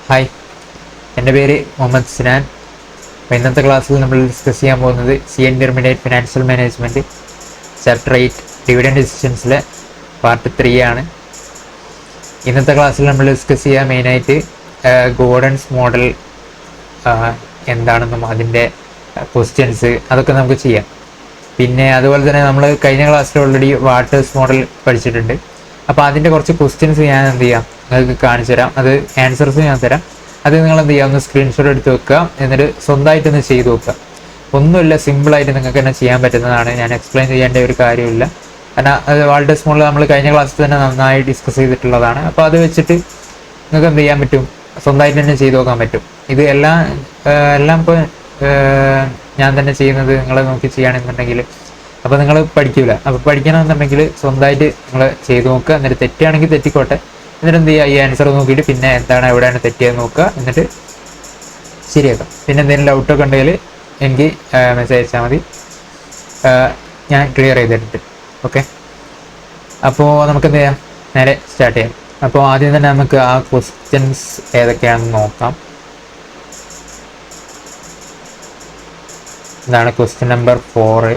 Hi, എൻ്റെ പേര് മുഹമ്മദ് സിനാൻ. അപ്പോൾ ഇന്നത്തെ ക്ലാസ്സിൽ നമ്മൾ ഡിസ്കസ് ചെയ്യാൻ പോകുന്നത് intermediate financial management chapter 8 dividend ഡിസിഷൻസിലെ പാർട്ട് 3 ആണ്. ഇന്നത്തെ ക്ലാസ്സിൽ നമ്മൾ ഡിസ്കസ് ചെയ്യുക മെയിനായിട്ട് ഗോർഡൻസ് മോഡൽ എന്താണെന്നും അതിൻ്റെ ക്വസ്റ്റ്യൻസ് അതൊക്കെ നമുക്ക് ചെയ്യാം. പിന്നെ അതുപോലെ തന്നെ നമ്മൾ കഴിഞ്ഞ ക്ലാസ്സിൽ ഓൾറെഡി വാട്ടേഴ്സ് മോഡൽ പഠിച്ചിട്ടുണ്ട്. അപ്പോൾ അതിൻ്റെ കുറച്ച് ക്വസ്റ്റ്യൻസ് ഞാൻ എന്ത് ചെയ്യാം നിങ്ങൾക്ക് കാണിച്ചു തരാം. അത് ആൻസേഴ്സ് ഞാൻ തരാം. അത് നിങ്ങൾ എന്ത് ചെയ്യുക, ഒന്ന് സ്ക്രീൻഷോട്ട് എടുത്ത് വെക്കുക, എന്നിട്ട് സ്വന്തമായിട്ടൊന്ന് ചെയ്ത് വെക്കുക. ഒന്നുമില്ല, സിമ്പിളായിട്ട് നിങ്ങൾക്ക് തന്നെ ചെയ്യാൻ പറ്റുന്നതാണ്. ഞാൻ എക്സ്പ്ലെയിൻ ചെയ്യേണ്ട ഒരു കാര്യമില്ല. കാരണം അത് വാട്ടേഴ്സ് മോഡൽ നമ്മൾ കഴിഞ്ഞ ക്ലാസ്സിൽ തന്നെ നന്നായി ഡിസ്കസ് ചെയ്തിട്ടുള്ളതാണ്. അപ്പോൾ അത് വെച്ചിട്ട് നിങ്ങൾക്ക് എന്ത് ചെയ്യാൻ പറ്റും, സ്വന്തമായിട്ട് തന്നെ ചെയ്ത് നോക്കാൻ പറ്റും. ഇത് എല്ലാം ഇപ്പോൾ ഞാൻ തന്നെ ചെയ്യുന്നത് നിങ്ങൾ നോക്കി ചെയ്യുകയാണെന്നുണ്ടെങ്കിൽ അപ്പോൾ നിങ്ങൾ പഠിക്കില്ല. അപ്പോൾ പഠിക്കണമെന്നുണ്ടെങ്കിൽ സ്വന്തമായിട്ട് നിങ്ങൾ ചെയ്ത് നോക്കുക. എന്നിട്ട് തെറ്റാണെങ്കിൽ തെറ്റിക്കോട്ടെ, എന്നിട്ട് എന്ത് ചെയ്യുക, ഈ ആൻസർ നോക്കിയിട്ട് പിന്നെ എന്താണ് എവിടെയാണ് തെറ്റിയത് നോക്കുക, എന്നിട്ട് ശരിയാക്കാം. പിന്നെ എന്തെങ്കിലും ഡൗട്ടൊക്കെ ഉണ്ടെങ്കിൽ എനിക്ക് മെസ്സേജ് അയച്ചാൽ മതി, ഞാൻ ക്ലിയർ ചെയ്തിട്ടുണ്ട്. ഓക്കെ, അപ്പോൾ നമുക്ക് എന്ത് ചെയ്യാം, നേരെ സ്റ്റാർട്ട് ചെയ്യാം. അപ്പോൾ ആദ്യം തന്നെ നമുക്ക് ആ ക്വസ്റ്റ്യൻസ് ഏതൊക്കെയാണെന്ന് നോക്കാം. ഇതാണ് ക്വസ്റ്റ്യൻ നമ്പർ 4.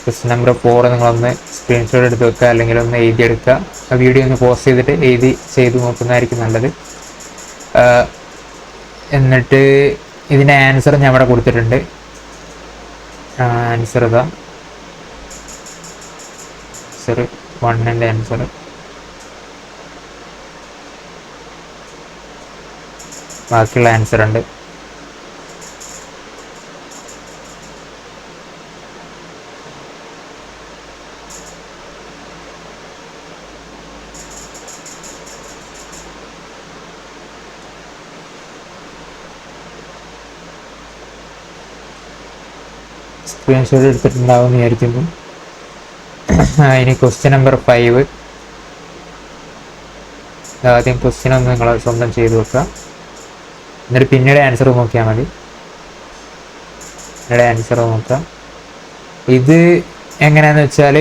ക്വസ്റ്റ്യൻ നമ്പർ 4 നിങ്ങളൊന്ന് സ്ക്രീൻഷോട്ട് എടുത്ത് വെക്കുക, അല്ലെങ്കിൽ ഒന്ന് എഴുതിയെടുക്കുക. ആ വീഡിയോ ഒന്ന് പോസ്റ്റ് ചെയ്തിട്ട് ചെയ്ത് നോക്കുന്നതായിരിക്കും നല്ലത്. എന്നിട്ട് ഇതിൻ്റെ ആൻസർ ഞാൻ ഇവിടെ കൊടുത്തിട്ടുണ്ട്. ആൻസർ ഇതാ, ആൻസർ 1ൻ്റെ ആൻസർ. ബാക്കിയുള്ള ആൻസർ ഉണ്ട്. സ്ക്രീൻഷോട്ട് എടുത്തിട്ടുണ്ടാവും വിചാരിക്കുന്നു. ഇനി ക്വസ്റ്റ്യൻ നമ്പർ 5. ആദ്യം ക്വസ്റ്റ്യൻ ഒന്ന് നിങ്ങൾ സ്വന്തം ചെയ്ത് വെക്കുക, എന്നിട്ട് പിന്നീട് ആൻസർ നോക്കിയാൽ മതി. പിന്നീട് ആൻസർ നോക്കുക. ഇത് എങ്ങനെയാണെന്ന് വെച്ചാൽ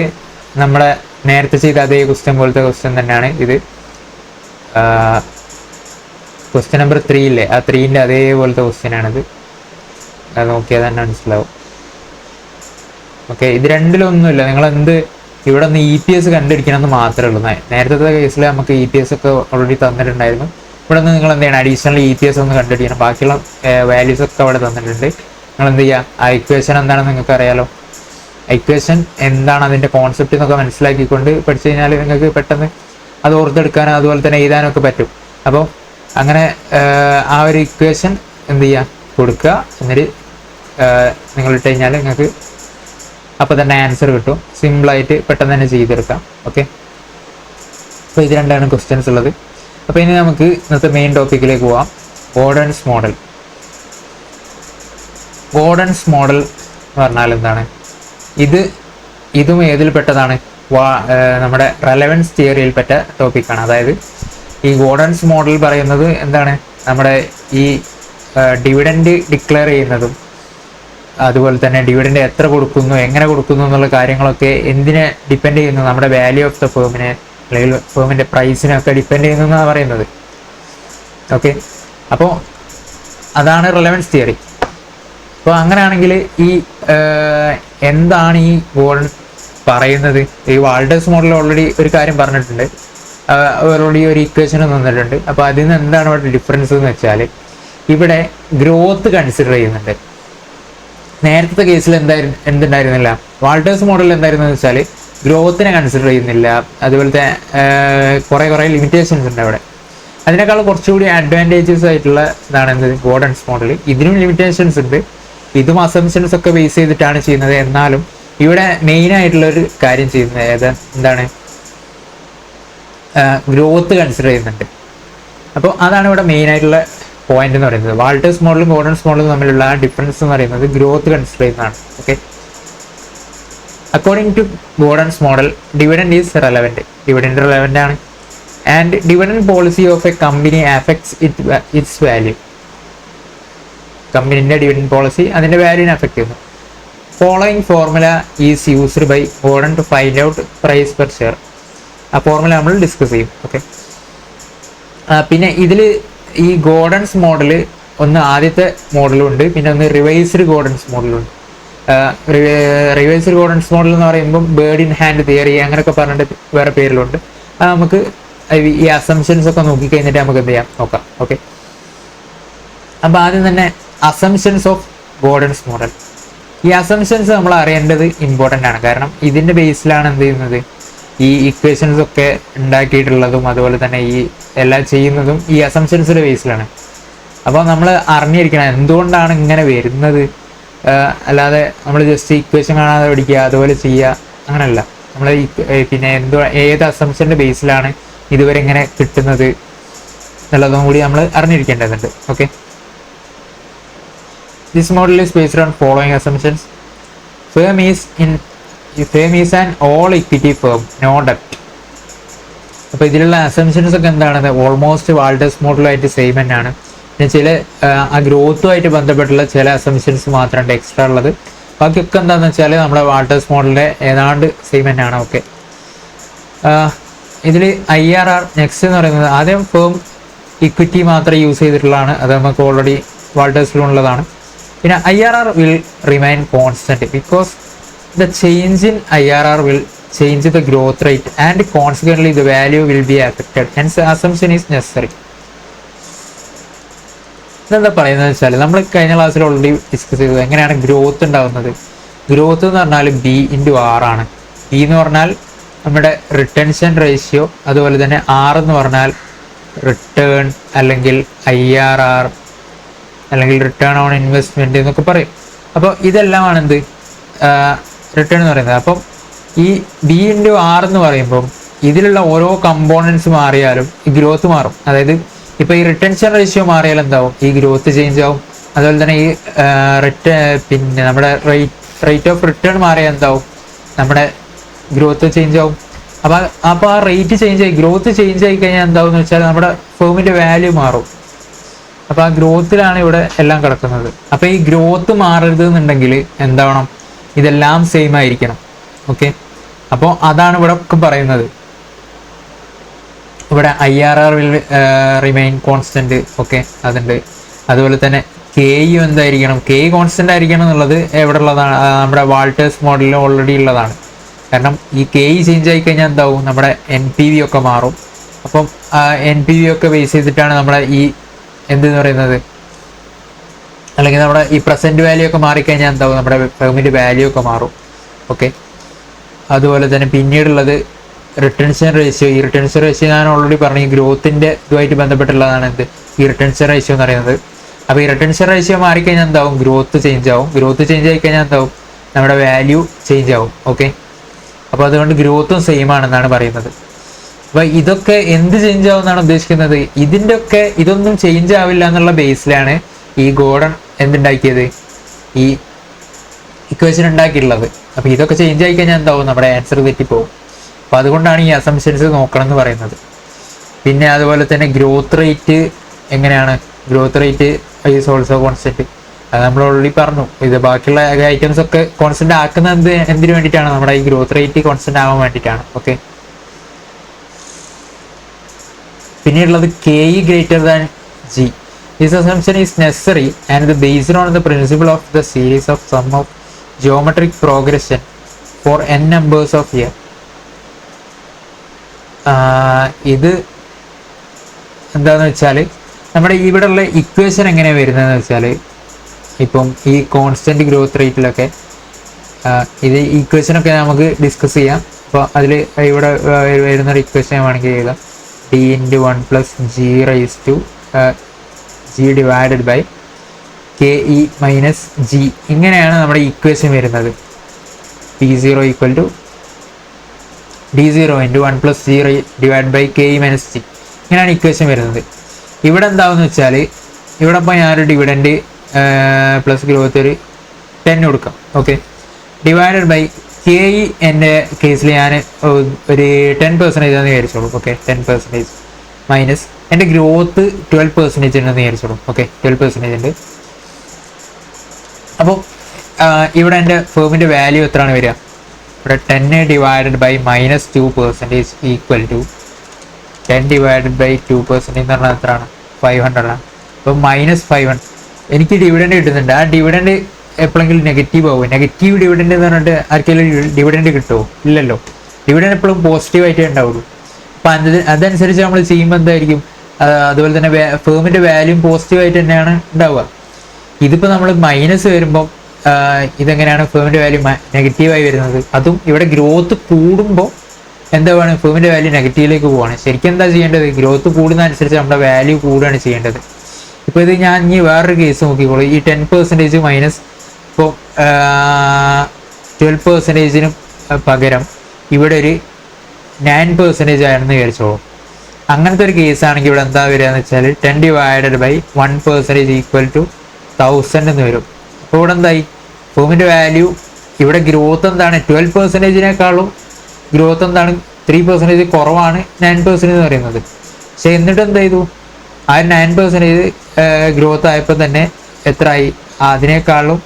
നമ്മളെ നേരത്തെ ചെയ്ത അതേ ക്വസ്റ്റ്യൻ പോലത്തെ ക്വസ്റ്റ്യൻ തന്നെയാണ് ഇത്. ക്വസ്റ്റ്യൻ നമ്പർ 3 ഇല്ലേ, ആ 3ൻ്റെ അതേപോലത്തെ ക്വസ്റ്റ്യനാണിത്. അത് നോക്കിയാൽ തന്നെ മനസ്സിലാവും. ഓക്കെ, ഇത് രണ്ടിലൊന്നുമില്ല. നിങ്ങൾ ഇവിടെ ഒന്ന് EPS കണ്ടുപിടിക്കണമെന്ന് മാത്രമേ ഉള്ളൂ. നേരത്തെ കേസിൽ നമുക്ക് EPS ഒക്കെ ഓൾറെഡി തന്നിട്ടുണ്ടായിരുന്നു. ഇവിടെ നിന്ന് നിങ്ങൾ എന്ത് ചെയ്യണം, അഡീഷണൽ EPS ഒന്ന് കണ്ടുപിടിക്കണം. ബാക്കിയുള്ള വാല്യൂസ് ഒക്കെ അവിടെ തന്നിട്ടുണ്ട്. നിങ്ങൾ എന്ത് ചെയ്യുക, ആ ഇക്വേഷൻ എന്താണെന്ന് നിങ്ങൾക്ക് അറിയാലോ. ഇക്വേഷൻ എന്താണ്, അതിൻ്റെ കോൺസെപ്റ്റ് എന്നൊക്കെ മനസ്സിലാക്കിക്കൊണ്ട് പഠിച്ചു കഴിഞ്ഞാൽ നിങ്ങൾക്ക് പെട്ടെന്ന് അത് ഓർത്തെടുക്കാനും അതുപോലെ തന്നെ എഴുതാനും ഒക്കെ പറ്റും. അപ്പോൾ അങ്ങനെ ആ ഒരു ഇക്വേഷൻ എന്ത് ചെയ്യുക, കൊടുക്കുക. എന്നിട്ട് നിങ്ങൾ ഇട്ട് കഴിഞ്ഞാൽ നിങ്ങൾക്ക് അപ്പോൾ തന്നെ ആൻസർ കിട്ടും. സിമ്പിളായിട്ട് പെട്ടെന്ന് തന്നെ ചെയ്തെടുക്കാം. ഓക്കെ, അപ്പോൾ ഇത് രണ്ടാണ് ക്വസ്റ്റ്യൻസ് ഉള്ളത്. അപ്പോൾ ഇനി നമുക്ക് ഇന്നത്തെ മെയിൻ ടോപ്പിക്കിലേക്ക് പോവാം. Gordon's model. ഗോർഡൻസ് മോഡൽ എന്ന് പറഞ്ഞാൽ എന്താണ്? ഇതും ഏതിൽപ്പെട്ടതാണ്? നമ്മുടെ റെലവൻസ് തിയറിയിൽപ്പെട്ട ടോപ്പിക്കാണ്. അതായത് ഈ ഗോർഡൻസ് മോഡൽ പറയുന്നത് എന്താണ്, നമ്മുടെ ഈ ഡിവിഡൻഡ് ഡിക്ലെയർ ചെയ്യുന്നതും അതുപോലെ തന്നെ ഡിവിഡൻഡ് എത്ര കൊടുക്കുന്നു, എങ്ങനെ കൊടുക്കുന്നു എന്നുള്ള കാര്യങ്ങളൊക്കെ എന്തിനെ ഡിപ്പെൻഡ് ചെയ്യുന്നു? നമ്മുടെ വാല്യൂ ഓഫ് ദ ഫേമിനെ അല്ലെങ്കിൽ ഫേമിൻ്റെ പ്രൈസിനൊക്കെ ഡിപ്പെൻഡ് ചെയ്യുന്നു എന്നാണ് പറയുന്നത്. ഓക്കെ, അപ്പോൾ അതാണ് റെലവൻസ് തിയറി. അപ്പോൾ അങ്ങനെയാണെങ്കിൽ ഈ എന്താണ് ഈ ഗോൾഡ് പറയുന്നത്? ഈ വാൾട്ടേഴ്സ് മോഡൽ ഓൾറെഡി ഒരു കാര്യം പറഞ്ഞിട്ടുണ്ട്, ഓൾറെഡി ഒരു ഇക്വേഷൻ തന്നിട്ടുണ്ട്. അപ്പോൾ അതിൽ നിന്ന് എന്താണ് ഇവിടെ ഡിഫറൻസ് എന്ന് വെച്ചാൽ, ഇവിടെ ഗ്രോത്ത് കൺസിഡർ ചെയ്യുന്നുണ്ട്. നേരത്തെ കേസിൽ എന്തുണ്ടായിരുന്നില്ല, വാൾട്ടേഴ്സ് മോഡൽ എന്തായിരുന്നു വെച്ചാൽ ഗ്രോത്തിനെ കൺസിഡർ ചെയ്യുന്നില്ല. അതുപോലത്തെ കുറേ ലിമിറ്റേഷൻസ് ഉണ്ട് അവിടെ. അതിനേക്കാൾ കുറച്ചുകൂടി അഡ്വാൻറ്റേജസ് ആയിട്ടുള്ള ഇതാണ് എന്ത്, ഗോർഡൻസ് മോഡൽ. ഇതിനും ലിമിറ്റേഷൻസ് ഉണ്ട്, ഇതും അസംഷൻസ് ഒക്കെ ബേസ് ചെയ്തിട്ടാണ് ചെയ്യുന്നത്. എന്നാലും ഇവിടെ മെയിൻ ആയിട്ടുള്ളൊരു കാര്യം ചെയ്യുന്നത് എന്താണ്, ഗ്രോത്ത് കൺസിഡർ ചെയ്യുന്നുണ്ട്. അപ്പോൾ അതാണ് ഇവിടെ മെയിൻ ആയിട്ടുള്ള പോയിന്റ് എന്ന് പറയുന്നത്. വാൾട്ടേഴ്സ് മോഡലും ഗോർഡൻസ് മോഡലും തമ്മിലുള്ള ഡിഫറൻസ് എന്ന് പറയുന്നത് ഗ്രോത്ത് കൺസിഡർ ചെയ്യുന്നതാണ്. Okay, according to Gordon's model dividend is relevant. Dividend relevant ആണ്. And dividend policy of a company affects its value. കമ്പനീൻ്റെ ഡിവിഡൻഡ് പോളിസി അതിൻ്റെ വാല്യൂവിനെ അഫക്റ്റ് ചെയ്യുന്നു. Following formula is used by Gordon to find out price per share. ആ formula നമ്മൾ discuss ചെയ്യും. Okay, പിന്നെ ഇതിൽ ഈ ഗോർഡൻസ് മോഡൽ ഒന്ന് ആദ്യത്തെ മോഡലുണ്ട്, പിന്നെ ഒന്ന് റിവൈസ്ഡ് ഗോർഡൻസ് മോഡലുണ്ട്. റിവൈസ്ഡ് ഗോർഡൻസ് മോഡൽ എന്ന് പറയുമ്പോൾ ബേർഡ് ഇൻ ഹാൻഡ് തിയറി അങ്ങനെയൊക്കെ പറഞ്ഞിട്ട് വേറെ പേരിലുണ്ട്. അത് നമുക്ക് ഈ അസംഷൻസ് ഒക്കെ നോക്കിക്കഴിഞ്ഞിട്ട് നമുക്ക് എന്ത് ചെയ്യാം നോക്കാം. ഓക്കെ, അപ്പോൾ ആദ്യം തന്നെ അസംഷൻസ് ഓഫ് ഗോർഡൻസ് മോഡൽ. ഈ അസംഷൻസ് നമ്മൾ അറിയേണ്ടത് ഇമ്പോർട്ടൻ്റ് ആണ്. കാരണം ഇതിൻ്റെ ബേസിലാണ് എന്ത് ചെയ്യുന്നത്, ഈ ഇക്വേഷൻസ് ഒക്കെ ഉണ്ടാക്കിയിട്ടുള്ളതും അതുപോലെ തന്നെ ഈ എല്ലാം ചെയ്യുന്നതും ഈ അസംഷൻസിൻ്റെ ബേസിലാണ്. അപ്പോൾ നമ്മൾ അറിഞ്ഞിരിക്കണം എന്തുകൊണ്ടാണ് ഇങ്ങനെ വരുന്നത്. അല്ലാതെ നമ്മൾ ജസ്റ്റ് ഇക്വേഷൻ കാണാതെ പഠിക്കുക അതുപോലെ ചെയ്യുക അങ്ങനെയല്ല. നമ്മൾ പിന്നെ ഏത് അസംഷൻ്റെ ബേസിലാണ് ഇതുവരെ ഇങ്ങനെ കിട്ടുന്നത് എന്നുള്ളതും കൂടി നമ്മൾ അറിഞ്ഞിരിക്കേണ്ടതുണ്ട്. Okay, this model is based on following assumptions. Firm is an all equity firm, no ഡെപ്റ്റ്. അപ്പോൾ ഇതിലുള്ള അസംഷൻസ് ഒക്കെ എന്താണ്, ഓൾമോസ്റ്റ് വാൾട്ടേഴ്സ് മോഡലുമായിട്ട് സെയിം തന്നെയാണ്. പിന്നെ ചില ആ ഗ്രോത്തുമായിട്ട് ബന്ധപ്പെട്ടുള്ള ചില അസംഷൻസ് മാത്രമുണ്ട് എക്സ്ട്രാ ഉള്ളത്. ബാക്കിയൊക്കെ എന്താണെന്ന് വെച്ചാൽ നമ്മുടെ വാൾട്ടേഴ്സ് മോഡലിൻ്റെ ഏതാണ്ട് സെയിം തന്നെയാണ്. ഓക്കെ, ഇതിൽ IRR നെക്സ്റ്റ് എന്ന് പറയുന്നത് ആദ്യം ഫേം ഇക്വിറ്റി മാത്രം യൂസ് ചെയ്തിട്ടുള്ളതാണ്. അത് നമുക്ക് ഓൾറെഡി വാൾട്ടേഴ്സിലുള്ളതാണ്. പിന്നെ IRR will remain constant because the change in IRR will change the growth rate and consequently the value will be affected, hence assumption is necessary. ഇതെന്താ പറയുന്നത് വെച്ചാൽ നമ്മൾ കഴിഞ്ഞ ക്ലാസ്സിൽ ഓൾറെഡി ഡിസ്കസ് ചെയ്തത് എങ്ങനെയാണ് ഗ്രോത്ത് ഉണ്ടാകുന്നത്. ഗ്രോത്ത് എന്ന് പറഞ്ഞാൽ B/R ആണ്. B എന്ന് പറഞ്ഞാൽ നമ്മുടെ റിട്ടൻഷൻ റേഷ്യോ, അതുപോലെ തന്നെ R എന്ന് പറഞ്ഞാൽ റിട്ടേൺ അല്ലെങ്കിൽ IRR അല്ലെങ്കിൽ റിട്ടേൺ ഓൺ ഇൻവെസ്റ്റ്മെൻറ്റ് എന്നൊക്കെ പറയും. അപ്പോൾ ഇതെല്ലാമാണ് എന്ത് റിട്ടേൺ എന്ന് പറയുന്നത്. അപ്പം ഈ B/R എന്ന് പറയുമ്പം ഇതിലുള്ള ഓരോ കമ്പോണൻസ് മാറിയാലും ഈ ഗ്രോത്ത് മാറും. അതായത് ഇപ്പോൾ ഈ റിട്ടൻഷൻ റേഷ്യോ മാറിയാൽ എന്താവും, ഈ ഗ്രോത്ത് ചേഞ്ച് ആവും. അതുപോലെ തന്നെ ഈ പിന്നെ നമ്മുടെ റേറ്റ് ഓഫ് റിട്ടേൺ മാറിയാൽ എന്താവും, നമ്മുടെ ഗ്രോത്ത് ചേഞ്ച് ആവും. അപ്പോൾ ആ റേറ്റ് ചേഞ്ച് ആയി ഗ്രോത്ത് ചേഞ്ച് ആയി കഴിഞ്ഞാൽ എന്താവും എന്ന് വെച്ചാൽ നമ്മുടെ ഫേമിൻ്റെ വാല്യൂ മാറും. അപ്പോൾ ആ ഗ്രോത്തിലാണ് ഇവിടെ എല്ലാം കിടക്കുന്നത്. അപ്പോൾ ഈ ഗ്രോത്ത് മാറരുത് എന്നുണ്ടെങ്കിൽ എന്താവണം, ഇതെല്ലാം സെയിം ആയിരിക്കണം. ഓക്കെ, അപ്പോൾ അതാണ് ഇവിടെ ഒക്കെ പറയുന്നത്. ഇവിടെ IRR will remain constant. Okay, അതുണ്ട്. അതുപോലെ തന്നെ KU എന്തായിരിക്കണം, K കോൺസ്റ്റന്റ് ആയിരിക്കണം എന്നുള്ളത് എവിടെ ഉള്ളതാണ്, നമ്മുടെ വാൾട്ടേഴ്സ് മോഡലിൽ ഓൾറെഡി ഉള്ളതാണ്. കാരണം ഈ KE ചേഞ്ച് ആയി കഴിഞ്ഞാൽ എന്താവും, നമ്മുടെ NPV ഒക്കെ മാറും. അപ്പം NPV ഒക്കെ ബേസ് ചെയ്തിട്ടാണ് നമ്മുടെ ഈ എന്തെന്ന് പറയുന്നത്, അല്ലെങ്കിൽ നമ്മുടെ ഈ പ്രസന്റ് വാല്യൂ ഒക്കെ മാറിക്കഴിഞ്ഞാൽ എന്താവും, നമ്മുടെ ഫേമിൻ്റെ വാല്യൂ ഒക്കെ മാറും. ഓക്കെ, അതുപോലെ തന്നെ പിന്നീടുള്ളത് റിട്ടൻഷൻ റേഷ്യോ. ഈ റിട്ടൻഷൻ റേഷ്യോ ഞാൻ ഓൾറെഡി പറഞ്ഞു, ഈ ഗ്രോത്തിൻ്റെ ഇതുമായിട്ട് ബന്ധപ്പെട്ടുള്ളതാണ് എന്ത് ഈ റിട്ടൻഷൻ റേഷ്യോ എന്ന് പറയുന്നത്. അപ്പോൾ ഈ റിട്ടൻഷൻ റേഷ്യോ മാറിക്കഴിഞ്ഞാൽ എന്താവും, ഗ്രോത്ത് ചേഞ്ച് ആവും. ഗ്രോത്ത് ചേഞ്ച് ആയി കഴിഞ്ഞാൽ എന്താവും, നമ്മുടെ വാല്യൂ ചേഞ്ച് ആവും. ഓക്കെ, അപ്പോൾ അതുകൊണ്ട് ഗ്രോത്തും സെയിം ആണെന്നാണ് പറയുന്നത്. അപ്പോൾ ഇതൊക്കെ എന്ത് ചേഞ്ച് ആവും എന്നാണ് ഉദ്ദേശിക്കുന്നത്, ഇതൊന്നും ചേഞ്ച് ആവില്ല എന്നുള്ള ബേസിലാണ് ഈ ഗോർഡൻ എന്തുണ്ടാക്കിയത്, ഈ ഇക്വേഷൻ ഉണ്ടാക്കിയിട്ടുള്ളത്. അപ്പോൾ ഇതൊക്കെ ചേഞ്ച് ആയി കഴിഞ്ഞാൽ എന്താവും, നമ്മുടെ ആൻസർ തെറ്റിപ്പോവും. അപ്പോൾ അതുകൊണ്ടാണ് ഈ അസംഷൻസ് നോക്കണം എന്ന് പറയുന്നത്. പിന്നെ അതുപോലെ തന്നെ ഗ്രോത്ത് റേറ്റ് എങ്ങനെയാണ്, growth rate is also constant. അത് നമ്മൾ ഓൾറെഡി പറഞ്ഞു. ഇത് ബാക്കിയുള്ള ഐറ്റംസ് ഒക്കെ കോൺസ്റ്റന്റ് ആക്കുന്നത് എന്തിനു വേണ്ടിയിട്ടാണ്, നമ്മുടെ ഈ ഗ്രോത്ത് റേറ്റ് കോൺസ്റ്റന്റ് ആവാൻ വേണ്ടിയിട്ടാണ്. ഓക്കെ, പിന്നെയുള്ളത് KE greater than G. This assumption is necessary and based on the principle of the series of sum of geometric progression for n numbers of years. ഇത് എന്താന്ന് വെച്ചാൽ നമ്മുടെ ഇവിടെയുള്ള ഇക്വേഷൻ എങ്ങനെയാണ് വരുന്നതെന്ന് വെച്ചാൽ, ഇപ്പം ഈ കോൺസ്റ്റന്റ് ഗ്രോത്ത് റേറ്റിലൊക്കെ ഇത് ഇക്വേഷനൊക്കെ നമുക്ക് ഡിസ്കസ് ചെയ്യാം. അപ്പോൾ അതിൽ ഇവിടെ വരുന്നൊരു ഇക്വേഷൻ വേണമെങ്കിൽ എഴുതാം, D/1 + G raised to G divided by KE minus G. ഇങ്ങനെയാണ് നമ്മുടെ ഇക്വേഷൻ വരുന്നത്. P0 = D0 × 1 + G divided by KE minus G. ഇങ്ങനെയാണ് ഇക്വേഷൻ വരുന്നത്. ഇവിടെ എന്താണെന്ന് വെച്ചാൽ, ഇവിടെ ഇപ്പോൾ ഞാനൊരു ഡിവിഡൻറ്റ് പ്ലസ് ഗ്രോത്ത് ഒരു 10 കൊടുക്കാം. ഓക്കെ, ഡിവൈഡഡ് ബൈ KE എൻ്റെ കേസിൽ ഞാൻ ഒരു 10% ആണെന്ന് വിചാരിച്ചോളൂ. ഓക്കെ, 10% മൈനസ് എൻ്റെ ഗ്രോത്ത് 12% ഉണ്ടെന്ന് വിചാരിച്ചോളൂ. ഓക്കെ, 12% ഉണ്ട്. അപ്പോൾ ഇവിടെ എൻ്റെ ഫേമിൻ്റെ വാല്യൂ എത്രയാണ് വരിക, ഇവിടെ 10 divided by -2% ഈക്വൽ ടു 10/2% എന്ന് പറഞ്ഞാൽ എത്രയാണ്? 500 ആണ്. അപ്പോൾ -500 എനിക്ക് ഡിവിഡൻഡ് കിട്ടുന്നുണ്ട്. ആ ഡിവിഡൻഡ് എപ്പോഴെങ്കിലും നെഗറ്റീവ് ആവും. നെഗറ്റീവ് ഡിവിഡൻഡ് എന്ന് പറഞ്ഞിട്ട് ആർക്കെങ്കിലും ഡിവിഡൻഡ് കിട്ടുമോ? ഇല്ലല്ലോ. ഡിവിഡൻഡ് എപ്പോഴും പോസിറ്റീവ് ആയിട്ടേ ഉണ്ടാവുള്ളൂ. അപ്പം അതനുസരിച്ച് നമ്മൾ ചെയ്യുമ്പോൾ എന്തായിരിക്കും? അതുപോലെ തന്നെ ഫേമിൻ്റെ വാല്യൂം പോസിറ്റീവ് ആയിട്ട് തന്നെയാണ് ഉണ്ടാവുക. ഇതിപ്പോൾ നമ്മൾ മൈനസ് വരുമ്പോൾ ഇതെങ്ങനെയാണ് ഫേമിൻ്റെ വാല്യൂ നെഗറ്റീവായി വരുന്നത്? അതും ഇവിടെ ഗ്രോത്ത് കൂടുമ്പോൾ എന്താണ്? ഫേമിൻ്റെ വാല്യൂ നെഗറ്റീവിലേക്ക് പോവുകയാണ്. ശരിക്കും എന്താ ചെയ്യേണ്ടത്? ഗ്രോത്ത് കൂടുന്നതനുസരിച്ച് നമ്മുടെ വാല്യൂ കൂടുകയാണ് ചെയ്യേണ്ടത്. ഇപ്പോൾ ഇത് ഞാൻ ഇനി വേറൊരു കേസ് നോക്കിക്കോളൂ. ഈ 10% മൈനസ് ഇപ്പോൾ 12%-ന് പകരം ഇവിടെ ഒരു 9% ആണെന്ന് വിചാരിച്ചോളൂ. അങ്ങനത്തെ ഒരു കേസാണെങ്കിൽ ഇവിടെ എന്താ വരിക എന്ന് വെച്ചാൽ 10/1% = 1000 എന്ന് വരും. അപ്പോൾ ഇവിടെ എന്തായി? ഫേമിൻ്റെ വാല്യൂ ഇവിടെ ഗ്രോത്ത് എന്താണ്? 12%-നേക്കാളും ഗ്രോത്ത് എന്താണ്? 3% കുറവാണ് 9% എന്ന് പറയുന്നത്. പക്ഷെ എന്നിട്ട് എന്ത് ചെയ്തു? ആ 9% ഗ്രോത്ത് ആയപ്പോൾ തന്നെ എത്രയായി? അതിനേക്കാളും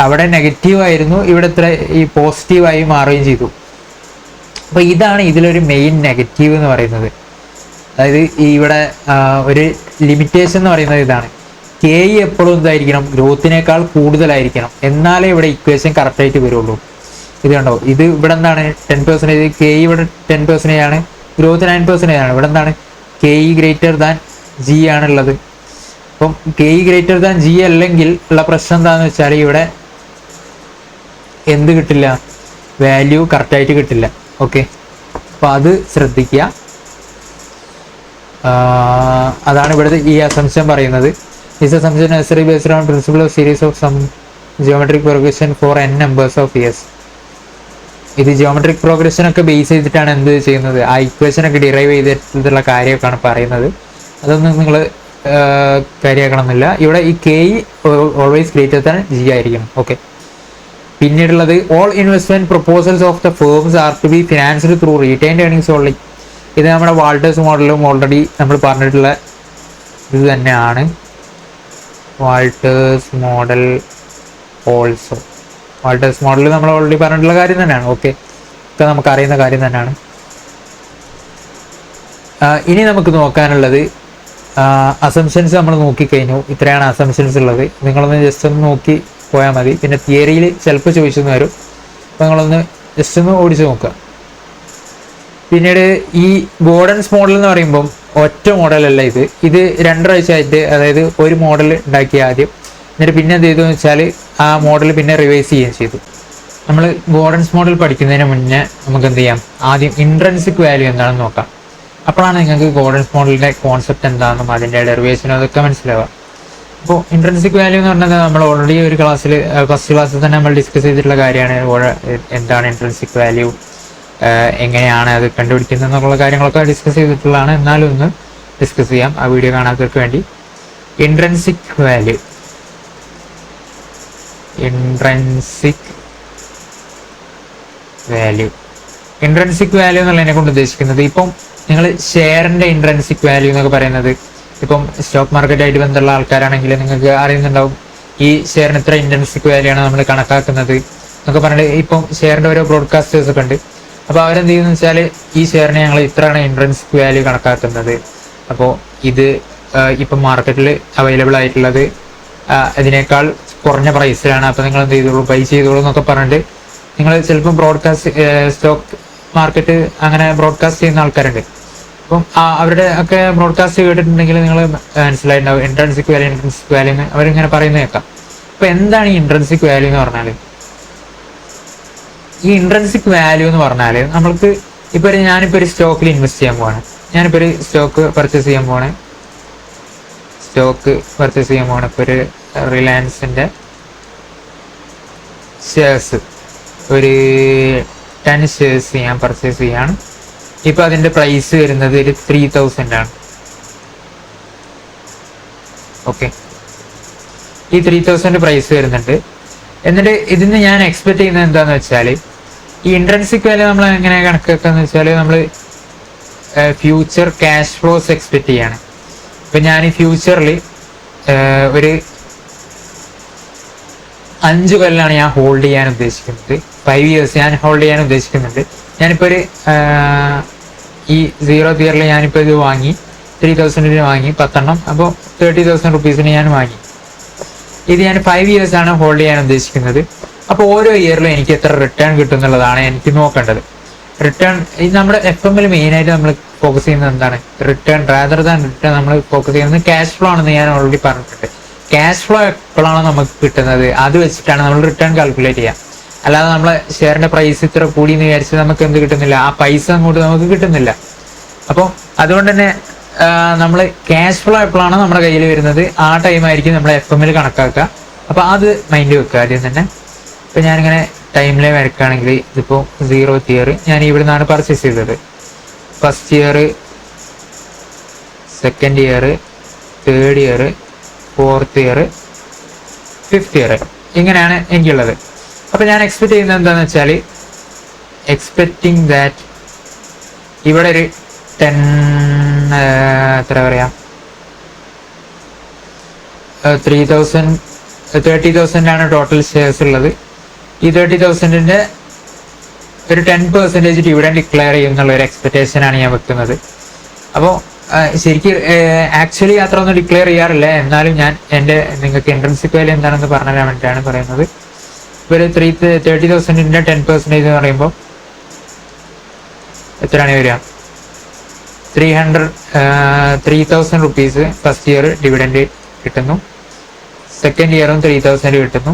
അവിടെ നെഗറ്റീവ് ആയിരുന്നു, ഇവിടെ എത്ര ഈ പോസിറ്റീവായി മാറുകയും ചെയ്തു. അപ്പോൾ ഇതാണ് ഇതിലൊരു മെയിൻ നെഗറ്റീവ് എന്ന് പറയുന്നത്. അതായത് ഇവിടെ ഒരു ലിമിറ്റേഷൻ എന്ന് പറയുന്നത് ഇതാണ്. കെ എപ്പോഴും എന്തായിരിക്കണം? ഗ്രോത്തിനേക്കാൾ കൂടുതലായിരിക്കണം, എന്നാലേ ഇവിടെ ഇക്വേഷൻ കറക്റ്റായിട്ട് വരുള്ളൂ. ഇത് കണ്ടോ? ഇത് ഇവിടെ എന്താണ്? 10%. കെ ഇവിടെ 10% ആണ്, ഗ്രോത്ത് 9% ആണ്. ഇവിടെ എന്താണ്? കെ > ജി ആണുള്ളത്. അപ്പം കെ > ജി അല്ലെങ്കിൽ ഉള്ള പ്രശ്നം എന്താണെന്ന് വെച്ചാൽ ഇവിടെ എന്ത് കിട്ടില്ല? വാല്യൂ കറക്റ്റായിട്ട് കിട്ടില്ല. ഓക്കെ, അപ്പോൾ അത് ശ്രദ്ധിക്കുക. അതാണ് ഇവിടുത്തെ ഈ അസംപ്ഷൻ പറയുന്നത്. This assumption is necessary based on principle of series of some geometric progression for n numbers of years. ഇത് ജിയോമെട്രിക് പ്രോഗ്രഷൻ ഒക്കെ ബേസ് ചെയ്തിട്ടാണ് എന്ത് ചെയ്യുന്നത്? ആ ഇക്വേഷൻ ഒക്കെ ഡിറൈവ് ചെയ്തിട്ടുള്ള കാര്യമൊക്കെയാണ് പറയുന്നത്. അതൊന്നും നിങ്ങൾ കാര്യമാക്കണമെന്നില്ല. ഇവിടെ ഈ K always greater than G ആയിരിക്കണം. ഓക്കെ, പിന്നീടുള്ളത് all investment proposals of the firms are to be financed through retained earnings only. ഇത് നമ്മുടെ വാൾട്ടേഴ്സ് മോഡലും ഓൾറെഡി നമ്മൾ പറഞ്ഞിട്ടുള്ള ഇത് തന്നെയാണ്. Walter's model also, Walter's model നമ്മൾ ഓൾറെഡി പറഞ്ഞിട്ടുള്ള കാര്യം തന്നെയാണ്. ഓക്കെ, ഒക്കെ നമുക്ക് അറിയുന്ന കാര്യം തന്നെയാണ്. ഇനി നമുക്ക് നോക്കാനുള്ളത് അസംഷൻസ് നമ്മൾ നോക്കിക്കഴിഞ്ഞു. ഇത്രയാണ് അസംഷൻസ് ഉള്ളത്. നിങ്ങളൊന്ന് ജസ്റ്റ് ഒന്ന് നോക്കി പോയാൽ മതി. പിന്നെ തിയറിയിൽ ചിലപ്പോൾ ചോദിച്ചെന്ന് വരും, അപ്പോൾ നിങ്ങളൊന്ന് ജസ്റ്റ് ഒന്ന് ഓടിച്ച് നോക്കുക. പിന്നീട് ഈ ഗോർഡൻസ് മോഡൽ എന്ന് പറയുമ്പം ഒറ്റ മോഡലല്ല ഇത്. ഇത് 2 പ്രാവശ്യമായിട്ട്, അതായത് ഒരു മോഡൽ ഉണ്ടാക്കി ആദ്യം, എന്നിട്ട് പിന്നെ എന്ത് ചെയ്തു എന്ന് വെച്ചാൽ ആ മോഡൽ പിന്നെ റിവൈസ് ചെയ്യുകയും ചെയ്തു. നമ്മൾ ഗോർഡൻസ് മോഡൽ പഠിക്കുന്നതിന് മുന്നേ നമുക്ക് എന്ത് ചെയ്യാം? ആദ്യം ഇൻട്രൻസിക് വാല്യൂ എന്താണെന്ന് നോക്കാം. അപ്പോഴാണ് നിങ്ങൾക്ക് ഗോർഡൻസ് മോഡലിൻ്റെ കോൺസെപ്റ്റ് എന്താണെന്നും അതിൻ്റെ ഡെറിവേഷനും അതൊക്കെ മനസ്സിലാവുക. അപ്പോൾ ഇൻട്രൻസിക് വാല്യൂ എന്ന് പറഞ്ഞാൽ നമ്മൾ ഓൾറെഡി ഒരു ക്ലാസ്സിൽ, ഫസ്റ്റ് ക്ലാസ്സിൽ തന്നെ നമ്മൾ ഡിസ്കസ് ചെയ്തിട്ടുള്ള കാര്യമാണ്. എന്താണ് ഇൻട്രൻസിക് വാല്യൂ, എങ്ങനെയാണ് അത് കണ്ടുപിടിക്കുന്നത് എന്നുള്ള കാര്യങ്ങളൊക്കെ ഡിസ്കസ് ചെയ്തിട്ടുള്ളതാണ്. എന്നാലും ഒന്ന് ഡിസ്കസ് ചെയ്യാം ആ വീഡിയോ കാണാത്തവർക്ക് വേണ്ടി. ഇൻട്രൻസിക് വാല്യൂ, ഇൻട്രൻസിക് വാല്യൂ എന്നുള്ളതിനെ കൊണ്ട് ഉദ്ദേശിക്കുന്നത്, ഇപ്പം നിങ്ങൾ ഷെയറിന്റെ ഇൻട്രൻസിക് വാല്യൂ എന്നൊക്കെ പറയുന്നത്, ഇപ്പം സ്റ്റോക്ക് മാർക്കറ്റായിട്ട് ബന്ധമുള്ള ആൾക്കാരാണെങ്കിൽ നിങ്ങൾക്ക് അറിയുന്നുണ്ടാവും ഈ ഷെയറിന് ഇത്ര ഇൻട്രൻസിക് വാല്യൂ ആണ് നമ്മൾ കണക്കാക്കുന്നത് എന്നൊക്കെ പറഞ്ഞിട്ട്. ഇപ്പം ഷെയറിന്റെ ഓരോ ബ്രോഡ്കാസ്റ്റേഴ്സ് ഒക്കെ ഉണ്ട്. അപ്പോൾ അവരെന്ത് ചെയ്യുന്നത് വെച്ചാൽ ഈ ഷെയറിനെ ഞങ്ങൾ ഇത്രയാണ് ഇൻട്രൻസിക് വാല്യൂ കണക്കാക്കുന്നത്, അപ്പോൾ ഇത് ഇപ്പം മാർക്കറ്റിൽ അവൈലബിൾ ആയിട്ടുള്ളത് അതിനേക്കാൾ കുറഞ്ഞ പ്രൈസിലാണ്, അപ്പോൾ നിങ്ങൾ എന്ത് ചെയ്തോളൂ, ബൈ ചെയ്തോളൂ എന്നൊക്കെ പറഞ്ഞിട്ട് നിങ്ങൾ ചിലപ്പം സ്റ്റോക്ക് മാർക്കറ്റ് അങ്ങനെ ബ്രോഡ്കാസ്റ്റ് ചെയ്യുന്ന ആൾക്കാരുണ്ട്. അപ്പം അവരുടെ ഒക്കെ ബ്രോഡ്കാസ്റ്റ് കേട്ടിട്ടുണ്ടെങ്കിൽ നിങ്ങൾ മനസ്സിലായിട്ടുണ്ടാവും ഇൻട്രൻസിക് വാല്യൂ എന്ന് അവരിങ്ങനെ പറയുന്നത് കേൾക്കാം. അപ്പോൾ എന്താണ് ഈ ഇൻട്രൻസിക് വാല്യൂ എന്ന് പറഞ്ഞാൽ? ഈ ഇൻട്രൻസിക് വാല്യൂ എന്ന് പറഞ്ഞാൽ നമ്മൾക്ക് ഇപ്പോൾ ഞാനിപ്പോൾ ഒരു സ്റ്റോക്കിൽ ഇൻവെസ്റ്റ് ചെയ്യാൻ പോവാണ്. ഞാനിപ്പോൾ ഒരു സ്റ്റോക്ക് പർച്ചേസ് ചെയ്യാൻ പോവാണ്. ഇപ്പോൾ ഒരു റിലയൻസിൻ്റെ ഷെയർസ് ഒരു 10 ഷെയർസ് ഞാൻ പർച്ചേസ് ചെയ്യാണ്. ഇപ്പോൾ അതിൻ്റെ പ്രൈസ് വരുന്നത് ഒരു 3000 ആണ്. ഓക്കെ, ഈ 3000 പ്രൈസ് വരുന്നുണ്ട്. എന്നിട്ട് ഇതിന് ഞാൻ എക്സ്പെക്ട് ചെയ്യുന്നത് എന്താണെന്ന് വെച്ചാൽ, ഈ ഇൻട്രൻസിക് വാല്യൂ നമ്മൾ എങ്ങനെ കണക്കാക്കാന്ന് വെച്ചാൽ നമ്മൾ ഫ്യൂച്ചർ ക്യാഷ് ഫ്ലോസ് എക്സ്പെക്ട് ചെയ്യാണ്. ഇപ്പം ഞാൻ ഈ ഫ്യൂച്ചറിൽ ഒരു 5 കൊല്ലമാണ് ഞാൻ ഹോൾഡ് ചെയ്യാൻ ഉദ്ദേശിക്കുന്നത്. 5 years ഞാൻ ഹോൾഡ് ചെയ്യാൻ ഉദ്ദേശിക്കുന്നുണ്ട്. ഞാനിപ്പോൾ ഒരു ഈ സീറോ തിയറിൽ ഞാനിപ്പോൾ ഇത് വാങ്ങി 3000 വാങ്ങി 10 അപ്പോൾ 30,000 റുപ്പീസിന് ഞാൻ വാങ്ങി. ഇത് ഞാൻ 5 years ആണ് ഹോൾഡ് ചെയ്യാൻ ഉദ്ദേശിക്കുന്നത്. അപ്പോൾ ഓരോ ഇയറിലും എനിക്ക് എത്ര റിട്ടേൺ കിട്ടും എന്നുള്ളതാണ് എനിക്ക് നോക്കേണ്ടത്. റിട്ടേൺ ഈ നമ്മുടെ FM-ൽ മെയിനായിട്ട് നമ്മൾ ഫോക്കസ് ചെയ്യുന്നത് എന്താണ്? Return rather than return. നമ്മൾ ഫോക്കസ് ചെയ്യുന്നത് ക്യാഷ് ഫ്ലോ ആണെന്ന് ഞാൻ ഓൾറെഡി പറഞ്ഞിട്ടുണ്ട്. ക്യാഷ് ഫ്ലോ എപ്പോഴാണോ നമുക്ക് കിട്ടുന്നത് അത് വെച്ചിട്ടാണ് നമ്മൾ റിട്ടേൺ കാൽക്കുലേറ്റ് ചെയ്യുക. അല്ലാതെ നമ്മളെ ഷെയറിന്റെ പ്രൈസ് ഇത്ര കൂടി എന്ന് വിചാരിച്ച് നമുക്ക് എന്ത് കിട്ടുന്നില്ല, ആ പൈസ അങ്ങോട്ട് നമുക്ക് കിട്ടുന്നില്ല. അപ്പോൾ അതുകൊണ്ട് തന്നെ നമ്മൾ ക്യാഷ് ഫ്ലോ എപ്പോഴാണ് നമ്മുടെ കയ്യിൽ വരുന്നത് ആ ടൈമായിരിക്കും നമ്മൾ FM-ൽ കണക്കാക്കുക. അപ്പോൾ അത് മൈൻഡ് വെക്കുക ആദ്യം തന്നെ. ഇപ്പം ഞാനിങ്ങനെ ടൈമിലെ വരക്കുകയാണെങ്കിൽ ഇതിപ്പോൾ 0th ഇയർ ഞാൻ ഇവിടെ നിന്നാണ് പർച്ചേസ് ചെയ്തത്. 1st year, 2nd year, 3rd year, 4th year, 5th year, ഇങ്ങനെയാണ് എനിക്കുള്ളത്. അപ്പോൾ ഞാൻ എക്സ്പെക്ട് ചെയ്യുന്നത് എന്താണെന്ന് വെച്ചാൽ എക്സ്പെക്റ്റിംഗ് ദാറ്റ് ഇവിടെ ഒരു 30,000 ടോട്ടൽ ഷെയർസ് ഉള്ളത്. ഈ 30,000-ന്റെ ഒരു 10% ഡിവിഡൻഡ് ഡിക്ലെയർ ചെയ്യും എന്നുള്ള ഒരു എക്സ്പെക്ടേഷനാണ് ഞാൻ വെക്കുന്നത്. അപ്പോൾ ശരിക്കും ആക്ച്വലി അത്ര ഒന്നും ഡിക്ലെയർ ചെയ്യാറില്ല. എന്നാലും ഞാൻ നിങ്ങൾക്ക് ഇൻട്രിൻസിക് വാല്യൂ എന്താണെന്ന് പറഞ്ഞു തരാൻ വേണ്ടിയിട്ടാണ് പറയുന്നത്. ഇപ്പോൾ ഒരു 30,000-ന്റെ 10% എന്ന് പറയുമ്പോൾ എത്രയാണ് വരിക? 3,000 റുപ്പീസ് ഫസ്റ്റ് ഇയർ ഡിവിഡൻഡ് കിട്ടുന്നു. 2nd ഇയറും 3,000 കിട്ടുന്നു.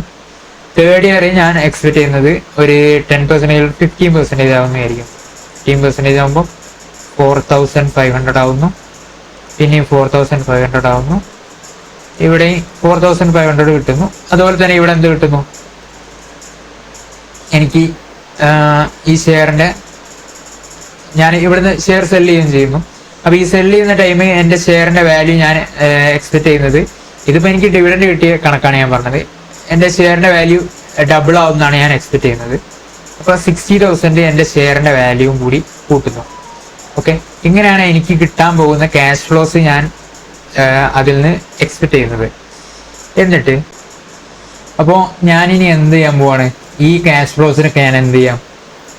3rd ഇയർ ഞാൻ എക്സ്പെക്ട് ചെയ്യുന്നത് ഒരു 10% 15% ആവുന്നതായിരിക്കും. 15% ആകുമ്പോൾ 4,500 ആവുന്നു. പിന്നെയും 4,500 ആവുന്നു. ഇവിടെയും 4,500 കിട്ടുന്നു. അതുപോലെ തന്നെ ഇവിടെ എന്ത് കിട്ടുന്നു? എനിക്ക് ഈ ഷെയറിന്റെ ഞാൻ ഇവിടുന്ന് ഷെയർ സെല് ചെയ്യുകയും ചെയ്യുന്നു. അപ്പോൾ ഈ സെല് ചെയ്യുന്ന ടൈമിൽ എൻ്റെ ഷെയറിന്റെ വാല്യൂ ഞാൻ എക്സ്പെക്ട് ചെയ്യുന്നത്, ഇതിപ്പോൾ എനിക്ക് ഡിവിഡൻഡ് കിട്ടിയ കണക്കാണ് ഞാൻ പറഞ്ഞത്, എൻ്റെ ഷെയറിന്റെ വാല്യൂ ഡബിൾ ആവുമെന്നാണ് ഞാൻ എക്സ്പെക്ട് ചെയ്യുന്നത്. അപ്പോൾ 60,000 എൻ്റെ ഷെയറിന്റെ വാല്യൂവും കൂടി കൂട്ടുന്നു. ഓക്കെ, ഇങ്ങനെയാണ് എനിക്ക് കിട്ടാൻ പോകുന്ന ക്യാഷ് ഫ്ലോസ് ഞാൻ അതിൽ നിന്ന് എക്സ്പെക്ട് ചെയ്യുന്നത്. എന്നിട്ട് അപ്പോൾ ഞാനിനി എന്ത് ചെയ്യാൻ പോവാണ്? ഈ ക്യാഷ് ഫ്ലോസിനൊക്കെ ഞാൻ എന്ത് ചെയ്യാം?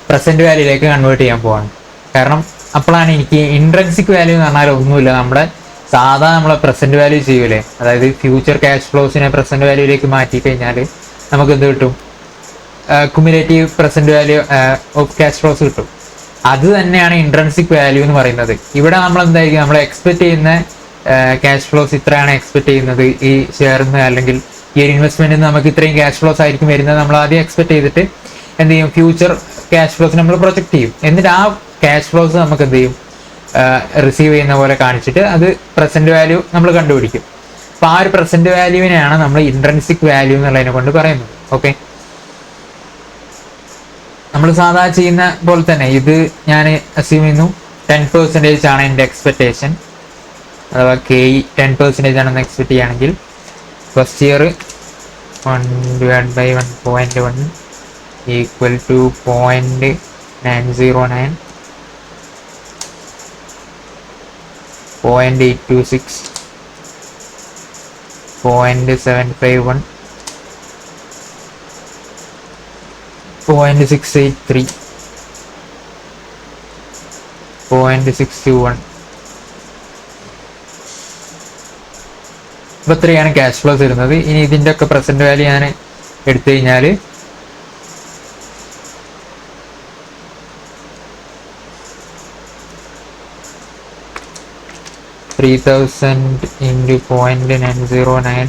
പ്രസന്റ് വാല്യൂയിലേക്ക് കൺവേർട്ട് ചെയ്യാൻ പോവാണ്. കാരണം അപ്പോഴാണ് എനിക്ക് ഇൻട്രിൻസിക് വാല്യൂ എന്ന് പറഞ്ഞാൽ ഒന്നുമില്ല, നമ്മുടെ സാധാ നമ്മളെ പ്രസന്റ് വാല്യൂ ചെയ്യൂലേ, അതായത് ഫ്യൂച്ചർ ക്യാഷ് ഫ്ലോസിനെ പ്രസന്റ് വാല്യൂയിലേക്ക് മാറ്റി കഴിഞ്ഞാൽ നമുക്ക് എന്ത് കിട്ടും? Cumulative present value of cash flows കിട്ടും. അത് തന്നെയാണ് ഇൻട്രിൻസിക് വാല്യൂ എന്ന് പറയുന്നത്. ഇവിടെ നമ്മൾ എന്തായിരിക്കും നമ്മൾ എക്സ്പെക്ട് ചെയ്യുന്ന ക്യാഷ് ഫ്ലോസ് ഇത്രയാണ് എക്സ്പെക്ട് ചെയ്യുന്നത് ഈ ഷെയറിൽ നിന്ന്, അല്ലെങ്കിൽ ഈ ഒരു ഇൻവെസ്റ്റ്മെന്റിൽ നിന്ന് നമുക്ക് ഇത്രയും ക്യാഷ് ഫ്ലോസ് ആയിരിക്കും വരുന്നത്. നമ്മൾ ആദ്യം എക്സ്പെക്ട് ചെയ്തിട്ട് എന്ത് ചെയ്യും? ഫ്യൂച്ചർ ക്യാഷ് ഫ്ലോസ് നമ്മൾ പ്രൊജക്ട് ചെയ്യും. എന്നിട്ട് ആ ക്യാഷ് ഫ്ലോസ് നമുക്ക് എന്ത് ചെയ്യും? റിസീവ് ചെയ്യുന്ന പോലെ കാണിച്ചിട്ട് അത് പ്രസന്റ് വാല്യൂ നമ്മൾ കണ്ടുപിടിക്കും. അപ്പോൾ ആ ഒരു പ്രസന്റ് വാല്യൂവിനെയാണ് നമ്മൾ ഇൻട്രിൻസിക് വാല്യൂ എന്നുള്ളതിനെ കൊണ്ട് പറയുന്നത്. ഓക്കെ, നമ്മൾ സാധാരണ ചെയ്യുന്ന പോലെ തന്നെ ഇത് ഞാൻ അസ്യൂം ചെയ്യുന്നു 10% ആണ് എൻ്റെ എക്സ്പെക്ടേഷൻ, അഥവാ KE 10% ആണെന്ന് എക്സ്പെക്ട് ചെയ്യുകയാണെങ്കിൽ ഫസ്റ്റ് ഇയർ 1/1.1 ഈക്വൽ ടു 0.909, 0.826, 0.751, 0.683, 0.621. അപ്പോൾ ഇത്രയാണ് ക്യാഷ് ഫ്ലോസ് വരുന്നത്. ഇനി ഇതിൻ്റെ ഒക്കെ പ്രസന്റ് വാല്യൂ ഞാൻ എടുത്തു കഴിഞ്ഞാൽ 3,000 into 0.909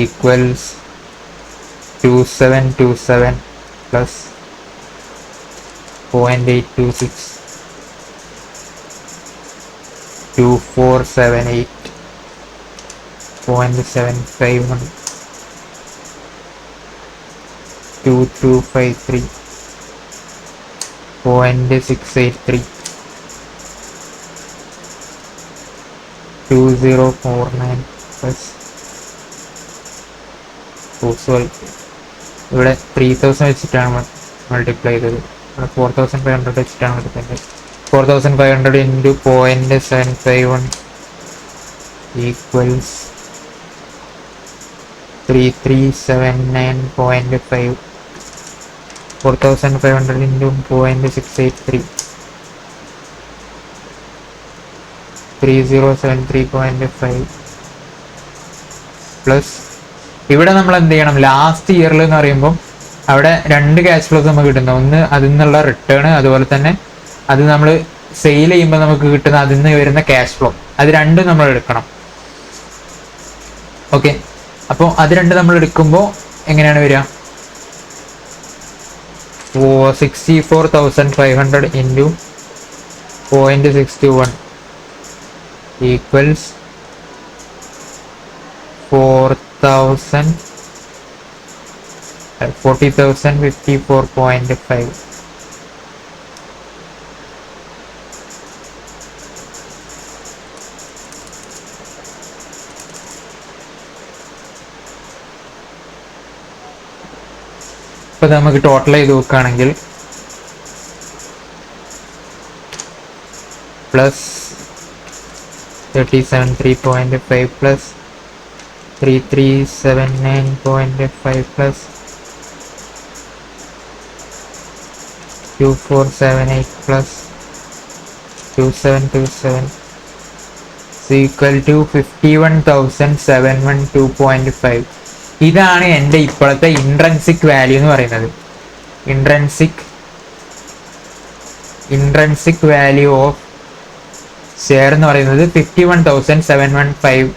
equals 2727 plus 0.826, 2478, 0.751, 2253, 0.683, 2049 plus ഇവിടെ 3,000 വെച്ചിട്ടാണ് മൾട്ടിപ്ലൈ ചെയ്തത്. ഇവിടെ 4,500 വെച്ചിട്ടാണ് എടുക്കുന്നത്. 4,500 into 0.751 equals 3379.5. 4,500 into 0.683 3073.5 പ്ലസ് ഇവിടെ നമ്മൾ എന്ത് ചെയ്യണം, ലാസ്റ്റ് ഇയറിൽ എന്ന് പറയുമ്പോൾ അവിടെ രണ്ട് ക്യാഷ് ഫ്ലോസ് നമുക്ക് കിട്ടുന്നത്. ഒന്ന് അതിൽ നിന്നുള്ള റിട്ടേൺ, അതുപോലെ തന്നെ അത് നമ്മൾ സെയിൽ ചെയ്യുമ്പോൾ നമുക്ക് കിട്ടുന്ന അതിൽ നിന്ന് വരുന്ന ക്യാഷ് ഫ്ലോ. അത് രണ്ടും നമ്മൾ എടുക്കണം. ഓക്കെ, അപ്പോൾ അത് രണ്ടും നമ്മൾ എടുക്കുമ്പോൾ എങ്ങനെയാണ് വരിക? 64,500 ഇൻറ്റു 0.61 ഈക്വൽസ് 40,054.5. അപ്പോൾ നമുക്ക് ടോട്ടൽ ചെയ്ത് നോക്കുകയാണെങ്കിൽ plus 373.5 plus 3379.5 plus 2478 plus 2727 equal to 51,712.5. ഇതാണ് എൻ്റെ ഇപ്പോഴത്തെ ഇൻട്രൻസിക് വാല്യൂ എന്ന് പറയുന്നത്. ഇൻട്രൻസിക് വാല്യൂ ഓഫ് ഷെയർ എന്ന് പറയുന്നത് 51,715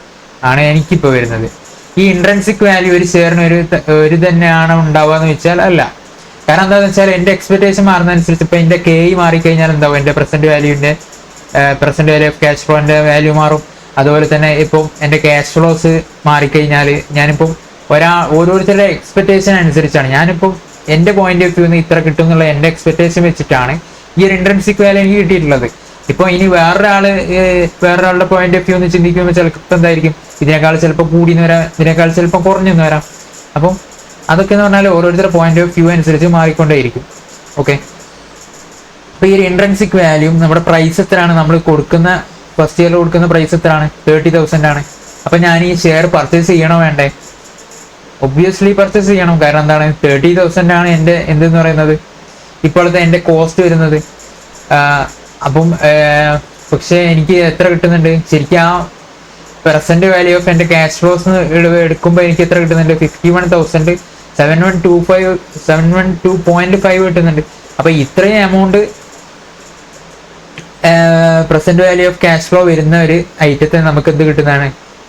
ആണ് എനിക്കിപ്പോൾ വരുന്നത്. ഈ ഇൻട്രൻസിക് വാല്യൂ ഒരു ഷെയറിന് ഒരു തന്നെയാണ് ഉണ്ടാവുക എന്ന് വെച്ചാൽ അല്ല. കാരണം എന്താണെന്ന് വെച്ചാൽ എൻ്റെ എക്സ്പെക്ടേഷൻ മാറുന്നതനുസരിച്ച് ഇപ്പോൾ എൻ്റെ കെ മാറിക്കഴിഞ്ഞാൽ എന്താവും, എൻ്റെ പ്രസന്റ് വാല്യൂ ഓഫ് ക്യാഷ് ഫ്ലോന്റെ വാല്യൂ മാറും. അതുപോലെ തന്നെ ഇപ്പം എൻ്റെ ക്യാഷ് ഫ്ലോസ് മാറിക്കഴിഞ്ഞാൽ ഞാനിപ്പം ഓരോരുത്തരുടെ എക്സ്പെക്ടേഷൻ അനുസരിച്ചാണ്, ഞാനിപ്പോൾ എൻ്റെ പോയിന്റ് ഓഫ് വ്യൂന്ന് ഇത്ര കിട്ടും എന്നുള്ള എൻ്റെ എക്സ്പെക്ടേഷൻ വെച്ചിട്ടാണ് ഈ ഒരു ഇൻട്രൻസിക് വാല്യൂ എനിക്ക് കിട്ടിയിട്ടുള്ളത്. ഇപ്പോൾ ഇനി വേറൊരാളുടെ പോയിന്റ് ഓഫ് വ്യൂ എന്ന് ചിന്തിക്കുമ്പോൾ ചിലപ്പോൾ എന്തായിരിക്കും, ഇതിനേക്കാൾ ചിലപ്പോൾ കൂടിയെന്ന് വരാം, ഇതിനേക്കാൾ ചിലപ്പോൾ കുറഞ്ഞെന്ന് വരാം. അപ്പം അതൊക്കെ എന്ന് പറഞ്ഞാൽ ഓരോരുത്തരുടെ പോയിന്റ് ഓഫ് വ്യൂ അനുസരിച്ച് മാറിക്കൊണ്ടേയിരിക്കും. ഓക്കെ, അപ്പോൾ ഈ ഒരു ഇൻട്രൻസിക് വാല്യൂ നമ്മുടെ പ്രൈസ് എത്രയാണ്, നമ്മൾ കൊടുക്കുന്ന ഫസ്റ്റ് ഇയറിൽ കൊടുക്കുന്ന പ്രൈസ് എത്രയാണ്, 30,000 ആണ്. അപ്പം ഞാൻ ഈ ഷെയർ പർച്ചേസ് ചെയ്യണോ വേണ്ടേ? ഒബ്വിയസ്ലി പർച്ചേസ് ചെയ്യണം. കാരണം എന്താണ്, 30,000 ആണ് എൻ്റെ എന്തെന്ന് പറയുന്നത് ഇപ്പോഴത്തെ എൻ്റെ കോസ്റ്റ് വരുന്നത്. അപ്പം പക്ഷേ എനിക്ക് എത്ര കിട്ടുന്നുണ്ട് ശരിക്കും, ആ പ്രസന്റ് വാല്യൂ ഓഫ് എൻ്റെ ക്യാഷ് ഫ്ലോസ് എടുക്കുമ്പോൾ എനിക്ക് എത്ര കിട്ടുന്നുണ്ട്, 51,712.5 കിട്ടുന്നുണ്ട്. അപ്പം ഇത്രയും amount present value of cash flow വരുന്ന ഒരു ഐറ്റത്തെ നമുക്ക് എന്ത് കിട്ടുന്നതാണ്,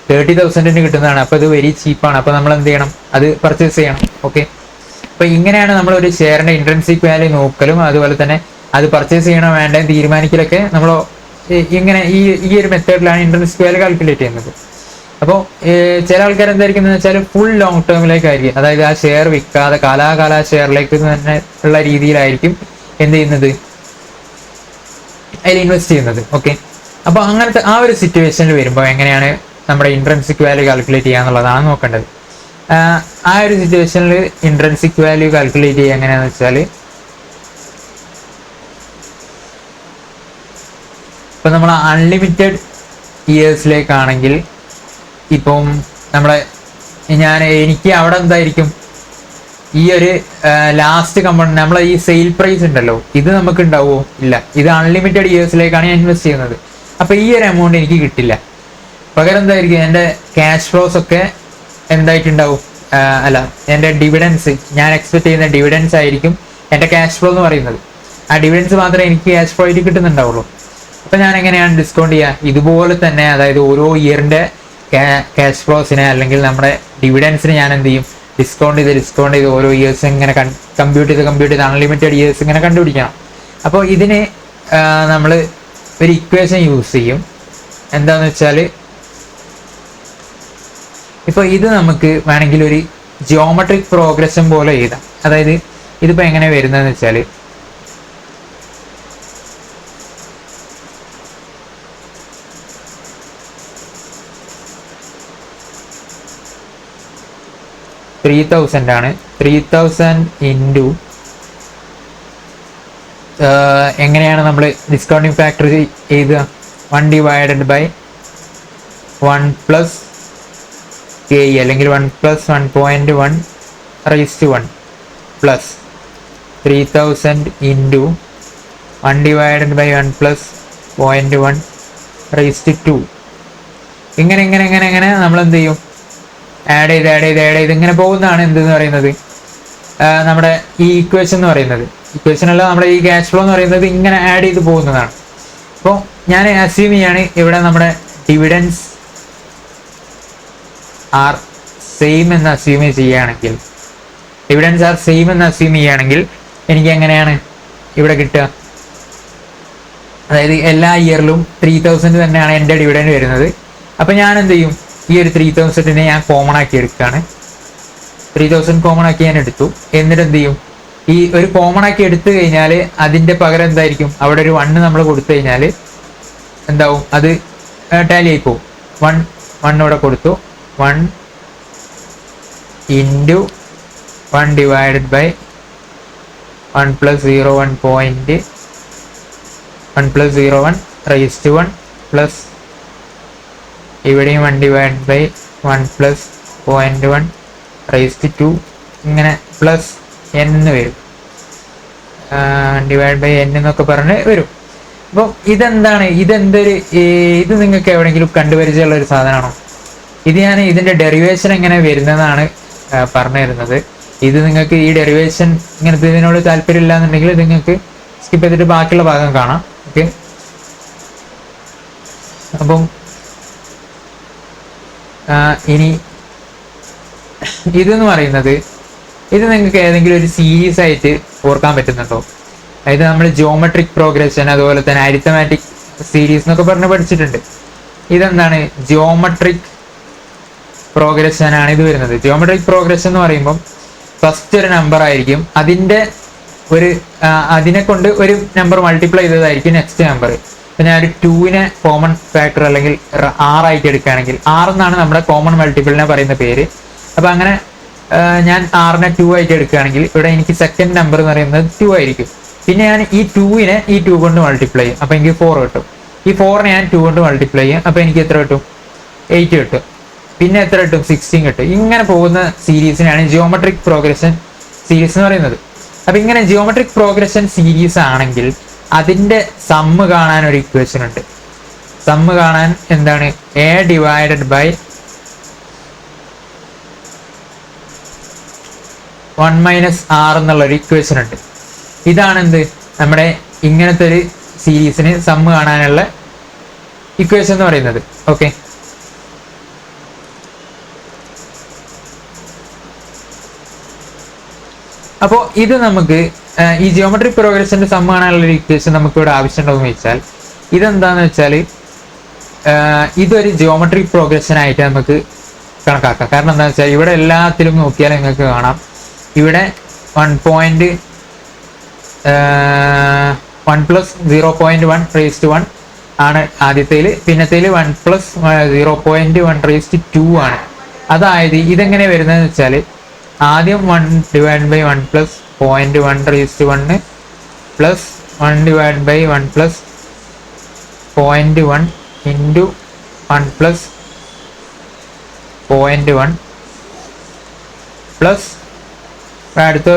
30,000 കിട്ടുന്നതാണ്. അപ്പോൾ ഇത് വെരി ചീപ്പാണ്. അപ്പോൾ നമ്മൾ എന്ത് ചെയ്യണം, അത് പർച്ചേസ് ചെയ്യണം. ഓക്കെ, അപ്പോൾ ഇങ്ങനെയാണ് നമ്മൾ ഒരു ഷെയറിന്റെ ഇൻട്രൻസിക് വാല്യൂ നോക്കലും അതുപോലെ തന്നെ അത് പർച്ചേസ് ചെയ്യണോ വേണ്ടേ തീരുമാനിക്കലൊക്കെ നമ്മൾ ഇങ്ങനെ ഈ ഒരു മെത്തേഡിലാണ് ഇൻട്രൻസിക് വാല്യൂ കാൽക്കുലേറ്റ് ചെയ്യുന്നത്. അപ്പോൾ ചില ആൾക്കാർ എന്തായിരിക്കും വെച്ചാൽ ഫുൾ ലോങ് ടേമിലേക്കായിരിക്കും, അതായത് ആ ഷെയർ വിൽക്കാതെ കാലാകാല ഷെയറിലേക്ക് തന്നെ ഉള്ള രീതിയിലായിരിക്കും എന്ത് ചെയ്യുന്നത്, അതിൽ ഇൻവെസ്റ്റ് ചെയ്യുന്നത്. ഓക്കെ, അപ്പോൾ അങ്ങനത്തെ ആ ഒരു സിറ്റുവേഷനിൽ വരുമ്പോൾ എങ്ങനെയാണ് നമ്മുടെ ഇൻട്രൻസിക് വാല്യൂ കാൽക്കുലേറ്റ് ചെയ്യുക എന്നുള്ളതാണ് നോക്കേണ്ടത്. ആ ഒരു സിറ്റുവേഷനിൽ ഇൻട്രൻസിക് വാല്യൂ കാൽക്കുലേറ്റ് ചെയ്യുക എങ്ങനെയാണെന്ന് വെച്ചാൽ, ഇപ്പം നമ്മൾ അൺലിമിറ്റഡ് ഇയേഴ്സിലേക്കാണെങ്കിൽ ഇപ്പം എനിക്ക് അവിടെ എന്തായിരിക്കും ഈ ഒരു ലാസ്റ്റ് കമ്പൗണ്ട് നമ്മളെ ഈ സെയിൽ പ്രൈസ് ഉണ്ടല്ലോ, ഇത് നമുക്ക് ഉണ്ടാവുമോ? ഇല്ല. ഇത് അൺലിമിറ്റഡ് ഇയേഴ്സിലേക്കാണ് ഞാൻ ഇൻവെസ്റ്റ് ചെയ്യുന്നത്. അപ്പോൾ ഈ ഒരു എമൗണ്ട് എനിക്ക് കിട്ടില്ല. പകരം എന്തായിരിക്കും, എൻ്റെ ക്യാഷ് ഫ്ലോസ് ഒക്കെ എന്തായിട്ടുണ്ടാവും, എൻ്റെ ഡിവിഡൻസ്, ഞാൻ എക്സ്പെക്ട് ചെയ്യുന്ന ഡിവിഡൻസ് ആയിരിക്കും എൻ്റെ ക്യാഷ് ഫ്ലോ എന്ന് പറയുന്നത്. ആ ഡിവിഡൻസ് മാത്രമേ എനിക്ക് ക്യാഷ് ഫ്ലോ ആയിട്ട് കിട്ടുന്നുണ്ടാവുള്ളൂ. അപ്പം ഞാൻ എങ്ങനെയാണ് ഡിസ്കൗണ്ട് ചെയ്യുക? ഇതുപോലെ തന്നെ, അതായത് ഓരോ ഇയറിൻ്റെ ക്യാഷ് ഫ്ലോസിനെ അല്ലെങ്കിൽ നമ്മുടെ ഡിവിഡൻസിനെ ഞാൻ എന്ത് ചെയ്യും, ഡിസ്കൗണ്ട് ചെയ്ത് ഓരോ ഇയേഴ്സ് ഇങ്ങനെ കമ്പ്യൂട്ട് ചെയ്ത് അൺലിമിറ്റഡ് ഇയേഴ്സ് ഇങ്ങനെ കണ്ടുപിടിക്കണം. അപ്പോൾ ഇതിന് നമ്മൾ ഒരു ഇക്വേഷൻ യൂസ് ചെയ്യും. എന്താണെന്ന് വെച്ചാൽ, ഇപ്പോൾ ഇത് നമുക്ക് വേണമെങ്കിൽ ഒരു ജിയോമെട്രിക് പ്രോഗ്രഷൻ പോലെ എഴുതാം. അതായത് ഇതിപ്പോൾ എങ്ങനെ വരുന്നതെന്ന് വെച്ചാൽ, ആണ് 3000 ഇൻറ്റു എങ്ങനെയാണ് നമ്മൾ ഡിസ്കൗണ്ടിങ് ഫാക്ടർ എഴുതുക, 1 ഡിവൈഡഡ് ബൈ 1 പ്ലസ് കെ അല്ലെങ്കിൽ 1 plus 1.1 plus 3000 into 1 divided by 1 plus 0.1 raised 2. ഇങ്ങനെ ഇങ്ങനെ ഇങ്ങനെ ഇങ്ങനെ നമ്മൾ എന്ത് ചെയ്യും, ആഡ് ചെയ്ത് ഇങ്ങനെ പോകുന്നതാണ് എന്തെന്ന് പറയുന്നത്, നമ്മുടെ ഈ ഇക്വേഷൻ എന്ന് പറയുന്നത്. ഇക്വേഷൻ അല്ല, നമ്മുടെ ഈ ക്യാഷ് ഫ്ലോ എന്ന് പറയുന്നത് ഇങ്ങനെ ആഡ് ചെയ്ത് പോകുന്നതാണ്. അപ്പോൾ ഞാൻ അസ്യൂം ചെയ്യാണ് ഇവിടെ നമ്മുടെ ഡിവിഡൻസ് ആർ സെയിം എന്ന് അസ്യൂം ചെയ്യുകയാണെങ്കിൽ, എനിക്ക് എങ്ങനെയാണ് ഇവിടെ കിട്ടുക, അതായത് എല്ലാ ഇയറിലും 3000 തന്നെയാണ് എൻ്റെ ഡിവിഡൻഡ് വരുന്നത്. അപ്പം ഞാൻ എന്ത് ചെയ്യും, ഈ ഒരു 3000 ഞാൻ കോമൺ ആക്കി എടുക്കുകയാണ്. 3000 കോമൺ ആക്കി ഞാൻ എടുത്തു. എന്നിട്ട് എന്ത് ചെയ്യും, ഈ ഒരു കോമൺ ആക്കി എടുത്തു കഴിഞ്ഞാൽ അതിൻ്റെ പകരം എന്തായിരിക്കും, അവിടെ ഒരു 1 നമ്മൾ കൊടുത്തു കഴിഞ്ഞാൽ എന്താവും, അത് ടാലി ആയി പോകും. 1 ഇവിടെ കൊടുത്തു, 1 into 1 divided by 1 plus 0.1 raised 1 plus ഇവിടെയും 1 ഡിവൈഡ് ബൈ 1 പ്ലസ് 0.1 റേസ്റ്റ് 2 ഇങ്ങനെ പ്ലസ് n വരും, ഡിവൈഡ് ബൈ n എന്നൊക്കെ പറഞ്ഞ് വരും. അപ്പോൾ ഇതെന്താണ്, ഇത് നിങ്ങൾക്ക് എവിടെയെങ്കിലും കണ്ടുപരിചയമുള്ള ഒരു സാധനമാണോ? ഇത് ഞാൻ ഇതിൻ്റെ ഡെറിവേഷൻ എങ്ങനെ വരുന്നതാണ് പറഞ്ഞു തരുന്നത്. ഇത് നിങ്ങൾക്ക് ഈ ഡെറിവേഷൻ ഇങ്ങനത്തെ ഇതിനോട് താല്പര്യമില്ല എന്നുണ്ടെങ്കിൽ നിങ്ങൾക്ക് സ്കിപ്പ് ചെയ്തിട്ട് ബാക്കിയുള്ള ഭാഗം കാണാം. ഓക്കെ, അപ്പം ഇനി ഇതെന്ന് പറയുന്നത്, ഇത് നിങ്ങൾക്ക് ഏതെങ്കിലും ഒരു സീരീസ് ആയിട്ട് ഓർക്കാൻ പറ്റുന്നുണ്ടോ? അതായത് നമ്മൾ ജിയോമെട്രിക് പ്രോഗ്രഷൻ, അതുപോലെ തന്നെ അരിത്തമാറ്റിക് സീരീസ് എന്നൊക്കെ പറഞ്ഞ് പഠിച്ചിട്ടുണ്ട്. ഇതെന്താണ്, ജിയോമെട്രിക് പ്രോഗ്രഷൻ ആണ് ഇത് വരുന്നത്. ജിയോമെട്രിക് പ്രോഗ്രഷൻ എന്ന് പറയുമ്പം ഫസ്റ്റ് ഒരു നമ്പർ ആയിരിക്കും, അതിനെ കൊണ്ട് ഒരു നമ്പർ മൾട്ടിപ്ലൈ ചെയ്തതായിരിക്കും നെക്സ്റ്റ് നമ്പർ. ഇപ്പം ഞാൻ ഒരു 2നെ കോമൺ ഫാക്ടർ അല്ലെങ്കിൽ 6 ആയിട്ട് എടുക്കുകയാണെങ്കിൽ, 6 എന്നാണ് നമ്മുടെ കോമൺ മൾട്ടിപ്പിളിനെ പറയുന്ന പേര്. അപ്പം അങ്ങനെ ഞാൻ 6നെ 2 ആയിട്ട് എടുക്കുകയാണെങ്കിൽ ഇവിടെ എനിക്ക് സെക്കൻഡ് നമ്പർ എന്ന് പറയുന്നത് 2 ആയിരിക്കും. പിന്നെ ഞാൻ ഈ 2നെ ഈ 2 കൊണ്ട് മൾട്ടിപ്ലൈ ചെയ്യും, അപ്പോൾ എനിക്ക് 4 കിട്ടും. ഈ 4നെ ഞാൻ 2 കൊണ്ട് മൾട്ടിപ്ലൈ ചെയ്യും, അപ്പോൾ എനിക്ക് എത്ര കിട്ടും, 8 കിട്ടും. പിന്നെ എത്ര കിട്ടും, 16 കിട്ടും. ഇങ്ങനെ പോകുന്ന സീരീസിനാണ് ജിയോമെട്രിക് പ്രോഗ്രഷൻ സീരീസ് എന്ന് പറയുന്നത്. അപ്പം ഇങ്ങനെ ജിയോമെട്രിക് പ്രോഗ്രഷൻ സീരീസ് ആണെങ്കിൽ അതിൻ്റെ സമ്മ് കാണാൻ ഒരു ഇക്വേഷൻ ഉണ്ട്. സമ്മ് കാണാൻ എന്താണ്, a ഡിവൈഡഡ് ബൈ 1 - r എന്നുള്ളൊരു ഇക്വേഷൻ ഉണ്ട്. ഇതാണ് എന്ത്, നമ്മുടെ ഇങ്ങനത്തെ ഒരു സീരീസിന് സമ്മ് കാണാനുള്ള ഇക്വേഷൻ എന്ന് പറയുന്നത്. ഓക്കെ, അപ്പോൾ ഇത് നമുക്ക് ഈ ജിയോമെട്രിക് പ്രോഗ്രഷന്റെ സമ്മ് കാണാനുള്ള ഒരു ഇക്വേഷൻ നമുക്ക് ഇവിടെ ആവശ്യമുണ്ടോയെന്ന് ചോദിച്ചാൽ, ഇതെന്താണെന്ന് വെച്ചാൽ ഇതൊരു ജിയോമെട്രിക് പ്രോഗ്രഷൻ ആയിട്ട് നമുക്ക് കണക്കാക്കാം. കാരണം എന്താണെന്ന് വെച്ചാൽ ഇവിടെ എല്ലാത്തിലും നോക്കിയാൽ നിങ്ങൾക്ക് കാണാം, ഇവിടെ 1 പ്ലസ് 0.1 റേസ്റ്റ് 1 ആണ് ആദ്യത്തേൽ, പിന്നത്തേൽ 1 പ്ലസ് 0.1 റേസ്റ്റ് 2 ആണ്. അതായത് ഇതെങ്ങനെ വരുന്നതെന്ന് വെച്ചാൽ ആദ്യം 1 divide by 1 plus 0.1 raised 1 plus 1 divide by 1 plus 0.1 into 1 plus 0.1 plus അടുത്ത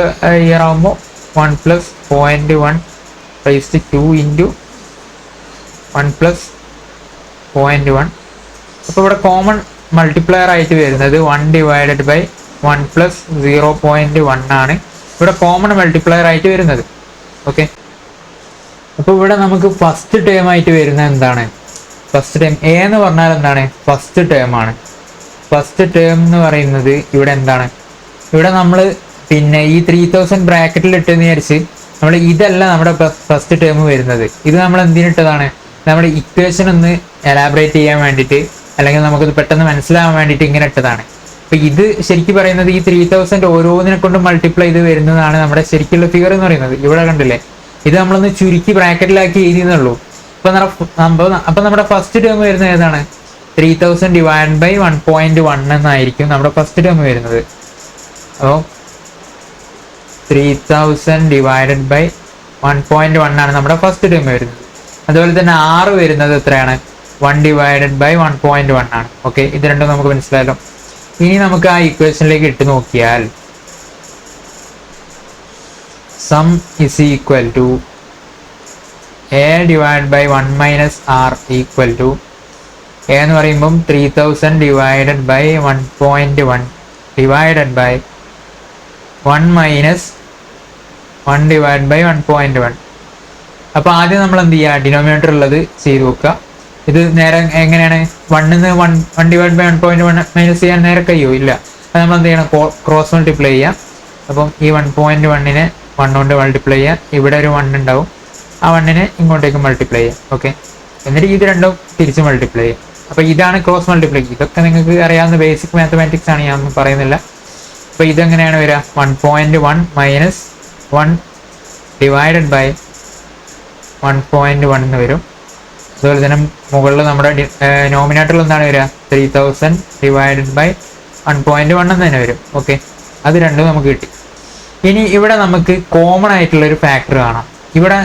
ഇയർ ആകുമ്പോൾ 1 പ്ലസ് 0.1 റേസ്റ്റ് 2 ഇൻറ്റു 1 പ്ലസ് 0.1. അപ്പോൾ ഇവിടെ കോമൺ മൾട്ടിപ്ലയർ ആയിട്ട് വരുന്നത് 1 ഡിവൈഡഡ് ബൈ 1 പ്ലസ് 0.1 ആണ് ഇവിടെ കോമൺ മൾട്ടിപ്ലയർ ആയിട്ട് വരുന്നത്. ഓക്കെ, അപ്പോൾ ഇവിടെ നമുക്ക് ഫസ്റ്റ് ടേം ആയിട്ട് വരുന്നത് എന്താണ്, ഫസ്റ്റ് ടേം എ എന്ന് പറഞ്ഞാൽ എന്താണ്, ഫസ്റ്റ് ടേം ആണ്. ഫസ്റ്റ് ടേം എന്ന് പറയുന്നത് ഇവിടെ എന്താണ്, ഇവിടെ നമ്മൾ പിന്നെ ഈ 3000 ബ്രാക്കറ്റിൽ ഇട്ടെന്ന് വിചാരിച്ച് നമ്മൾ ഇതല്ല നമ്മുടെ ഫസ്റ്റ് ടേം വരുന്നത്. ഇത് നമ്മൾ എന്തിനിട്ടതാണ്, നമ്മുടെ ഇക്വേഷൻ ഒന്ന് എലാബറേറ്റ് ചെയ്യാൻ വേണ്ടിയിട്ട്, അല്ലെങ്കിൽ നമുക്കത് പെട്ടെന്ന് മനസ്സിലാവാൻ വേണ്ടിയിട്ട് ഇങ്ങനെ ഇട്ടതാണ്. അപ്പൊ ഇത് ശരിക്കും പറയുന്നത് ഈ 3000 ഓരോന്നിനെ കൊണ്ട് മൾട്ടിപ്ലൈ ചെയ്ത് വരുന്നതാണ് നമ്മുടെ ശരിക്കുള്ള ഫിഗർ എന്ന് പറയുന്നത്. ഇവിടെ കണ്ടില്ലേ, ഇത് നമ്മളൊന്ന് ചുരുക്കി ബ്രാക്കറ്റിലാക്കി എഴുതിയെന്നുള്ളൂ. അപ്പൊ നമ്മുടെ ഫസ്റ്റ് ടേം വരുന്നത് ഏതാണ്, 3000 ഡിവൈഡ് ബൈ 1.1 എന്നായിരിക്കും നമ്മുടെ ഫസ്റ്റ് ടേം വരുന്നത്. അപ്പോൾ 3000 ഡിവൈഡഡ് ബൈ 1.1 ആണ് നമ്മുടെ ഫസ്റ്റ് ടേം വരുന്നത്. അതുപോലെ തന്നെ 6 വരുന്നത് എത്രയാണ്, 1 ഡിവൈഡഡ് ബൈ 1.1 ആണ്. ഓക്കെ, ഇത് രണ്ടും നമുക്ക് മനസ്സിലായല്ലോ. ഇനി നമുക്ക് ആ ഇക്വേഷനിലേക്ക് ഇട്ട് നോക്കിയാൽ sum is equal to A divide by 1 minus R equal to A എന്ന് പറയുമ്പം 3000 divided by 1.1 divided by 1 minus 1 divide by 1.1. അപ്പോൾ ആദ്യം നമ്മൾ എന്ത് ചെയ്യുക, ഡിനോമിനേറ്റർ ഉള്ളത് ചെയ്ത് നോക്കുക. ഇത് നേരെ എങ്ങനെയാണ്, 1 ഡിവൈഡ് ബൈ 1.1 മൈനസ് ചെയ്യാൻ നേരെ കഴിയോ? ഇല്ല. അത് നമ്മൾ എന്ത് ചെയ്യണം, ക്രോസ് മൾട്ടിപ്ലൈ ചെയ്യാം. അപ്പം ഈ 1.1നെ 1 കൊണ്ട് മൾട്ടിപ്ലൈ ചെയ്യാം. ഇവിടെ ഒരു 1 ഉണ്ടാവും, ആ 1നെ ഇങ്ങോട്ടേക്ക് മൾട്ടിപ്ലൈ ചെയ്യാം. ഓക്കെ, എന്നിട്ട് ഇത് രണ്ടും തിരിച്ച് മൾട്ടിപ്ലൈ ചെയ്യാം. അപ്പോൾ ഇതാണ് ക്രോസ് മൾട്ടിപ്ലൈ. ഇതൊക്കെ നിങ്ങൾക്ക് അറിയാവുന്ന ബേസിക് മാത്തമാറ്റിക്സ് ആണ്, ഞാൻ ഒന്നും പറയുന്നില്ല. അപ്പോൾ ഇതെങ്ങനെയാണ് വരിക, 1.1 മൈനസ് 1 ഡിവൈഡഡ് ബൈ 1.1 എന്ന് വരും. അതുപോലെ തന്നെ മുകളിൽ നമ്മുടെ നോമിനേറ്ററിൽ എന്താണ് വരിക, 3000 ഡിവൈഡഡ് ബൈ 1.1 എന്ന് തന്നെ വരും. ഓക്കെ, അത് രണ്ടും നമുക്ക് കിട്ടി. ഇനി ഇവിടെ നമുക്ക് കോമൺ ആയിട്ടുള്ള ഒരു ഫാക്ടർ കാണാം. ഇവിടെ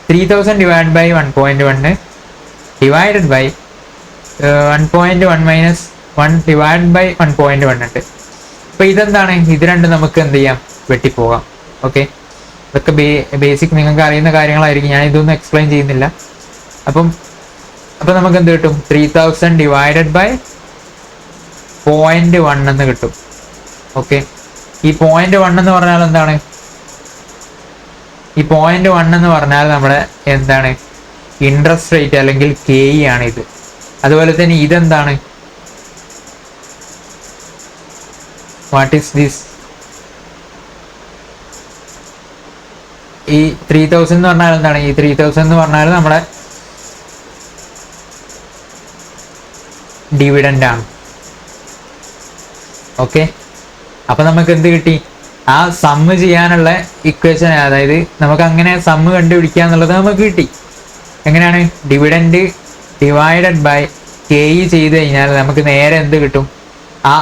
3000 divide by 1.1 divided by 1.1 minus 1 divide by 1.1 ഉണ്ട്. അപ്പോൾ ഇതെന്താണ്, ഇത് രണ്ടും നമുക്ക് എന്ത് ചെയ്യാം, വെട്ടിപ്പോകാം. ഓക്കെ, ഇതൊക്കെ ബേസിക് നിങ്ങൾക്ക് അറിയുന്ന കാര്യങ്ങളായിരിക്കും, ഞാൻ ഇതൊന്നും എക്സ്പ്ലെയിൻ ചെയ്യുന്നില്ല. അപ്പം നമുക്ക് എന്ത് കിട്ടും, 3000 ഡിവൈഡഡ് ബൈ 0.1 എന്ന് കിട്ടും. ഓക്കെ, ഈ 0.1 എന്ന് പറഞ്ഞാൽ എന്താണ്, ഈ 0.1 എന്ന് പറഞ്ഞാൽ നമ്മുടെ എന്താണ്, ഇൻട്രസ്റ്റ് റേറ്റ് അല്ലെങ്കിൽ KE ആണ് ഇത്. അതുപോലെ തന്നെ ഇതെന്താണ്, വാട്ട് ഈസ് ദിസ്, ഈ 3000 എന്ന് പറഞ്ഞാൽ എന്താണ്, ഈ 3000 എന്ന് പറഞ്ഞാൽ നമ്മുടെ ഡിവിഡൻഡ് ആണ്. ഓക്കെ, അപ്പൊ നമുക്ക് എന്ത് കിട്ടി, ആ സമ്മ് ചെയ്യാനുള്ള ഇക്വേഷൻ, അതായത് നമുക്ക് അങ്ങനെ സമ്മ് കണ്ടുപിടിക്കുക എന്നുള്ളത് നമുക്ക് കിട്ടി. എങ്ങനെയാണ്, ഡിവിഡൻഡ് ഡിവൈഡഡ് ബൈ KE ചെയ്ത് കഴിഞ്ഞാൽ നമുക്ക് നേരെ എന്ത് കിട്ടും, ആ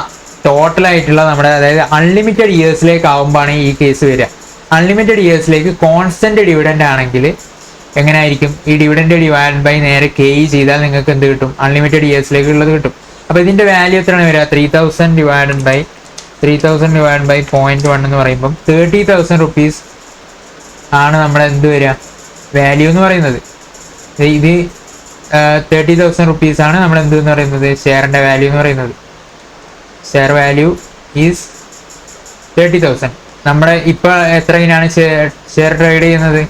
ടോട്ടലായിട്ടുള്ള നമ്മുടെ, അതായത് അൺലിമിറ്റഡ് ഇയേഴ്സിലേക്ക് ആകുമ്പോഴാണ് ഈ കേസ് വരിക. അൺലിമിറ്റഡ് ഇയേഴ്സിലേക്ക് കോൺസ്റ്റന്റ് ഡിവിഡൻഡ് ആണെങ്കിൽ എങ്ങനെയായിരിക്കും, ഈ ഡിവിഡൻഡ് ഡിവൈഡ് ബൈ നേരെ KE ചെയ്താൽ നിങ്ങൾക്ക് എന്ത് കിട്ടും, അൺലിമിറ്റഡ് ഇയേഴ്സിലേക്ക് ഉള്ളത് കിട്ടും. അപ്പോൾ ഇതിന്റെ വാല്യൂ എത്രയാണ് വരിക, 3000 ഡിവൈഡ് ബൈ 0.1 എന്ന് പറയുമ്പം 30,000 റുപ്പീസ് ആണ് നമ്മുടെ എന്ത് വരിക, വാല്യൂ എന്ന് പറയുന്നത്. ഇത് 30,000 റുപ്പീസ് ആണ് നമ്മുടെ എന്ത് എന്ന് പറയുന്നത്, ഷെയറിന്റെ വാല്യൂ എന്ന് പറയുന്നത്. Share value is 30,000. നമ്മുടെ ഇപ്പൊ എത്രയിനാണ് ഷെയർ ട്രേഡ് ചെയ്യുന്നത്,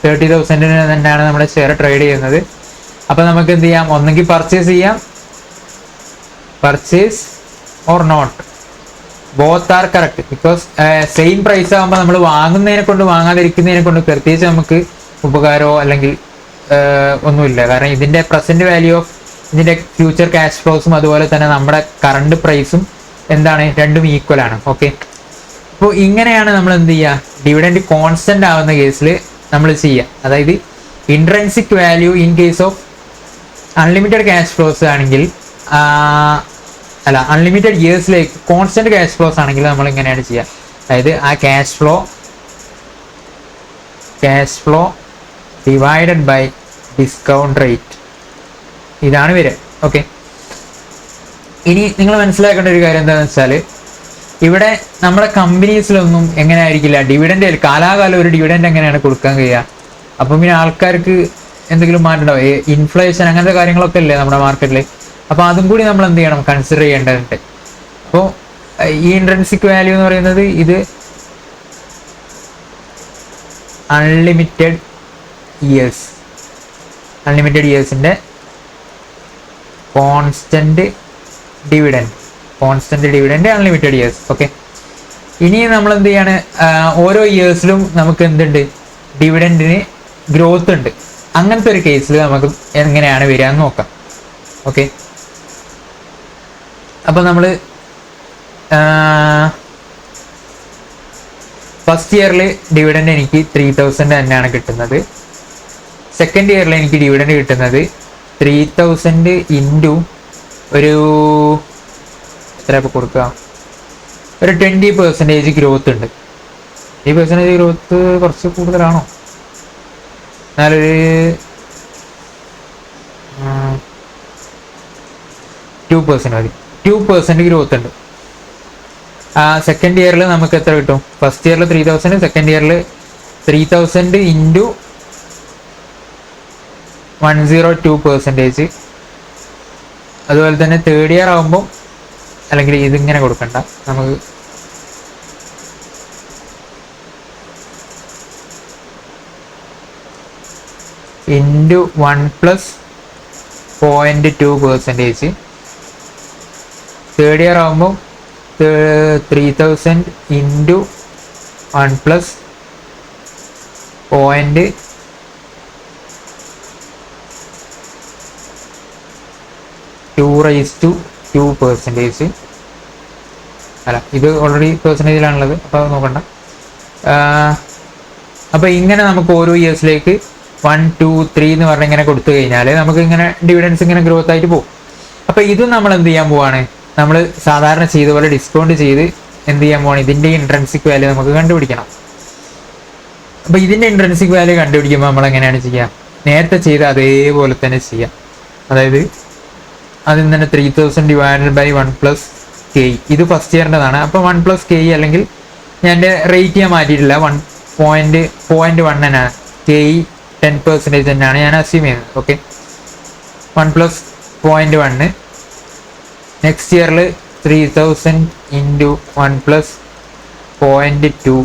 30,000 തന്നെയാണ് നമ്മുടെ ഷെയർ ട്രേഡ് ചെയ്യുന്നത്. അപ്പൊ നമുക്ക് എന്ത് ചെയ്യാം, ഒന്നെങ്കിൽ പർച്ചേസ് ചെയ്യാം, purchase or not, both are correct. Because same price ആകുമ്പോൾ നമ്മൾ വാങ്ങുന്നതിനെ കൊണ്ട് വാങ്ങാതിരിക്കുന്നതിനെ കൊണ്ട് പ്രത്യേകിച്ച് നമുക്ക് ഉപകാരമോ അല്ലെങ്കിൽ ഒന്നുമില്ല. കാരണം ഇതിന്റെ പ്രസന്റ് വാല്യൂ ഓഫ് ഇതിന്റെ ഫ്യൂച്ചർ ക്യാഷ് ഫ്ലോസും അതുപോലെ തന്നെ നമ്മുടെ കറണ്ട് പ്രൈസും എന്താണ്, രണ്ടും ഈക്വൽ ആണ്. ഓക്കെ, അപ്പോൾ ഇങ്ങനെയാണ് നമ്മൾ എന്ത് ചെയ്യുക, ഡിവിഡൻഡ് കോൺസ്റ്റന്റ് ആവുന്ന കേസിൽ നമ്മൾ ചെയ്യുക. അതായത് intrinsic value in case of unlimited cash flows ആണെങ്കിൽ, അല്ല അൺലിമിറ്റഡ് ഇയേഴ്സിലേക്ക് കോൺസ്റ്റന്റ് ക്യാഷ് ഫ്ലോസ് ആണെങ്കിൽ നമ്മൾ ഇങ്ങനെയാണ് ചെയ്യുക. അതായത് ആ cash flow divided by discount rate, ഇതാണ് വരിക. ഓക്കെ, ഇനി നിങ്ങൾ മനസ്സിലാക്കേണ്ട ഒരു കാര്യം എന്താണെന്ന് വെച്ചാൽ, ഇവിടെ നമ്മുടെ കമ്പനീസിലൊന്നും എങ്ങനെ ആയിരിക്കില്ല, ഡിവിഡൻഡ് കാലാകാലം ഒരു ഡിവിഡൻഡ് എങ്ങനെയാണ് കൊടുക്കാൻ കഴിയുക. അപ്പം പിന്നെ ആൾക്കാർക്ക് എന്തെങ്കിലും മാറ്റം ഉണ്ടാവും, ഇൻഫ്ലേഷൻ അങ്ങനത്തെ കാര്യങ്ങളൊക്കെ അല്ലേ നമ്മുടെ മാർക്കറ്റിൽ. അപ്പോൾ അതും കൂടി നമ്മൾ എന്ത് ചെയ്യണം, കൺസിഡർ ചെയ്യേണ്ടതുണ്ട്. അപ്പോൾ ഈ ഇൻട്രൻസിക് വാല്യൂ എന്ന് പറയുന്നത് ഇത് അൺലിമിറ്റഡ് ഇയേഴ്സിൻ്റെ constant dividend unlimited years. Okay, ഇനി നമ്മൾ എന്ത് ചെയ്യാണ്, ഓരോ ഇയേഴ്സിലും നമുക്ക് എന്തുണ്ട്, ഡിവിഡൻഡിന് ഗ്രോത്ത് ഉണ്ട്. അങ്ങനത്തെ ഒരു കേസിൽ നമുക്ക് എങ്ങനെയാണ് വരിക എന്ന് നോക്കാം. ഓക്കെ, അപ്പോൾ നമ്മൾ ഫസ്റ്റ് ഇയറിൽ ഡിവിഡൻഡ് എനിക്ക് 3000 തന്നെയാണ് കിട്ടുന്നത്. സെക്കൻഡ് ഇയറിൽ എനിക്ക് ഡിവിഡൻഡ് കിട്ടുന്നത് 3000 ഇൻറ്റു ഒരു എത്ര ഇപ്പോൾ കൊടുക്കുക, ഒരു 20% ഗ്രോത്ത് ഉണ്ട്. 20% ഗ്രോത്ത് കുറച്ച് കൂടുതലാണോ, എന്നാലൊരു 2% മതി. 2% ഗ്രോത്ത് ഉണ്ട്. സെക്കൻഡ് ഇയറിൽ നമുക്ക് എത്ര കിട്ടും, ഫസ്റ്റ് ഇയറിൽ 3000, സെക്കൻഡ് ഇയറിൽ 3000 ഇൻറ്റു 102%. അതുപോലെ തന്നെ തേർഡ് ഇയർ ആകുമ്പോൾ, അല്ലെങ്കിൽ ഇതിങ്ങനെ കൊടുക്കണ്ട, നമുക്ക് ഇൻറ്റു 1 പ്ലസ് 0.2%. തേർഡ് ഇയർ ആകുമ്പോൾ 3000 ഇൻറ്റു 1 പ്ലസ് 0.2/2%. അല്ല, ഇത് ഓൾറെഡി പെർസെൻറ്റേജിലാണുള്ളത്, അപ്പോൾ അത് നോക്കണ്ട. അപ്പോൾ ഇങ്ങനെ നമുക്ക് ഓരോ ഇയേഴ്സിലേക്ക് 1, 2, 3 എന്ന് പറഞ്ഞ് ഇങ്ങനെ കൊടുത്തു കഴിഞ്ഞാൽ നമുക്ക് ഇങ്ങനെ ഡിവിഡൻസ് ഇങ്ങനെ ഗ്രോത്ത് ആയിട്ട് പോകും. അപ്പോൾ ഇതും നമ്മൾ എന്ത് ചെയ്യാൻ പോവാണ്, നമ്മൾ സാധാരണ ചെയ്ത പോലെ ഡിസ്കൗണ്ട് ചെയ്ത് എന്ത് ചെയ്യാൻ പോവാണ്, ഇതിൻ്റെ ഇൻട്രൻസിക് വാല്യൂ നമുക്ക് കണ്ടുപിടിക്കണം. അപ്പോൾ ഇതിൻ്റെ ഇൻട്രൻസിക് വാല്യൂ കണ്ടുപിടിക്കുമ്പോൾ നമ്മൾ എങ്ങനെയാണ് ചെയ്യുക, നേരത്തെ ചെയ്ത അതേപോലെ തന്നെ ചെയ്യാം. അതായത് അതിൽ തന്നെ 3000 ഡിവൈഡഡ് ബൈ 1 പ്ലസ് കെ. ഇത് ഫസ്റ്റ് ഇയറിൻ്റെതാണ്. അപ്പോൾ 1 പ്ലസ് കെ, അല്ലെങ്കിൽ ഞാൻ എൻ്റെ റേറ്റ് ഞാൻ മാറ്റിയിട്ടില്ല, 1.1 തന്നെയാണ്. കെ 10% തന്നെയാണ് ഞാൻ അസ്യൂം ചെയ്യുന്നത്. Okay, 1 plus 0.1. നെക്സ്റ്റ് ഇയറിൽ 3000 into 1 plus 0.2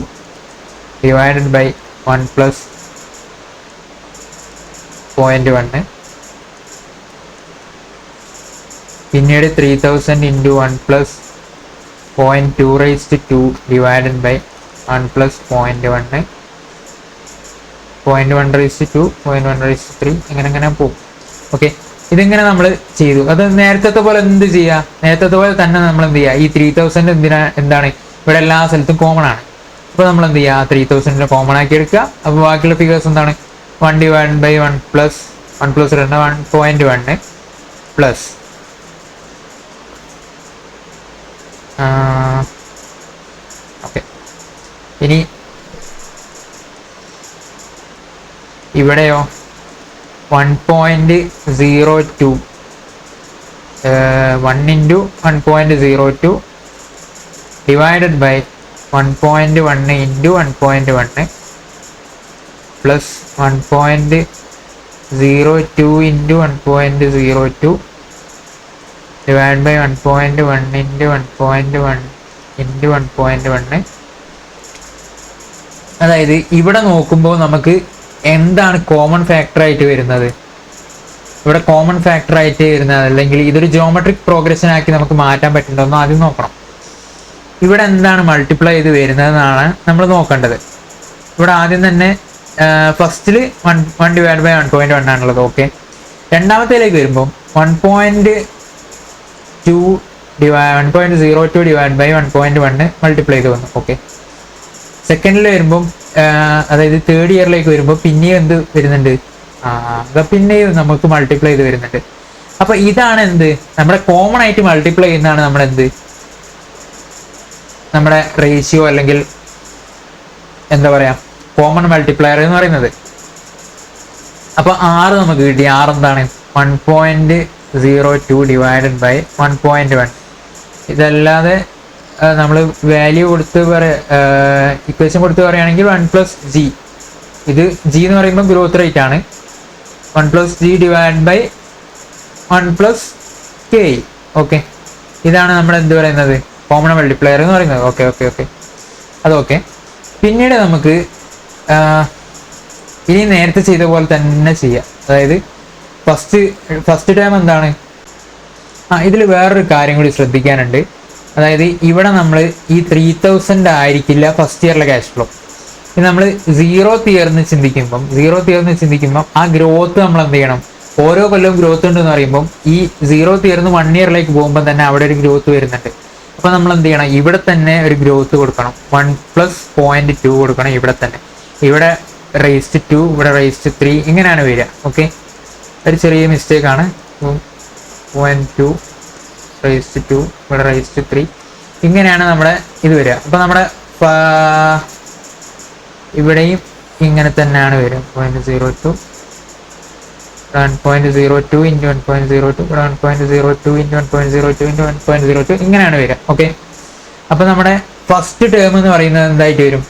divided by 1 plus 0.1. പിന്നീട് 3000 into 1 plus 0.2/2 divided by 1 plus 0.1, 0.1/2, 0.1/3, അങ്ങനെ പോകും. ഓക്കെ, ഇതിങ്ങനെ നമ്മൾ ചെയ്തു. അത് നേരത്തെ പോലെ എന്ത് ചെയ്യുക, നേരത്തെ പോലെ തന്നെ നമ്മൾ എന്ത് ചെയ്യുക, ഈ 3000 എന്താണ് ഇവിടെ എല്ലാ സ്ഥലത്തും കോമൺ ആണ്. അപ്പോൾ നമ്മൾ എന്ത് ചെയ്യുക, 3000 കോമൺ ആക്കി എടുക്കുക. അപ്പോൾ ബാക്കിയുള്ള ഫിഗേഴ്സ് എന്താണ്, 1 divide by 1 plus 1.1 plus okay. ഇനി ഇവിടെയോ 1.02, 1 into 1.02 divided by 1.1 into 1.1 plus 1.02 into 1.02 divide by 1.1 into 1.1 into 1.1. അതായത് ഇവിടെ നോക്കുമ്പോൾ നമുക്ക് എന്താണ് കോമൺ ഫാക്ടർ ആയിട്ട് വരുന്നത്, ഇവിടെ കോമൺ ഫാക്ടർ ആയിട്ട് വരുന്നത്, അല്ലെങ്കിൽ ഇതൊരു ജിയോമെട്രിക് പ്രോഗ്രഷൻ ആക്കി നമുക്ക് മാറ്റാൻ പറ്റുന്നുണ്ടോ ആദ്യം നോക്കണം. ഇവിടെ എന്താണ് മൾട്ടിപ്ലൈ ചെയ്ത് വരുന്നതെന്നാണ് നമ്മൾ നോക്കേണ്ടത്. ഇവിടെ ആദ്യം തന്നെ ഫസ്റ്റിൽ 1 ഡിവൈഡ് ബൈ 1.1 ആണുള്ളത്. ഓക്കെ, രണ്ടാമത്തേലേക്ക് വരുമ്പോൾ 1.02 ഡിവൈഡ് ബൈ 1.1 മൾട്ടിപ്ലൈ ചെയ്ത് വന്നു. ഓക്കെ, സെക്കൻഡിൽ വരുമ്പം, അതായത് തേർഡ് ഇയറിലേക്ക് വരുമ്പോൾ പിന്നെയും എന്ത് വരുന്നുണ്ട്, പിന്നെയും നമുക്ക് മൾട്ടിപ്ലൈ ചെയ്ത് വരുന്നുണ്ട്. അപ്പൊ ഇതാണ് എന്ത്, നമ്മുടെ കോമൺ ആയിട്ട് മൾട്ടിപ്ലൈ ചെയ്യുന്നതാണ് നമ്മുടെ റേഷ്യോ, അല്ലെങ്കിൽ എന്താ പറയാ, കോമൺ മൾട്ടിപ്ലയർ എന്ന് പറയുന്നത്. അപ്പൊ 6 നമുക്ക് കിട്ടി. 6 എന്താണ്, 1.02 ഡിവൈഡഡ് ബൈ 1.1. ഇതല്ലാതെ നമ്മൾ വാല്യൂ കൊടുത്ത് ഇക്വേഷൻ കൊടുത്ത് പറയുകയാണെങ്കിൽ 1 പ്ലസ് ജി. ഇത് ജി എന്ന് പറയുമ്പോൾ ഗ്രോത്ത് റേറ്റ് ആണ്. 1 plus G divide by 1 plus K. Okay, ഇതാണ് നമ്മൾ എന്ത് പറയുന്നത്, കോമൺ മൾട്ടിപ്ലയർ എന്ന് പറയുന്നത്. ഓക്കെ ഓക്കെ ഓക്കെ, അതൊക്കെ. പിന്നീട് നമുക്ക് ഇനി നേരത്തെ ചെയ്ത പോലെ തന്നെ ചെയ്യാം. അതായത് ഫസ്റ്റ് ടൈം എന്താണ്, ഇതിൽ വേറൊരു കാര്യം കൂടി ശ്രദ്ധിക്കാനുണ്ട്. അതായത് ഇവിടെ നമ്മൾ ഈ 3000 ആയിരിക്കില്ല ഫസ്റ്റ് ഇയറിലെ ക്യാഷ് ഫ്ലോ. ഇത് നമ്മൾ സീറോ തിയർന്ന് ചിന്തിക്കുമ്പം ആ ഗ്രോത്ത് നമ്മൾ എന്ത് ചെയ്യണം, ഓരോ കൊല്ലവും ഗ്രോത്ത് ഉണ്ടെന്ന് പറയുമ്പം ഈ സീറോ തിയർന്ന് 1 ഇയറിലേക്ക് പോകുമ്പോൾ തന്നെ അവിടെ ഒരു ഗ്രോത്ത് വരുന്നുണ്ട്. അപ്പോൾ നമ്മൾ എന്ത് ചെയ്യണം, ഇവിടെ തന്നെ ഒരു ഗ്രോത്ത് കൊടുക്കണം. 1 പ്ലസ് 0.2 കൊടുക്കണം ഇവിടെ തന്നെ. ഇവിടെ റേസ്റ്റ് 2, ഇവിടെ റേസ്റ്റ് 3, ഇങ്ങനെയാണ് വരിക. ഓക്കെ, ഒരു ചെറിയ മിസ്റ്റേക്ക് ആണ്. 0.2 റേസ്റ്റ് 2, ഇവിടെ റേസ്റ്റ് 3, ഇങ്ങനെയാണ് നമ്മുടെ ഇത് വരിക. അപ്പോൾ നമ്മുടെ ഇവിടെയും ഇങ്ങനെ തന്നെയാണ് വരിക. 0.02 1.02 ഇൻറ്റു 1.02, ഇവിടെ 1.02 ഇൻറ്റു 1.02 ഇൻറ്റു 1.02, ഇങ്ങനെയാണ് വരിക. ഓക്കെ, അപ്പോൾ നമ്മുടെ ഫസ്റ്റ് ടേം എന്ന് പറയുന്നത് എന്തായിട്ട് വരും,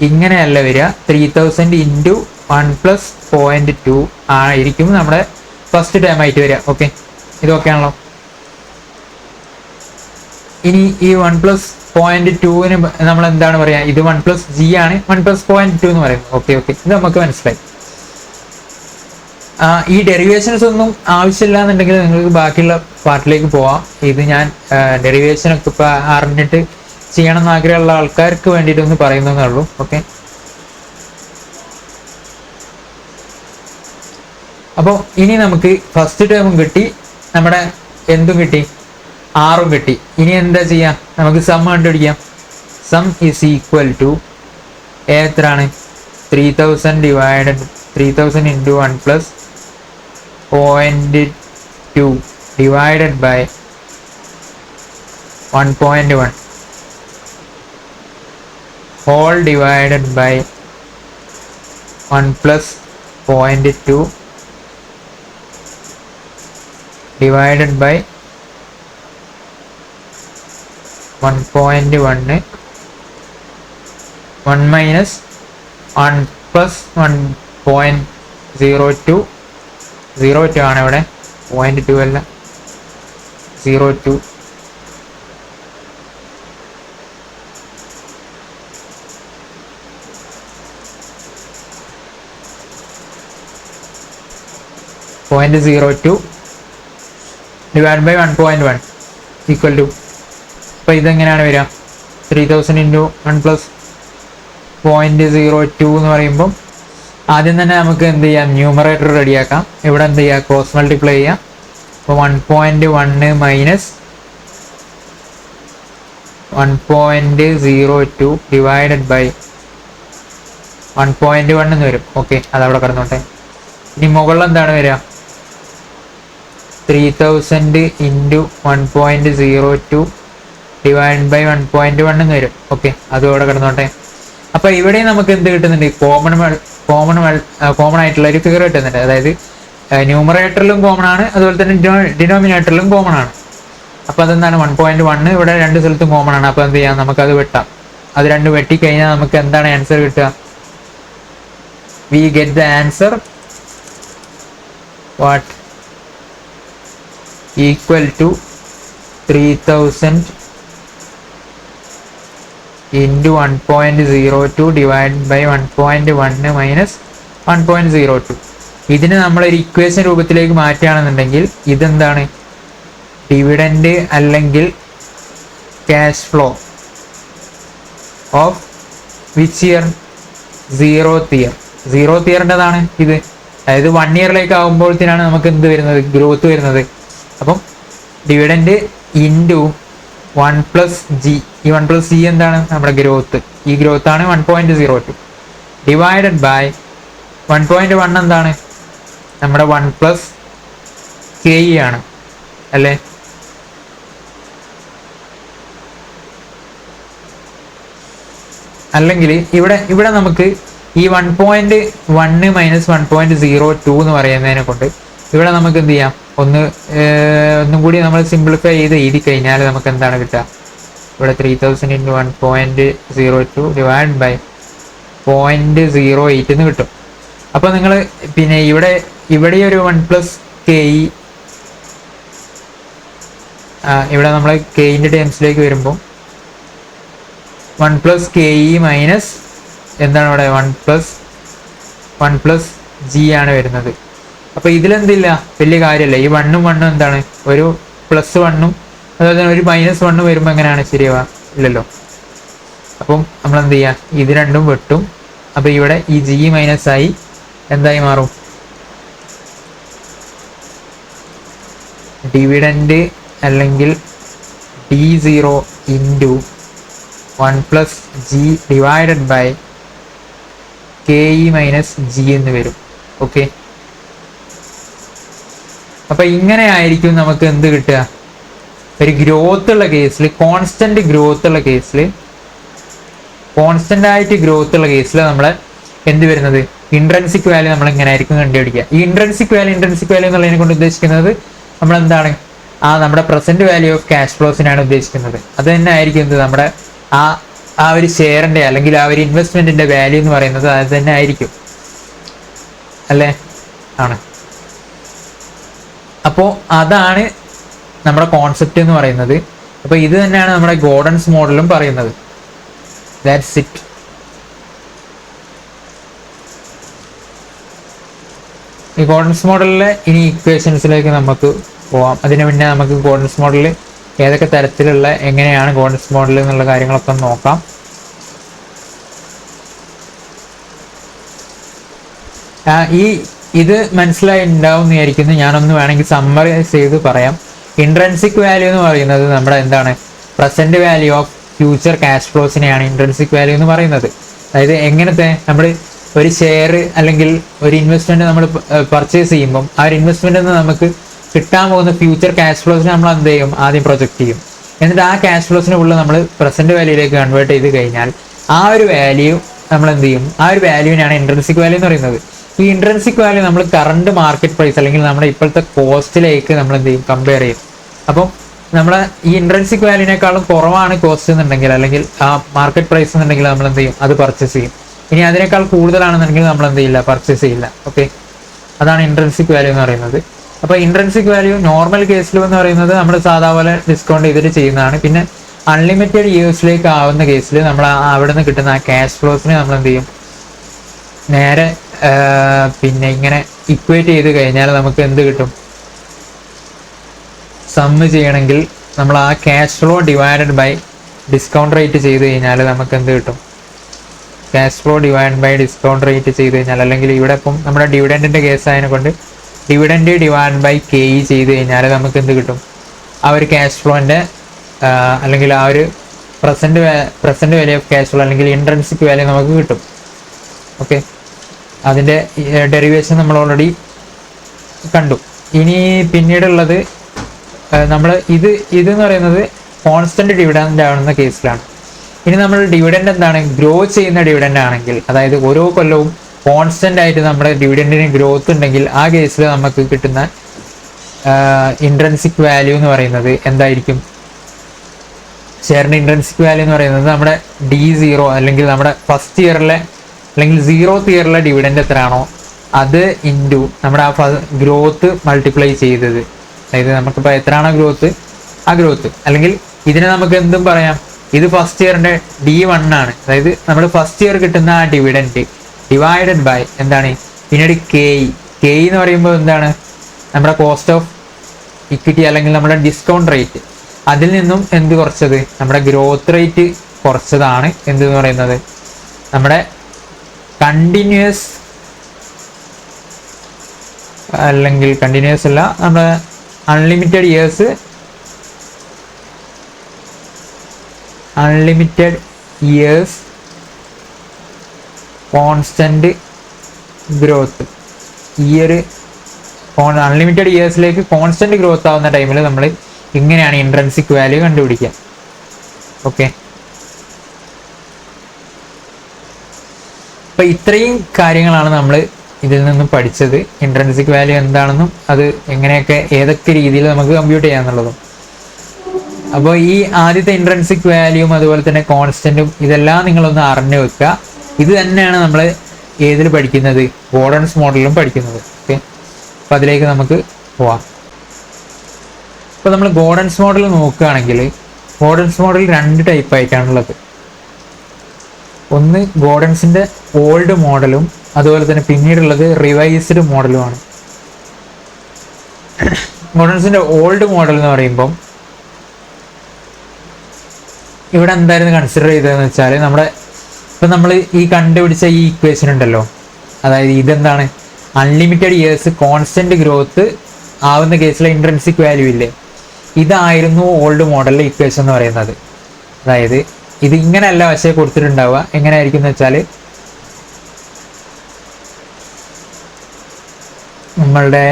ഇങ്ങനെയല്ല വരിക. 3000 ഇൻറ്റു 1 പ്ലസ് 0.2 ആയിരിക്കും നമ്മുടെ ഫസ്റ്റ് ടേം ആയിട്ട് വരിക. ഓക്കെ, ഇതൊക്കെയാണല്ലോ. ഇനി ഈ 1+0.2 നമ്മൾ എന്താണ് പറയാ, ഇത് 1+g ആണ്, 1+0.2 എന്ന് പറയുന്നത്. ഓക്കെ, ഇത് നമുക്ക് മനസ്സിലായി. ഈ ഡെറിവേഷൻസ് ഒന്നും ആവശ്യമില്ല എന്നുണ്ടെങ്കിൽ നിങ്ങൾക്ക് ബാക്കിയുള്ള പാർട്ടിലേക്ക് പോവാം. ഇത് ഞാൻ ഡെറിവേഷൻ ഒക്കെ ഇപ്പൊ അറിഞ്ഞിട്ട് ചെയ്യണം എന്ന് ആഗ്രഹമുള്ള ആൾക്കാർക്ക് വേണ്ടിയിട്ട് ഒന്ന് പറയുന്നതേ ഉള്ളൂ. ഓക്കെ, അപ്പോൾ ഇനി നമുക്ക് ഫസ്റ്റ് ടേമും കിട്ടി, നമ്മുടെ എന്തും കിട്ടി, ആറും കിട്ടി. ഇനി എന്താ ചെയ്യാം, നമുക്ക് സം കണ്ടുപിടിക്കാം. സം ഈസ് ഈക്വൽ ടു എത്രയാണ്, 3000 into 1+0.2 divided by 1.1 whole divided by 1+0.2 divided by 1.1 1 minus 1+1.02 02 ആണ് ഇവിടെ, 0.2 അല്ല, 02. ഡിവൈഡ് ബൈ 1.1 ഈക്വൽ ടു, അപ്പൊ ഇതെങ്ങനെയാണ് വരിക, 3000 ഇൻറ്റു 1+0.02 എന്ന് പറയുമ്പോൾ ആദ്യം തന്നെ നമുക്ക് എന്ത് ചെയ്യാം, ന്യൂമറേറ്റർ റെഡിയാക്കാം. ഇവിടെ എന്ത് ചെയ്യുക, ക്രോസ് മൾട്ടിപ്ലൈ ചെയ്യാം. അപ്പോൾ 1.1 മൈനസ് 1.02 ഡിവൈഡഡ് ബൈ 1.1 എന്ന് വരും. ഓക്കെ, അതവിടെ കിടന്നോട്ടെ. ഇനി മുകളിൽ എന്താണ് വരിക, 3000 ഇൻറ്റു 1.02 ഡിവൈഡ് ബൈ 1.1 എന്ന് വരും. ഓക്കെ, അതും അവിടെ കിടന്നോട്ടെ. അപ്പൊ ഇവിടെ നമുക്ക് എന്ത് കിട്ടുന്നുണ്ട്, കോമൺ ആയിട്ടുള്ള ഒരു ഫിഗർ കിട്ടുന്നുണ്ട്. അതായത് ന്യൂമറേറ്ററിലും കോമൺ ആണ്, അതുപോലെ തന്നെ ഡിനോമിനേറ്ററിലും കോമൺ ആണ്. അപ്പൊ അതെന്താണ്, 1.1 ഇവിടെ രണ്ട് സ്ഥലത്തും കോമൺ ആണ്. അപ്പൊ എന്ത് ചെയ്യാം, നമുക്കത് വെട്ടാം. അത് രണ്ടും വെട്ടിക്കഴിഞ്ഞാൽ നമുക്ക് എന്താണ് ആൻസർ കിട്ടുക, we get the answer what, equal to 3000 into 1.02 divide by 1.1 minus 1.02. ഇതിന് നമ്മളൊരു ഇക്വേഷൻ രൂപത്തിലേക്ക് മാറ്റുകയാണെന്നുണ്ടെങ്കിൽ ഇതെന്താണ്, ഡിവിഡൻഡ് അല്ലെങ്കിൽ cash flow of which year, 0th year. 0th ഇയറിൻ്റെതാണ് ഇത്. അതായത് 1 ഇയറിലേക്ക് ആകുമ്പോഴത്തേനാണ് നമുക്ക് എന്ത് വരുന്നത്, ഗ്രോത്ത് വരുന്നത്. അപ്പം ഡിവിഡൻഡ് ഇൻറ്റു 1+g, ഈ 1+g എന്താണ്, നമ്മുടെ ഗ്രോത്ത്. ഈ ഗ്രോത്ത് ആണ് 1.02 ഡിവൈഡഡ് ബൈ 1.1 എന്താണ്, നമ്മുടെ 1+ke ആണ് അല്ലേ. അല്ലെങ്കിൽ ഇവിടെ നമുക്ക് ഈ 1.1 മൈനസ് 1.02 എന്ന് പറയുന്നതിനെ കൊണ്ട് ഇവിടെ നമുക്ക് എന്ത് ചെയ്യാം, ഒന്നും കൂടി നമ്മൾ സിംപ്ലിഫൈ ചെയ്ത് എഴുതി കഴിഞ്ഞാൽ നമുക്ക് എന്താണ് കിട്ടുക, ഇവിടെ 3000 ഇൻറ്റു 1.02 ഡിവൈഡ് ബൈ 0.08 എന്ന് കിട്ടും. അപ്പൊ നിങ്ങൾ പിന്നെ ഇവിടെ ഒരു 1+ke, ഇവിടെ നമ്മൾ കെയിൻ്റെ ടേംസിലേക്ക് വരുമ്പോൾ 1+ke മൈനസ് എന്താണ് ഇവിടെ 1+g ആണ് വരുന്നത്. അപ്പൊ ഇതിലെന്തില്ല, വലിയ കാര്യമല്ല. ഈ 1ഉം 1ഉം എന്താണ്, ഒരു +1ഉം അതുപോലെ തന്നെ ഒരു -1 വരുമ്പോൾ എങ്ങനെയാണ് ശരിയാവുക, ഇല്ലല്ലോ. അപ്പം നമ്മൾ എന്ത് ചെയ്യാം, ഇത് രണ്ടും വെട്ടും. അപ്പൊ ഇവിടെ ഈ g മൈനസ് ആയി എന്തായി മാറും, ഡിവിഡൻഡ് അല്ലെങ്കിൽ d0 into 1+g divided by ke minus g എന്ന് വരും. ഓക്കെ, അപ്പൊ ഇങ്ങനെ ആയിരിക്കും നമുക്ക് എന്ത് കിട്ടുക, ഒരു ഗ്രോത്ത് ഉള്ള കേസിൽ, കോൺസ്റ്റന്റ് ഗ്രോത്ത് ഉള്ള കേസിൽ, കോൺസ്റ്റന്റ് ആയിട്ട് ഗ്രോത്ത് ഉള്ള കേസിൽ നമ്മളെ എന്ത് വരുന്നത്, ഇൻട്രൻസിക് വാല്യൂ നമ്മൾ ഇങ്ങനെ ആയിരിക്കും കണ്ടുപിടിക്കുക. ഈ ഇൻട്രൻസിക് വാല്യൂ എന്നുള്ളതിനെ കൊണ്ട് ഉദ്ദേശിക്കുന്നത് നമ്മൾ എന്താണ്, നമ്മുടെ പ്രസന്റ് വാല്യൂ ഓഫ് ക്യാഷ് ഫ്ലോസിനാണ് ഉദ്ദേശിക്കുന്നത്. അത് തന്നെ ആയിരിക്കും എന്ത്, നമ്മുടെ ആ ഒരു ഷെയറിന്റെ അല്ലെങ്കിൽ ആ ഒരു ഇൻവെസ്റ്റ്മെന്റിന്റെ വാല്യൂ എന്ന് പറയുന്നത് അത് തന്നെ ആയിരിക്കും അല്ലേ. ആണ്. അപ്പോൾ അതാണ് നമ്മുടെ കോൺസെപ്റ്റ് എന്ന് പറയുന്നത്. അപ്പോൾ ഇത് തന്നെയാണ് നമ്മുടെ ഗോർഡൻസ് മോഡലും പറയുന്നത്. That's it. ഈ ഗോർഡൻസ് മോഡലിലെ ഇനി ഇക്വേഷൻസിലേക്ക് നമുക്ക് പോവാം. അതിന് മുന്നേ നമുക്ക് ഗോർഡൻസ് മോഡലിൽ ഏതൊക്കെ തരത്തിലുള്ള എങ്ങനെയാണ് ഗോർഡൻസ് മോഡൽ എന്നുള്ള കാര്യങ്ങളൊക്കെ നോക്കാം. ഇത് മനസ്സിലായി ഉണ്ടാവും എന്ന് വിചാരിക്കുന്നു. ഞാനൊന്ന് വേണമെങ്കിൽ സമ്മറൈസ് ചെയ്ത് പറയാം. ഇൻട്രൻസിക് വാല്യൂ എന്ന് പറയുന്നത് നമ്മുടെ എന്താണ്, present value of future cash ഫ്ലോസിനെയാണ് ഇൻട്രൻസിക് വാല്യൂ എന്ന് പറയുന്നത്. അതായത് എങ്ങനത്തെ, നമ്മൾ ഒരു ഷെയർ അല്ലെങ്കിൽ ഒരു ഇൻവെസ്റ്റ്മെന്റ് നമ്മൾ പർച്ചേസ് ചെയ്യുമ്പം ആ ഒരു ഇൻവെസ്റ്റ്മെന്റിൽ നിന്ന് നമുക്ക് കിട്ടാൻ പോകുന്ന ഫ്യൂച്ചർ ക്യാഷ് ഫ്ലോസിനെ നമ്മൾ എന്ത് ചെയ്യും, ആദ്യം പ്രൊജക്ട് ചെയ്യും. എന്നിട്ട് ആ ക്യാഷ് ഫ്ലോസിനെ ഉള്ള നമ്മൾ പ്രസന്റ് വാല്യൂയിലേക്ക് കൺവേർട്ട് ചെയ്ത് കഴിഞ്ഞാൽ ആ ഒരു വാല്യൂ നമ്മൾ എന്ത് ചെയ്യും, ആ ഒരു വാല്യൂവിനാണ് ഇൻട്രൻസിക് വാല്യൂ എന്ന് പറയുന്നത്. ഈ ഇൻട്രൻസിക് വാല്യൂ നമ്മൾ കറണ്ട് മാർക്കറ്റ് പ്രൈസ് അല്ലെങ്കിൽ നമ്മുടെ ഇപ്പോഴത്തെ കോസ്റ്റിലേക്ക് നമ്മൾ എന്ത് ചെയ്യും, കമ്പയർ ചെയ്യും. അപ്പം നമ്മളെ ഈ ഇൻട്രൻസിക് വാല്യൂവിനേക്കാളും കുറവാണ് കോസ്റ്റ് എന്നുണ്ടെങ്കിൽ അല്ലെങ്കിൽ ആ മാർക്കറ്റ് പ്രൈസ് എന്നുണ്ടെങ്കിൽ നമ്മൾ എന്ത് ചെയ്യും, അത് പർച്ചേസ് ചെയ്യും. ഇനി അതിനേക്കാൾ കൂടുതലാണെന്നുണ്ടെങ്കിൽ നമ്മൾ എന്ത് ചെയ്യില്ല, പർച്ചേസ് ചെയ്യില്ല. ഓക്കെ, അതാണ് ഇൻട്രൻസിക് വാല്യൂ എന്ന് പറയുന്നത്. അപ്പോൾ ഇൻട്രൻസിക് വാല്യൂ നോർമൽ കേസിൽ എന്ന് പറയുന്നത് നമ്മൾ സാധാരണ ഡിസ്കൗണ്ട് ചെയ്തിട്ട് ചെയ്യുന്നതാണ്. പിന്നെ അൺലിമിറ്റഡ് ഇയേഴ്സിലേക്ക് ആവുന്ന കേസിൽ നമ്മൾ അവിടെ നിന്ന് കിട്ടുന്ന ആ ക്യാഷ് ഫ്ലോസിനെ നമ്മൾ എന്ത് ചെയ്യും, നേരെ പിന്നെ ഇങ്ങനെ ഇക്വേറ്റ് ചെയ്ത് കഴിഞ്ഞാൽ നമുക്ക് എന്ത് കിട്ടും, സമ്മ് ചെയ്യണമെങ്കിൽ നമ്മൾ ആ cash flow divided by discount rate ചെയ്ത് കഴിഞ്ഞാൽ നമുക്ക് എന്ത് കിട്ടും, cash flow divide by discount rate ചെയ്ത് കഴിഞ്ഞാൽ, അല്ലെങ്കിൽ ഇവിടെ ഇപ്പം നമ്മുടെ ഡിവിഡൻറ്റിൻ്റെ കേസ് ആയതുകൊണ്ട് ഡിവിഡൻറ്റ് ഡിവൈഡ് ബൈ KE ചെയ്ത് കഴിഞ്ഞാൽ നമുക്ക് എന്ത് കിട്ടും, ആ ഒരു ക്യാഷ് ഫ്ലോൻ്റെ അല്ലെങ്കിൽ ആ ഒരു present value of cash flow അല്ലെങ്കിൽ ഇൻട്രൻസിക് വാല്യൂ നമുക്ക് കിട്ടും. ഓക്കെ, അതിൻ്റെ ഡെറിവേഷൻ നമ്മൾ ഓൾറെഡി കണ്ടു. ഇനി പിന്നീടുള്ളത് നമ്മൾ ഇതെന്ന് പറയുന്നത് കോൺസ്റ്റന്റ് ഡിവിഡൻഡ് ആവുന്ന കേസിലാണ്. ഇനി നമ്മൾ ഡിവിഡൻഡ് എന്താണ്, ഗ്രോ ചെയ്യുന്ന ഡിവിഡൻഡ് ആണെങ്കിൽ, അതായത് ഓരോ കൊല്ലവും കോൺസ്റ്റന്റ് ആയിട്ട് നമ്മുടെ ഡിവിഡൻഡിന് ഗ്രോത്ത് ഉണ്ടെങ്കിൽ ആ കേസിൽ നമുക്ക് കിട്ടുന്ന ഇൻട്രൻസിക് വാല്യൂ എന്ന് പറയുന്നത് എന്തായിരിക്കും, ഷെയറിൻ്റെ ഇൻട്രൻസിക് വാല്യൂ എന്ന് പറയുന്നത് നമ്മുടെ D0 അല്ലെങ്കിൽ നമ്മുടെ ഫസ്റ്റ് ഇയറിലെ അല്ലെങ്കിൽ 0th ഇയറിലെ ഡിവിഡൻഡ് എത്രയാണോ അത് ഇൻറ്റു നമ്മുടെ ആ ഗ്രോത്ത് മൾട്ടിപ്ലൈ ചെയ്തത്. അതായത് നമുക്കിപ്പോൾ എത്രയാണോ ഗ്രോത്ത് ആ ഗ്രോത്ത്, അല്ലെങ്കിൽ ഇതിനെ നമുക്ക് എന്തും പറയാം, ഇത് ഫസ്റ്റ് ഇയറിൻ്റെ D1 ആണ്. അതായത് നമ്മൾ ഫസ്റ്റ് ഇയർ കിട്ടുന്ന ആ ഡിവിഡൻഡ് ഡിവൈഡഡ് ബൈ എന്താണ്, പിന്നീട് KE എന്ന് പറയുമ്പോൾ എന്താണ്, നമ്മുടെ കോസ്റ്റ് ഓഫ് ഇക്വിറ്റി അല്ലെങ്കിൽ നമ്മുടെ ഡിസ്കൗണ്ട് റേറ്റ്, അതിൽ നിന്നും എന്ത് കുറച്ചത്, നമ്മുടെ ഗ്രോത്ത് റേറ്റ് കുറച്ചതാണ് എന്തെന്ന് പറയുന്നത്, നമ്മുടെ കണ്ടിന്യൂസ് അല്ലെങ്കിൽ കണ്ടിന്യൂസ് അല്ല, നമ്മുടെ അൺലിമിറ്റഡ് ഇയേഴ്സ് കോൺസ്റ്റന്റ് ഗ്രോത്ത്. ഈ ഒരു അൺലിമിറ്റഡ് ഇയേഴ്സിലേക്ക് കോൺസ്റ്റന്റ് ഗ്രോത്ത് ആവുന്ന ടൈമിൽ നമ്മൾ ഇങ്ങനെയാണ് ഇൻട്രൻസിക് വാല്യൂ കണ്ടുപിടിക്കുക. ഓക്കെ, അപ്പോൾ ഇത്രയും കാര്യങ്ങളാണ് നമ്മൾ ഇതിൽ നിന്നും പഠിച്ചത്. ഇൻട്രൻസിക് വാല്യൂ എന്താണെന്നും അത് എങ്ങനെയൊക്കെ ഏതൊക്കെ രീതിയിൽ നമുക്ക് കമ്പ്യൂട്ട് ചെയ്യാന്നുള്ളതും. അപ്പോൾ ഈ ആദ്യത്തെ ഇൻട്രൻസിക് വാല്യൂവും അതുപോലെ തന്നെ കോൺസ്റ്റന്റും ഇതെല്ലാം നിങ്ങളൊന്ന് അറിഞ്ഞു വെക്കുക. ഇത് തന്നെയാണ് നമ്മൾ ഏതിൽ പഠിക്കുന്നത്, ഗോർഡൻസ് മോഡലിലും പഠിക്കുന്നത്. ഓക്കെ, അപ്പോൾ അതിലേക്ക് നമുക്ക് പോവാം. ഇപ്പോൾ നമ്മൾ ഗോർഡൻസ് മോഡൽ നോക്കുകയാണെങ്കിൽ ഗോർഡൻസ് മോഡൽ 2 ടൈപ്പായിട്ടാണുള്ളത്. ഒന്ന് ഗോർഡൻസിൻ്റെ ഓൾഡ് മോഡലും അതുപോലെ തന്നെ പിന്നീടുള്ളത് റിവൈസ്ഡ് മോഡലുമാണ്. ഗോർഡൻസിൻ്റെ ഓൾഡ് മോഡൽ എന്ന് പറയുമ്പം ഇവിടെ എന്തായിരുന്നു കൺസിഡർ ചെയ്തതെന്ന് വെച്ചാൽ, ഇപ്പം നമ്മൾ ഈ കണ്ടുപിടിച്ച ഈ ഇക്വേഷൻ ഉണ്ടല്ലോ, അതായത് ഇതെന്താണ്, അൺലിമിറ്റഡ് ഇയേഴ്സ് കോൺസ്റ്റന്റ് ഗ്രോത്ത് ആവുന്ന കേസിലെ ഇൻട്രൻസിക് വാല്യൂ ഇല്ലേ, ഇതായിരുന്നു ഓൾഡ് മോഡലിലെ ഇക്വേഷൻ എന്ന് പറയുന്നത്. അതായത് ഇത് ഇങ്ങനെയല്ല പക്ഷേ കൊടുത്തിട്ടുണ്ടാവുക, എങ്ങനെയായിരിക്കും എന്ന് വെച്ചാൽ നമ്മളുടെ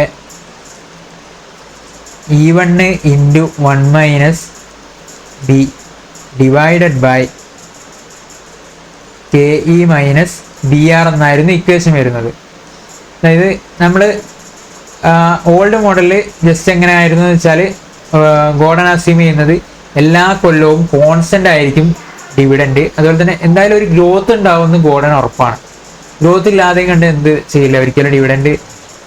E1 into 1 - B divided by KE - BR എന്നായിരുന്നു ഇക്വേഷൻ വരുന്നത്. അതായത് നമ്മൾ ഓൾഡ് മോഡലിൽ ജസ്റ്റ് എങ്ങനെയായിരുന്നു എന്ന് വെച്ചാൽ, ഗോർഡൻ അസ്യൂം ചെയ്യുന്നത് എല്ലാ കൊല്ലവും കോൺസ്റ്റന്റ് ആയിരിക്കും ഡിവിഡൻഡ്, അതുപോലെ തന്നെ എന്തായാലും ഒരു ഗ്രോത്ത് ഉണ്ടാവുമെന്ന് ഗോർഡൻ ഉറപ്പാണ്. ഗ്രോത്ത് ഇല്ലാതെയും കണ്ട് എന്ത് ചെയ്യില്ല, ഒരിക്കലും ഡിവിഡൻഡ്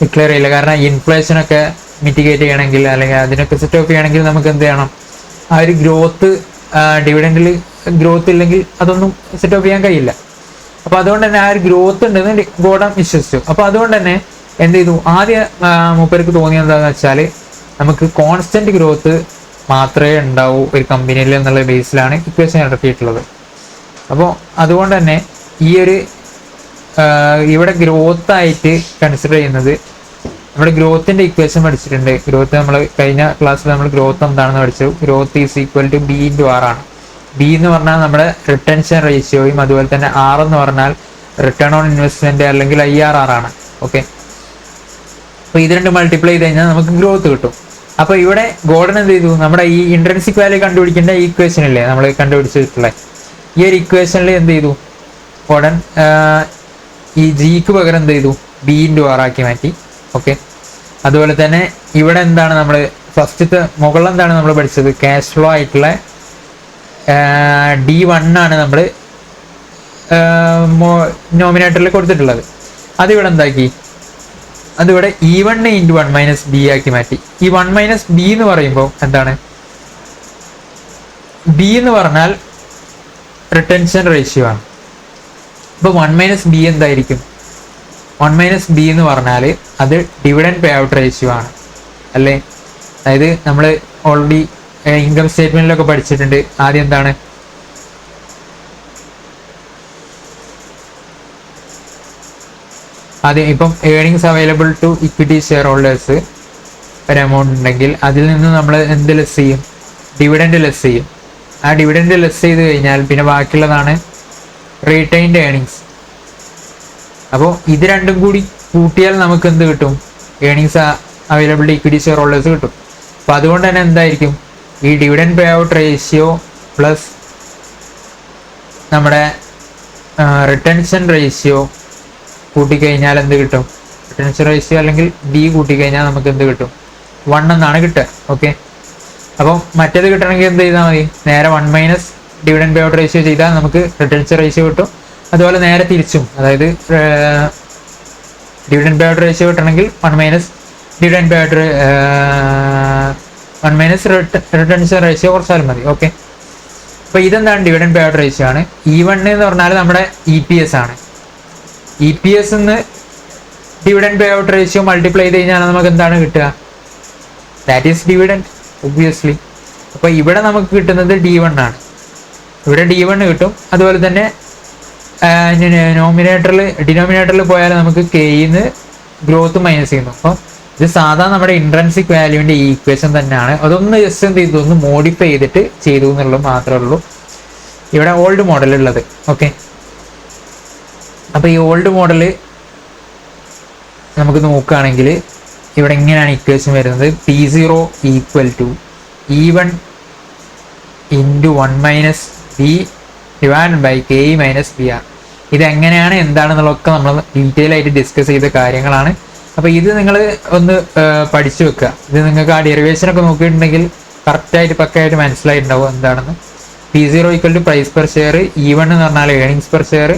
ഡിക്ലെയർ ചെയ്യില്ല. കാരണം ഇൻഫ്ലേഷനൊക്കെ മിറ്റിഗേറ്റ് ചെയ്യണമെങ്കിൽ അല്ലെങ്കിൽ അതിനൊക്കെ സെറ്റ് ഓഫ് ചെയ്യണമെങ്കിൽ നമുക്ക് എന്ത് ചെയ്യണം, ആ ഒരു ഗ്രോത്ത്, ഡിവിഡൻഡിൽ ഗ്രോത്ത് ഇല്ലെങ്കിൽ അതൊന്നും സെറ്റ് ഓഫ് ചെയ്യാൻ കഴിയില്ല. അപ്പോൾ അതുകൊണ്ട് തന്നെ ആ ഒരു ഗ്രോത്ത് ഉണ്ടെന്ന് ഗോർഡൻ വിശ്വസിച്ചു. അപ്പോൾ അതുകൊണ്ട് തന്നെ എന്ത് ചെയ്തു, ആദ്യം മൂപ്പർക്ക് തോന്നിയത് എന്താണെന്ന് വെച്ചാൽ നമുക്ക് കോൺസ്റ്റന്റ് ഗ്രോത്ത് മാത്രമേ ഉണ്ടാവൂ ഒരു കമ്പനിയിൽ എന്നുള്ള ബേസിലാണ് ഇക്വേഷൻ ഇറക്കിയിട്ടുള്ളത്. അപ്പോൾ അതുകൊണ്ട് തന്നെ ഈ ഒരു ഇവിടെ ഗ്രോത്ത് ആയിട്ട് കൺസിഡർ ചെയ്യുന്നത്, നമ്മുടെ ഗ്രോത്തിന്റെ ഇക്വേഷൻ പഠിച്ചിട്ടുണ്ട്. ഗ്രോത്ത് നമ്മൾ കഴിഞ്ഞ ക്ലാസ്സിൽ നമ്മൾ ഗ്രോത്ത് എന്താണെന്ന് പഠിച്ചു. Growth is equal to B into R ആണ്. ബി എന്ന് പറഞ്ഞാൽ നമ്മുടെ റിട്ടൻഷൻ റേഷ്യോയും അതുപോലെ തന്നെ ആർ എന്ന് പറഞ്ഞാൽ റിട്ടേൺ ഓൺ ഇൻവെസ്റ്റ്മെന്റ് അല്ലെങ്കിൽ IRR ആണ്. ഓക്കെ, അപ്പോൾ ഇത് രണ്ട് മൾട്ടിപ്ലൈ ചെയ്ത് കഴിഞ്ഞാൽ നമുക്ക് ഗ്രോത്ത് കിട്ടും. അപ്പോൾ ഇവിടെ ഗോർഡൻ എന്ത് ചെയ്തു, നമ്മുടെ ഈ ഇൻട്രൻസിക് വാല്യൂ കണ്ടുപിടിക്കേണ്ട ഈ ഇക്വേഷൻ ഇല്ലേ നമ്മൾ കണ്ടുപിടിച്ചിട്ടുള്ള ഈ ഒരു ഇക്വേഷനിൽ എന്ത് ചെയ്തു, ഗോർഡൻ ഈ ജിക്ക് പകരം എന്ത് ചെയ്തു, ബി ഇൻറ്റു ആർ ആക്കി മാറ്റി. ഓക്കെ, അതുപോലെ തന്നെ ഇവിടെ എന്താണ് നമ്മൾ ഫസ്റ്റത്തെ മുകളിൽ എന്താണ് നമ്മൾ പഠിച്ചത്, ക്യാഷ് ഫ്ലോ ആയിട്ടുള്ള D1 ആണ് നമ്മൾ നോമിനേറ്ററിൽ കൊടുത്തിട്ടുള്ളത്. അതിവിടെ എന്താക്കി, അതിവിടെ E1 × 1 - B ആക്കി മാറ്റി. ഈ 1 - B എന്ന് പറയുമ്പോൾ എന്താണ്, B എന്ന് പറഞ്ഞാൽ റിട്ടൻഷൻ റേഷ്യോ ആണ്. അപ്പോൾ 1 - B എന്തായിരിക്കും, 1 - B എന്ന് പറഞ്ഞാൽ അത് ഡിവിഡൻഡ് പേ ഔട്ട് റേഷ്യോ ആണ് അല്ലേ. അതായത് നമ്മൾ ഓൾറെഡി ഇൻകം സ്റ്റേറ്റ്മെന്റിലൊക്കെ പഠിച്ചിട്ടുണ്ട്. ആദ്യം എന്താണ്, ആദ്യം ഇപ്പം earnings available to equity shareholders ഒരു എമൗണ്ട് ഉണ്ടെങ്കിൽ അതിൽ നിന്ന് നമ്മൾ എന്ത് ലെസ് ചെയ്യും, ഡിവിഡൻഡ് ലെസ് ചെയ്യും. ആ ഡിവിഡൻഡ് ലെസ് ചെയ്ത് കഴിഞ്ഞാൽ പിന്നെ ബാക്കിയുള്ളതാണ് റീറ്റെയിൻഡ് ഏർണിങ്സ്. അപ്പോൾ ഇത് രണ്ടും കൂടി കൂട്ടിയാൽ നമുക്ക് എന്ത് കിട്ടും, earnings available to equity shareholders കിട്ടും. അപ്പോൾ അതുകൊണ്ട് തന്നെ എന്തായിരിക്കും, ഈ dividend payout ratio plus നമ്മുടെ റിട്ടൻഷൻ റേഷ്യോ കൂട്ടിക്കഴിഞ്ഞാൽ എന്ത് കിട്ടും, റിട്ടൻഷൻ റേഷ്യോ അല്ലെങ്കിൽ ബി കൂട്ടിക്കഴിഞ്ഞാൽ നമുക്ക് എന്ത് കിട്ടും, 1 എന്നാണ് കിട്ടുക. ഓക്കെ, അപ്പം മറ്റേത് കിട്ടണമെങ്കിൽ എന്ത് ചെയ്താൽ മതി, നേരെ 1 - ഡിവിഡൻഡ് പേ ഔട്ട് റേഷ്യോ ചെയ്താൽ നമുക്ക് റിട്ടൻഷൻ റേഷ്യോ കിട്ടും. അതുപോലെ നേരെ തിരിച്ചും, അതായത് ഡിവിഡൻഡ് പേ ഔട്ട് റേഷ്യോ കിട്ടണമെങ്കിൽ 1 - dividend payout 1 - retention ratio കുറച്ചാലും മതി. ഓക്കെ, അപ്പോൾ ഇതെന്താണ്, ഡിവിഡൻഡ് പേ ഔട്ട് റേഷ്യോ ആണ്. E1 എന്ന് പറഞ്ഞാൽ നമ്മുടെ EPS ആണ്. EPS എന്ന് dividend payout ratio multiply ചെയ്ത് കഴിഞ്ഞാൽ നമുക്ക് എന്താണ് കിട്ടുക, ദാറ്റ് ഈസ് ഡിവിഡൻഡ് ഒബ്വിയസ്ലി. അപ്പോൾ ഇവിടെ നമുക്ക് കിട്ടുന്നത് D1 ആണ്. ഇവിടെ D1 കിട്ടും. അതുപോലെ തന്നെ ഡിനോമിനേറ്ററിൽ പോയാൽ നമുക്ക് കെയിന്ന് ഗ്രോത്ത് മൈനസ് ചെയ്യുന്നു. അപ്പോൾ ഇത് സാധാരണ നമ്മുടെ ഇൻട്രൻസിക് വാല്യൂവിൻ്റെ ഈക്വേഷൻ തന്നെയാണ്. അതൊന്ന് ജസ്റ്റ് എന്ത് ചെയ്തു, ഒന്ന് മോഡിഫൈ ചെയ്തിട്ട് ചെയ്തു എന്നുള്ളത് മാത്രമേ ഉള്ളൂ ഇവിടെ ഓൾഡ് മോഡലുള്ളത്. ഓക്കെ, അപ്പോൾ ഈ ഓൾഡ് മോഡൽ നമുക്ക് നോക്കുകയാണെങ്കിൽ ഇവിടെ ഇങ്ങനെയാണ് ഇക്വേഷൻ വരുന്നത്. P0 = E1 × 1 - B / K - BR. ഇതെങ്ങനെയാണ് എന്താണെന്നുള്ളതൊക്കെ നമ്മൾ ഡീറ്റെയിൽ ആയിട്ട് ഡിസ്കസ് ചെയ്ത കാര്യങ്ങളാണ്. അപ്പോൾ ഇത് നിങ്ങൾ ഒന്ന് പഠിച്ചു വെക്കുക. ഇത് നിങ്ങൾക്ക് ആ ഡെറിവേഷനൊക്കെ നോക്കിയിട്ടുണ്ടെങ്കിൽ കറക്റ്റായിട്ട് പക്കയായിട്ട് മനസ്സിലായിട്ടുണ്ടാവും എന്താണെന്ന്. P0 = price per share, E1 എന്ന് പറഞ്ഞാൽ ഏർണിങ്സ് പെർ ഷെയർ,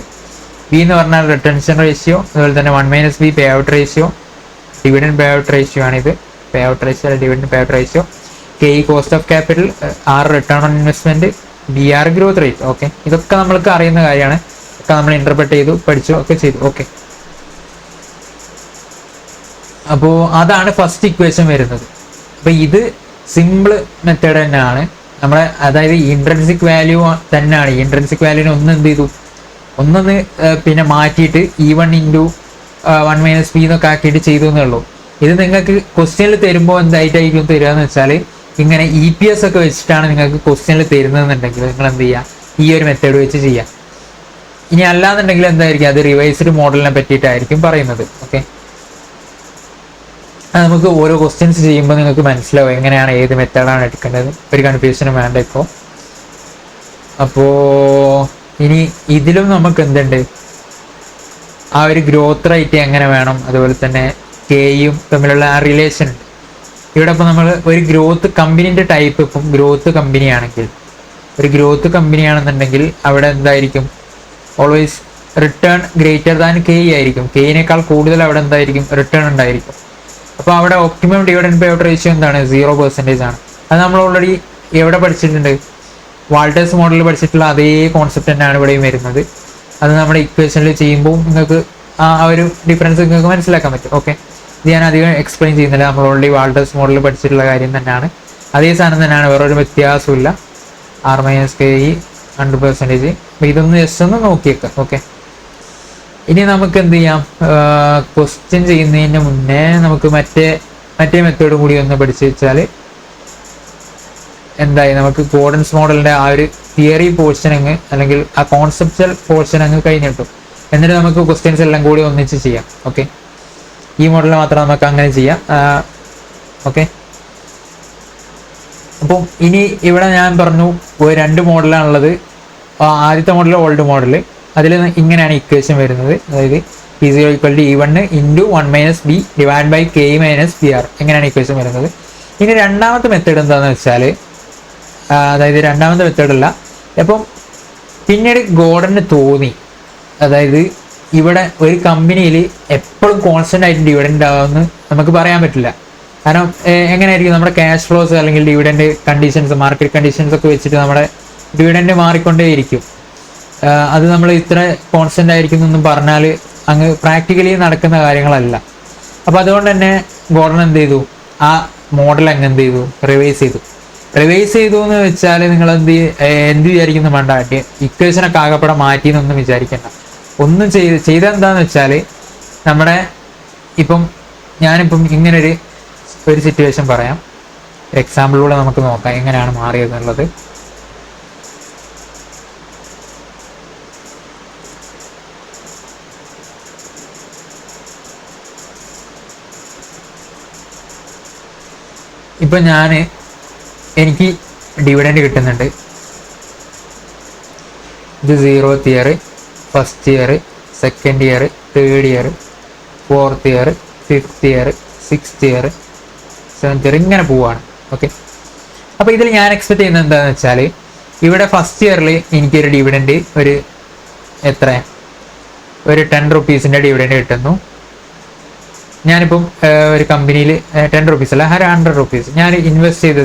B എന്ന് പറഞ്ഞാൽ റിട്ടൻഷൻ റേഷ്യോ, അതുപോലെ തന്നെ 1 - B payout ratio, dividend payout ratio ആണിത്. Payout ratio dividend payout ratio, K cost of capital, R return on investment, BR growth rate. Okay, ഇതൊക്കെ നമ്മൾക്ക് അറിയുന്ന കാര്യമാണ്. ഒക്കെ നമ്മൾ ഇന്റർപ്രറ്റ് ചെയ്തു, പഠിച്ചു, ഒക്കെ ചെയ്തു. ഓക്കെ, അപ്പോൾ അതാണ് ഫസ്റ്റ് ഇക്വേഷൻ വരുന്നത്. അപ്പോൾ ഇത് സിമ്പിൾ മെത്തേഡ് തന്നെയാണ് നമ്മളെ, അതായത് ഇൻട്രൻസിക് വാല്യൂ തന്നെയാണ്. ഇൻട്രൻസിക് വാല്യൂവിനെ ഒന്ന് എന്ത് ചെയ്തു, ഒന്നൊന്ന് പിന്നെ മാറ്റിയിട്ട് E1 × 1 - B എന്നൊക്കെ ആക്കിയിട്ട് ചെയ്തു എന്നേ ഉള്ളൂ. ഇത് നിങ്ങൾക്ക് ക്വസ്റ്റ്യനിൽ തരുമ്പോൾ എന്തായിട്ടായിരിക്കും തരിക എന്ന് വെച്ചാൽ, ഇങ്ങനെ EPS ഒക്കെ വെച്ചിട്ടാണ് നിങ്ങൾക്ക് ക്വസ്റ്റ്യനിൽ തരുന്നതെന്നുണ്ടെങ്കിൽ നിങ്ങൾ എന്ത് ചെയ്യുക, ഈ ഒരു മെത്തേഡ് വെച്ച് ചെയ്യാം. ഇനി അല്ലാന്നുണ്ടെങ്കിൽ എന്തായിരിക്കും, അത് റിവൈസ്ഡ് മോഡലിനെ പറ്റിയിട്ടായിരിക്കും പറയുന്നത്. ഓക്കെ, നമുക്ക് ഓരോ ക്വസ്റ്റ്യൻസ് ചെയ്യുമ്പോൾ നിങ്ങൾക്ക് മനസ്സിലാവും എങ്ങനെയാണ് ഏത് മെത്തേഡാണ് എടുക്കേണ്ടത്. ഒരു കൺഫ്യൂഷനും വേണ്ട ഇപ്പോൾ. അപ്പോൾ ഇനി ഇതിലും നമുക്ക് എന്തുണ്ട്, ആ ഒരു ഗ്രോത്ത് റേറ്റ് എങ്ങനെ വേണം, അതുപോലെ തന്നെ കെയും തമ്മിലുള്ള ആ റിലേഷൻ ഉണ്ട്. ഇവിടെ ഇപ്പോൾ നമ്മൾ ഒരു ഗ്രോത്ത് കമ്പനീൻ്റെ ടൈപ്പ്, ഇപ്പം ഗ്രോത്ത് കമ്പനിയാണെങ്കിൽ, ഒരു ഗ്രോത്ത് കമ്പനിയാണെന്നുണ്ടെങ്കിൽ അവിടെ എന്തായിരിക്കും, always return greater than K ആയിരിക്കും. കെയിനേക്കാൾ കൂടുതൽ അവിടെ എന്തായിരിക്കും, റിട്ടേൺ ഉണ്ടായിരിക്കും. അപ്പോൾ അവിടെ optimum dividend payout ratio എന്താണ്, 0% ആണ്. അത് നമ്മൾ ഓൾറെഡി എവിടെ പഠിച്ചിട്ടുണ്ട്, വാൾട്ടേഴ്സ് മോഡലിൽ പഠിച്ചിട്ടുള്ള അതേ കോൺസെപ്റ്റ് തന്നെയാണ് ഇവിടെയും വരുന്നത്. അത് നമ്മുടെ ഇക്വേഷനിൽ ചെയ്യുമ്പോൾ നിങ്ങൾക്ക് ആ ഒരു ഡിഫറൻസ് നിങ്ങൾക്ക് മനസ്സിലാക്കാൻ പറ്റും. ഓക്കെ, ഇത് ഞാൻ അധികം എക്സ്പ്ലെയിൻ ചെയ്യുന്നില്ല, നമ്മൾ ഓൾറെഡി വാൾട്ടേഴ്സ് മോഡലിൽ പഠിച്ചിട്ടുള്ള കാര്യം തന്നെയാണ്, അതേ സാധനം തന്നെയാണ്, വേറൊരു വ്യത്യാസമില്ല. R-KE 100%. അപ്പോൾ ഇതൊന്ന് ജസ്റ്റ് ഒന്ന് നോക്കിയേക്കാം. ഓക്കെ, ഇനി നമുക്ക് എന്ത് ചെയ്യാം, ക്വസ്റ്റ്യൻ ചെയ്യുന്നതിന് മുന്നേ നമുക്ക് മറ്റേ മെത്തേഡ് കൂടി ഒന്ന് പഠിച്ചു വെച്ചാൽ എന്തായി, നമുക്ക് ഗോർഡൻസ് മോഡലിന്റെ ആ ഒരു തിയറി പോർഷൻ അങ്ങ്, അല്ലെങ്കിൽ ആ കോൺസെപ്റ്റൽ പോർഷൻ അങ്ങ് കഴിഞ്ഞിട്ടും, എന്നിട്ട് നമുക്ക് ക്വസ്റ്റ്യൻസ് എല്ലാം കൂടി ഒന്നിച്ച് ചെയ്യാം. ഓക്കെ, ഈ മോഡലിൽ മാത്രം നമുക്ക് അങ്ങനെ ചെയ്യാം. ഓക്കെ, അപ്പം ഇനി ഇവിടെ ഞാൻ പറഞ്ഞു 2 മോഡലാണുള്ളത്. ആദ്യത്തെ മോഡൽ ഓൾഡ് മോഡൽ, അതിൽ ഇങ്ങനെയാണ് ഇക്വേഷൻ വരുന്നത്. അതായത് P0 = E1 × 1 - B / K - PR, എങ്ങനെയാണ് ഇക്വേഷൻ വരുന്നത്. ഇനി രണ്ടാമത്തെ മെത്തേഡ് എന്താണെന്ന് വെച്ചാൽ, അതായത് രണ്ടാമത്തെ മെത്തേഡ് അല്ല, അപ്പം പിന്നീട് ഗോർഡന് തോന്നി, അതായത് ഇവിടെ ഒരു കമ്പനിയിൽ എപ്പോഴും കോൺസ്റ്റന്റ് ആയിട്ട് ഡിവിഡൻഡ് ആവുമെന്ന് നമുക്ക് പറയാൻ പറ്റില്ല. കാരണം എങ്ങനെയായിരിക്കും നമ്മുടെ ക്യാഷ് ഫ്ലോസ് അല്ലെങ്കിൽ ഡിവിഡൻഡ് കണ്ടീഷൻസ്, മാർക്കറ്റ് കണ്ടീഷൻസ് ഒക്കെ വെച്ചിട്ട് നമ്മുടെ ഡിവിഡൻഡ് മാറിക്കൊണ്ടേയിരിക്കും. അത് നമ്മൾ ഇത്ര കോൺസ്റ്റന്റ് ആയിരിക്കും എന്നൊന്നും പറഞ്ഞാൽ അങ്ങ് പ്രാക്ടിക്കലി നടക്കുന്ന കാര്യങ്ങളല്ല. അപ്പോൾ അതുകൊണ്ട് തന്നെ ഗോർഡൻ എന്ത് ചെയ്തു, ആ മോഡൽ അങ്ങ് എന്ത് ചെയ്തു, റിവൈസ് ചെയ്തു എന്ന് വെച്ചാൽ നിങ്ങൾ എന്ത് വിചാരിക്കുന്നു വേണ്ട, ഇക്വേഷനൊക്കെ ആകപ്പെടെ മാറ്റി എന്നൊന്നും വിചാരിക്കണ്ട. ഒന്നും ചെയ്തെന്താന്ന് വെച്ചാൽ, നമ്മുടെ ഞാനിപ്പം ഇങ്ങനൊരു സിറ്റുവേഷൻ പറയാം, എക്സാമ്പിളിലൂടെ നമുക്ക് നോക്കാം എങ്ങനെയാണ് മാറിയതെന്നുള്ളത്. ഇപ്പം എനിക്ക് ഡിവിഡൻഡ് കിട്ടുന്നുണ്ട്. ഇത് 0th year, 1st year, 2nd year, 3rd year, 4th year, 5th year, 6th year, 7th year, ഇങ്ങനെ പോവാണ്. ഓക്കെ, അപ്പോൾ ഇതിൽ ഞാൻ എക്സ്പെക്ട് ചെയ്യുന്നത് എന്താണെന്ന് വെച്ചാൽ, ഇവിടെ 1st ഇയറിൽ എനിക്കൊരു ഡിവിഡൻഡ് ഒരു 10 റുപ്പീസിൻ്റെ ഡിവിഡൻഡ് കിട്ടുന്നു. ഞാനിപ്പം ഒരു കമ്പനിയിൽ 10 റുപ്പീസ് അല്ല, 100 റുപ്പീസ് ഞാൻ ഇൻവെസ്റ്റഡ്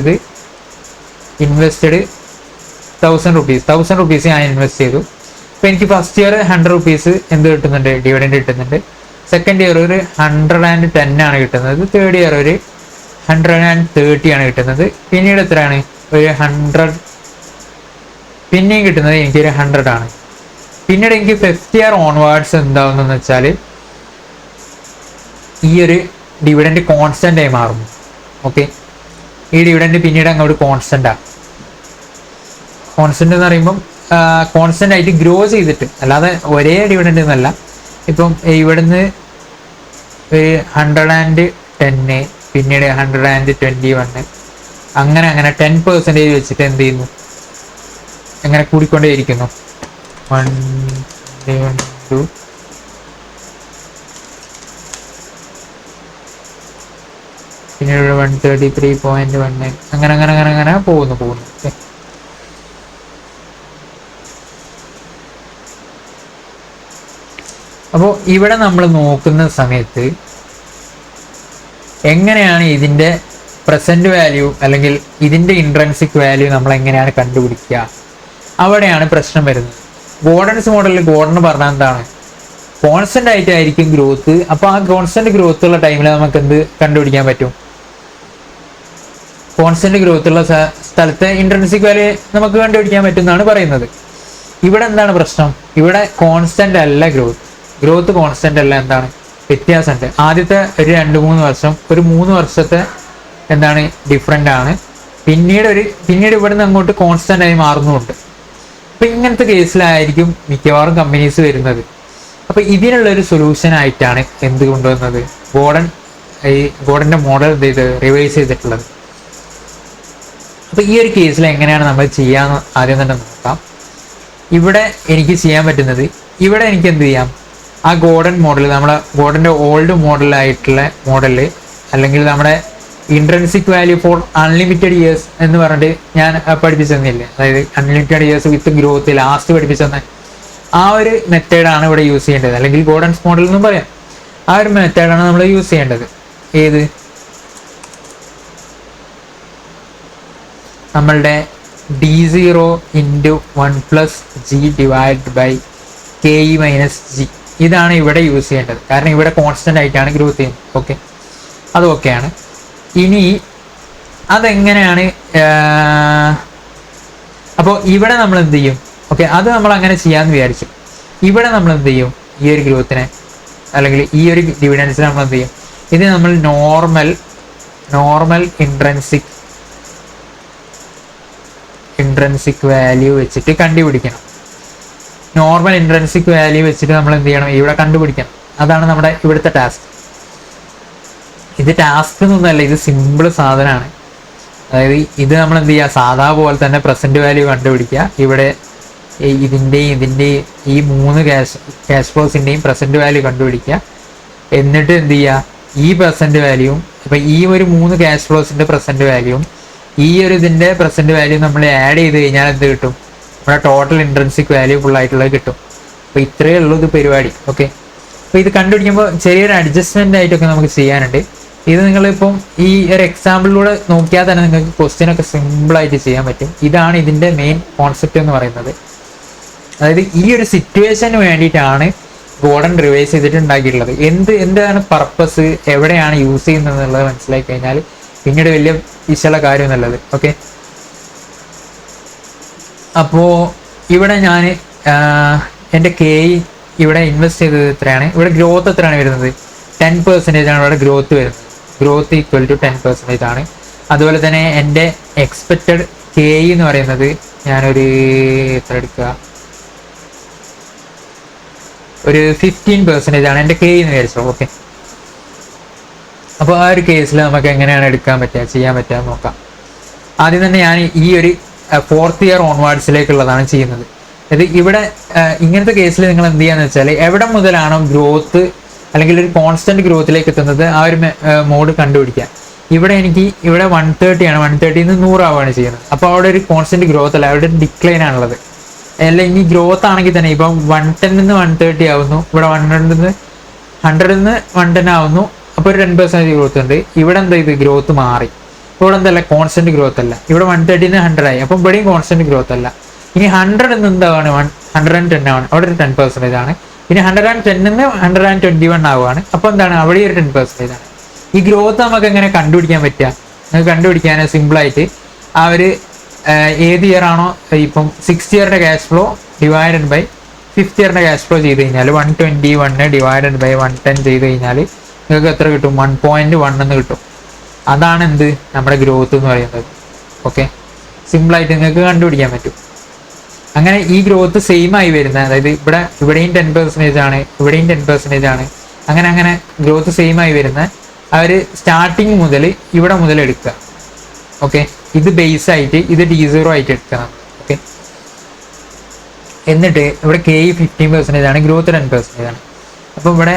1000 റുപ്പീസ് ഞാൻ ഇൻവെസ്റ്റ് ചെയ്തു. അപ്പോൾ എനിക്ക് 1st ഇയർ 100 റുപ്പീസ് എന്ത് കിട്ടുന്നുണ്ട്, ഡിവിഡൻഡ് കിട്ടുന്നുണ്ട്. 2nd ഇയർ ഒരു 110 ആണ് കിട്ടുന്നത്. 3rd ഇയർ ഒരു 130 ആണ് കിട്ടുന്നത്. പിന്നീട് എത്രയാണ്, ഒരു 100, പിന്നെയും കിട്ടുന്നത് എനിക്കൊരു 100 ആണ്. പിന്നീട് എനിക്ക് 5th ഇയർ ഓൺവേർഡ്സ് എന്താവുന്നതെന്ന് വെച്ചാൽ, ഈ ഒരു ഡിവിഡൻഡ് കോൺസ്റ്റന്റ് ആയി മാറുന്നു. ഓക്കെ, ഈ ഡിവിഡൻഡ് പിന്നീട് അങ്ങോട്ട് കോൺസ്റ്റന്റ് എന്ന് പറയുമ്പം കോൺസ്റ്റന്റ് ആയിട്ട് ഗ്രോ ചെയ്തിട്ട്, അല്ലാതെ ഒരേ ഡിവിഡൻഡ് എന്നല്ല. ഇപ്പം ഇവിടുന്ന് 110, പിന്നീട് 121, അങ്ങനെ 10% വെച്ചിട്ട് എന്ത് ചെയ്യുന്നു, എങ്ങനെ കൂടിക്കൊണ്ടേയിരിക്കുന്നു. 1, 2, പിന്നീട് 133.1, അങ്ങനെ പോകുന്നു. ഓക്കെ, അപ്പോൾ ഇവിടെ നമ്മൾ നോക്കുന്ന സമയത്ത് എങ്ങനെയാണ് ഇതിൻ്റെ പ്രസന്റ് വാല്യൂ അല്ലെങ്കിൽ ഇതിൻ്റെ ഇൻട്രൻസിക് വാല്യൂ നമ്മൾ എങ്ങനെയാണ് കണ്ടുപിടിക്കുക, അവിടെയാണ് പ്രശ്നം വരുന്നത്. ഗോർഡൻസ് മോഡലിൽ ഗോർഡൻ പറഞ്ഞാൽ എന്താണ്, കോൺസ്റ്റന്റ് ആയിട്ടായിരിക്കും ഗ്രോത്ത്. അപ്പോൾ ആ കോൺസ്റ്റന്റ് ഗ്രോത്ത് ഉള്ള ടൈമിൽ നമുക്ക് എന്ത് കണ്ടുപിടിക്കാൻ പറ്റും, കോൺസ്റ്റന്റ് ഗ്രോത്ത് ഉള്ള സ്ഥലത്തെ ഇൻട്രൻസിക് വാല്യൂ നമുക്ക് കണ്ടുപിടിക്കാൻ പറ്റും എന്നാണ് പറയുന്നത്. ഇവിടെ എന്താണ് പ്രശ്നം, ഇവിടെ കോൺസ്റ്റന്റ് അല്ല ഗ്രോത്ത് കോൺസ്റ്റന്റ് അല്ല. എന്താണ് വ്യത്യാസമുണ്ട്. ആദ്യത്തെ ഒരു 2-3 വർഷം, ഒരു 3 വർഷത്തെ എന്താണ് ഡിഫറെൻ്റ് ആണ്. പിന്നീട് ഇവിടുന്ന് അങ്ങോട്ട് കോൺസ്റ്റന്റ് ആയി മാറുന്നുമുണ്ട്. അപ്പൊ ഇങ്ങനത്തെ കേസിലായിരിക്കും മിക്കവാറും കമ്പനീസ് വരുന്നത്. അപ്പൊ ഇതിനുള്ളൊരു സൊല്യൂഷൻ ആയിട്ടാണ് എന്ത് കൊണ്ടുവന്നത്, ഗോർഡന്റെ മോഡൽ റിവൈസ് ചെയ്തിട്ടുള്ളത്. അപ്പൊ ഈ ഒരു കേസിൽ എങ്ങനെയാണ് നമ്മൾ ചെയ്യാന്ന് ആദ്യം തന്നെ നോക്കാം. ഇവിടെ എനിക്ക് ചെയ്യാൻ പറ്റുന്നത്, ഇവിടെ എനിക്ക് എന്ത് ചെയ്യാം, ആ ഗോർഡൻ മോഡൽ, നമ്മുടെ ഗോർഡന്റെ ഓൾഡ് മോഡലായിട്ടുള്ള മോഡല്, അല്ലെങ്കിൽ നമ്മുടെ intrinsic value for unlimited years എന്ന് പറഞ്ഞിട്ട് ഞാൻ പഠിപ്പിച്ചെന്നില്ലേ, അതായത് unlimited years with growth last പഠിപ്പിച്ചെന്ന്. ആ ഒരു മെത്തേഡാണ് ഇവിടെ യൂസ് ചെയ്യേണ്ടത്, അല്ലെങ്കിൽ ഗോർഡൻസ് മോഡൽ എന്നും പറയാം. ആ ഒരു മെത്തേഡാണ് നമ്മൾ യൂസ് ചെയ്യേണ്ടത്. ഏത്? നമ്മളുടെ d0 × 1 + g / ke - g. ഇതാണ് ഇവിടെ യൂസ് ചെയ്യേണ്ടത്, കാരണം ഇവിടെ കോൺസ്റ്റന്റ് ആയിട്ടാണ് ഗ്രോത്ത് ചെയ്യുന്നത്. ഓക്കെ, അത് ഓക്കെയാണ്. ഇനി അതെങ്ങനെയാണ്? അപ്പോൾ ഇവിടെ നമ്മൾ എന്ത് ചെയ്യും? ഓക്കെ, അത് നമ്മൾ അങ്ങനെ ചെയ്യാമെന്ന് വിചാരിച്ചു. ഇവിടെ നമ്മൾ എന്ത് ചെയ്യും? ഈ ഒരു ഗ്രോത്തിനെ അല്ലെങ്കിൽ ഈ ഒരു ഡിവിഡൻസിനെ നമ്മൾ എന്ത് ചെയ്യും? ഇത് നമ്മൾ നോർമൽ ഇൻട്രൻസിക് വാല്യൂ വെച്ചിട്ട് കണ്ടുപിടിക്കണം. നോർമൽ ഇൻട്രൻസിക് വാല്യൂ വെച്ചിട്ട് നമ്മൾ എന്ത് ചെയ്യണം? ഇവിടെ കണ്ടുപിടിക്കണം. അതാണ് നമ്മുടെ ഇവിടുത്തെ ടാസ്ക്. ഇത് ടാസ്ക് എന്നൊന്നല്ല, ഇത് സിമ്പിൾ സാധനമാണ്. അതായത് ഇത് നമ്മൾ എന്ത് ചെയ്യുക? സാധാ പോലെ തന്നെ പ്രസന്റ് വാല്യൂ കണ്ടുപിടിക്കുക. ഇവിടെ ഇതിൻ്റെയും ഈ 3 ക്യാഷ് ഫ്ലോസിൻ്റെയും പ്രസന്റ് വാല്യൂ കണ്ടുപിടിക്കുക. എന്നിട്ട് എന്ത് ചെയ്യുക? ഈ പ്രസന്റ് വാല്യൂവും ഇപ്പം ഈ ഒരു 3 ക്യാഷ് ഫ്ലോസിൻ്റെ പ്രസന്റ് വാല്യൂവും ഈ ഒരു ഇതിൻ്റെ പ്രസന്റ് വാല്യൂ നമ്മൾ ആഡ് ചെയ്ത് കഴിഞ്ഞാൽ എന്ത് കിട്ടും? നമ്മുടെ ടോട്ടൽ ഇൻട്രൻസിക് വാല്യൂ ഫുൾ ആയിട്ടുള്ളത് കിട്ടും. അപ്പോൾ ഇത്രയേ ഉള്ളൂ ഇത് പരിപാടി. ഓക്കെ, അപ്പോൾ ഇത് കണ്ടുപിടിക്കുമ്പോൾ ചെറിയൊരു അഡ്ജസ്റ്റ്മെൻ്റ് ആയിട്ടൊക്കെ നമുക്ക് ചെയ്യാനുണ്ട്. ഇത് നിങ്ങളിപ്പം ഈ ഒരു എക്സാമ്പിളിലൂടെ നോക്കിയാൽ തന്നെ നിങ്ങൾക്ക് ക്വസ്റ്റ്യനൊക്കെ സിമ്പിളായിട്ട് ചെയ്യാൻ പറ്റും. ഇതാണ് ഇതിൻ്റെ മെയിൻ കോൺസെപ്റ്റ് എന്ന് പറയുന്നത്. അതായത് ഈ ഒരു സിറ്റുവേഷന് വേണ്ടിയിട്ടാണ് ഗോർഡൻ റിവൈസ് ചെയ്തിട്ട് ഉണ്ടാക്കിയിട്ടുള്ളത്. എന്താണ് പർപ്പസ്, എവിടെയാണ് യൂസ് ചെയ്യുന്നത് എന്നുള്ളത് മനസ്സിലാക്കി കഴിഞ്ഞാൽ പിന്നീട് വലിയ വിശല കാര്യം എന്നുള്ളത്. ഓക്കെ, അപ്പോൾ ഇവിടെ ഞാൻ എൻ്റെ ഇവിടെ ഇൻവെസ്റ്റ് ചെയ്തത് എത്രയാണ്? ഇവിടെ ഗ്രോത്ത് എത്രയാണ് വരുന്നത്? 10% ആണ് ഇവിടെ ഗ്രോത്ത് വരുന്നത്. ഗ്രോത്ത് ഈക്വൽ ടു 10% ആണ്. അതുപോലെ തന്നെ എൻ്റെ എക്സ്പെക്റ്റഡ് എന്ന് പറയുന്നത് ഞാനൊരു എത്ര എടുക്കുക? ഒരു 15% ആണ് എൻ്റെ എന്ന് വിചാരിച്ചോ. ഓക്കെ, അപ്പോൾ ആ ഒരു കേസിൽ നമുക്ക് എങ്ങനെയാണ് ചെയ്യാൻ പറ്റുക നോക്കാം. ആദ്യം തന്നെ ഞാൻ ഈ ഒരു 4th ഇയർ ഓൺവേർഡ്സിലേക്കുള്ളതാണ് ചെയ്യുന്നത്. ഇത് ഇവിടെ ഇങ്ങനത്തെ കേസിൽ നിങ്ങൾ എന്ത് ചെയ്യാന്ന് വെച്ചാൽ എവിടെ മുതലാണോ ഗ്രോത്ത് അല്ലെങ്കിൽ ഒരു കോൺസ്റ്റന്റ് ഗ്രോത്തിലേക്ക് എത്തുന്നത് ആ ഒരു മോഡ് കണ്ടുപിടിക്കുക. ഇവിടെ 130 ആണ്, 130 നിന്ന് 100 ആവുകയാണ് ചെയ്യുന്നത്. അപ്പോൾ അവിടെ ഒരു കോൺസ്റ്റന്റ് ഗ്രോത്ത് അല്ല, അവിടെ ഒരു ഡിക്ലൈൻ ആണുള്ളത്. അല്ല, ഇനി ഗ്രോത്ത് ആണെങ്കിൽ തന്നെ ഇപ്പം 110 നിന്ന് 130 ആവുന്നു, ഇവിടെ 100 നിന്ന് 110 ആവുന്നു. അപ്പോൾ ഒരു 10% ഗ്രോത്ത് ഉണ്ട്. ഇവിടെ എന്താ ഇത് ഗ്രോത്ത് മാറി, ഇവിടെ എന്തല്ല കോൺസ്റ്റന്റ് ഗ്രോത്ത് അല്ല. ഇവിടെ 130 നിന്ന് 100 ആയി, അപ്പം ഇവിടെയും കോൺസ്റ്റന്റ് ഗ്രോത്ത് അല്ല. ഇനി 100 നിന്ന് എന്താണ് 110 ആണ്, അവിടെ ഒരു 10% ആണ്. ഇനി 110 നിന്ന് 121 ആവുകയാണ്, അപ്പോൾ എന്താണ് അവിടെ ഒരു 10% ആണ്. ഈ ഗ്രോത്ത് നമുക്ക് എങ്ങനെ കണ്ടുപിടിക്കാൻ പറ്റുക? നമുക്ക് കണ്ടുപിടിക്കാൻ സിമ്പിളായിട്ട് ആ ഒരു ഏത് ഇയർ ആണോ ഇപ്പം 6th ഇയറിൻ്റെ cash flow divided by 5th ഇയറിൻ്റെ ക്യാഷ് ഫ്ലോ ചെയ്ത് കഴിഞ്ഞാൽ 121 ഡിവൈഡഡ് ബൈ 110 ചെയ്ത് കഴിഞ്ഞാൽ നിങ്ങൾക്ക് എത്ര കിട്ടും? 1.1 എന്ന് കിട്ടും. അതാണ് എന്ത് നമ്മുടെ ഗ്രോത്ത് എന്ന് പറയുന്നത്. ഓക്കെ, സിമ്പിളായിട്ട് നിങ്ങൾക്ക് കണ്ടുപിടിക്കാൻ പറ്റും. അങ്ങനെ ഈ ഗ്രോത്ത് സെയിം ആയി വരുന്ന, അതായത് ഇവിടെയും 10% ആണ്, ഇവിടെയും 10% ആണ്, അങ്ങനെ ഗ്രോത്ത് സെയിം ആയി വരുന്ന ആ ഒരു സ്റ്റാർട്ടിങ് മുതൽ ഇവിടെ മുതൽ എടുക്കുക. ഓക്കെ, ഇത് ബേസ് ആയിട്ട് ഇത് d0 ആയിട്ട് എടുക്കണം. ഓക്കെ, എന്നിട്ട് ഇവിടെ k 15% ആണ്, ഗ്രോത്ത് 10% ആണ്. അപ്പോൾ ഇവിടെ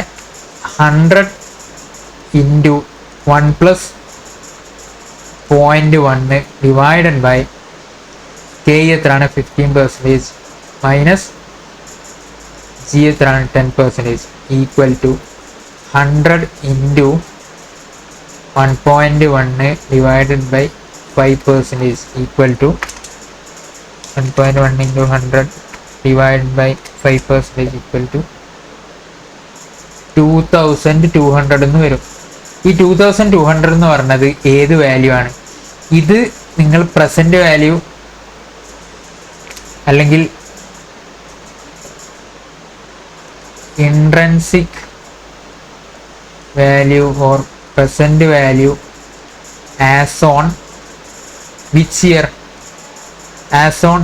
100 × 1 + 0.1 ഡിവൈഡഡ് ബൈ k എത്രയാണ്? 15% മൈനസ് g എത്രയാണ്? 10% equal to 100 × 1.1 divided by 5% equal to 1.1 × 100 divided by 5% equal to 2200 എന്ന് വരും. ഈ 2200 എന്ന് പറഞ്ഞത് ഏത് വാല്യൂ ആണ്? ഇത് നിങ്ങൾ പ്രസന്റ് വാല്യൂ അല്ലെങ്കിൽ intrinsic value or present value as on which year? As on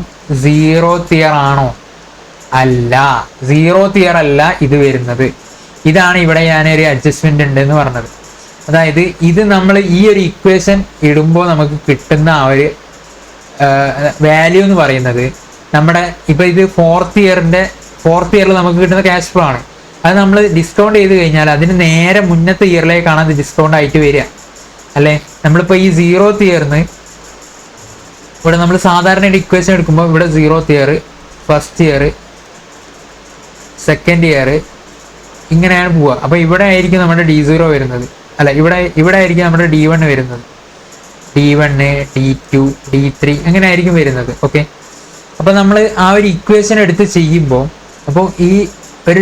0th year ആണോ? അല്ല, 0th ഇയർ അല്ല ഇത് വരുന്നത്. ഇതാണ് ഇവിടെ ഞാനൊരു അഡ്ജസ്റ്റ്മെന്റ് ഉണ്ടെന്ന് പറഞ്ഞത്. അതായത് ഇത് നമ്മൾ ഈ ഒരു ഇക്വേഷൻ ഇടുമ്പോൾ നമുക്ക് കിട്ടുന്ന ആ ഒരു വാല്യൂ എന്ന് പറയുന്നത് നമ്മുടെ ഇപ്പം ഇത് 4th ഇയറിൽ നമുക്ക് കിട്ടുന്ന ക്യാഷ് ഫ്ലോ ആണ്. അത് നമ്മൾ ഡിസ്കൗണ്ട് ചെയ്ത് കഴിഞ്ഞാൽ അതിന് നേരെ മുന്നത്തെ ഇയറിലേക്കാണ് അത് ഡിസ്കൗണ്ട് ആയിട്ട് വരിക അല്ലേ. നമ്മളിപ്പോൾ ഈ 0th ഇയറിന് ഇവിടെ നമ്മൾ സാധാരണ ഇക്വേഷൻ എടുക്കുമ്പോൾ ഇവിടെ 0th year, 1st year, second year ഇങ്ങനെയാണ് പോവുക. അപ്പോൾ ഇവിടെ ആയിരിക്കും നമ്മുടെ D0 വരുന്നത്, അല്ല ഇവിടെ ആയിരിക്കും നമ്മുടെ D1 വരുന്നത്, D1 D2 D3 അങ്ങനെ ആയിരിക്കും വരുന്നത്. ഓക്കെ, അപ്പോൾ നമ്മൾ ആ ഒരു ഇക്വേഷൻ എടുത്ത് ചെയ്യുമ്പോൾ അപ്പോൾ ഈ ഒരു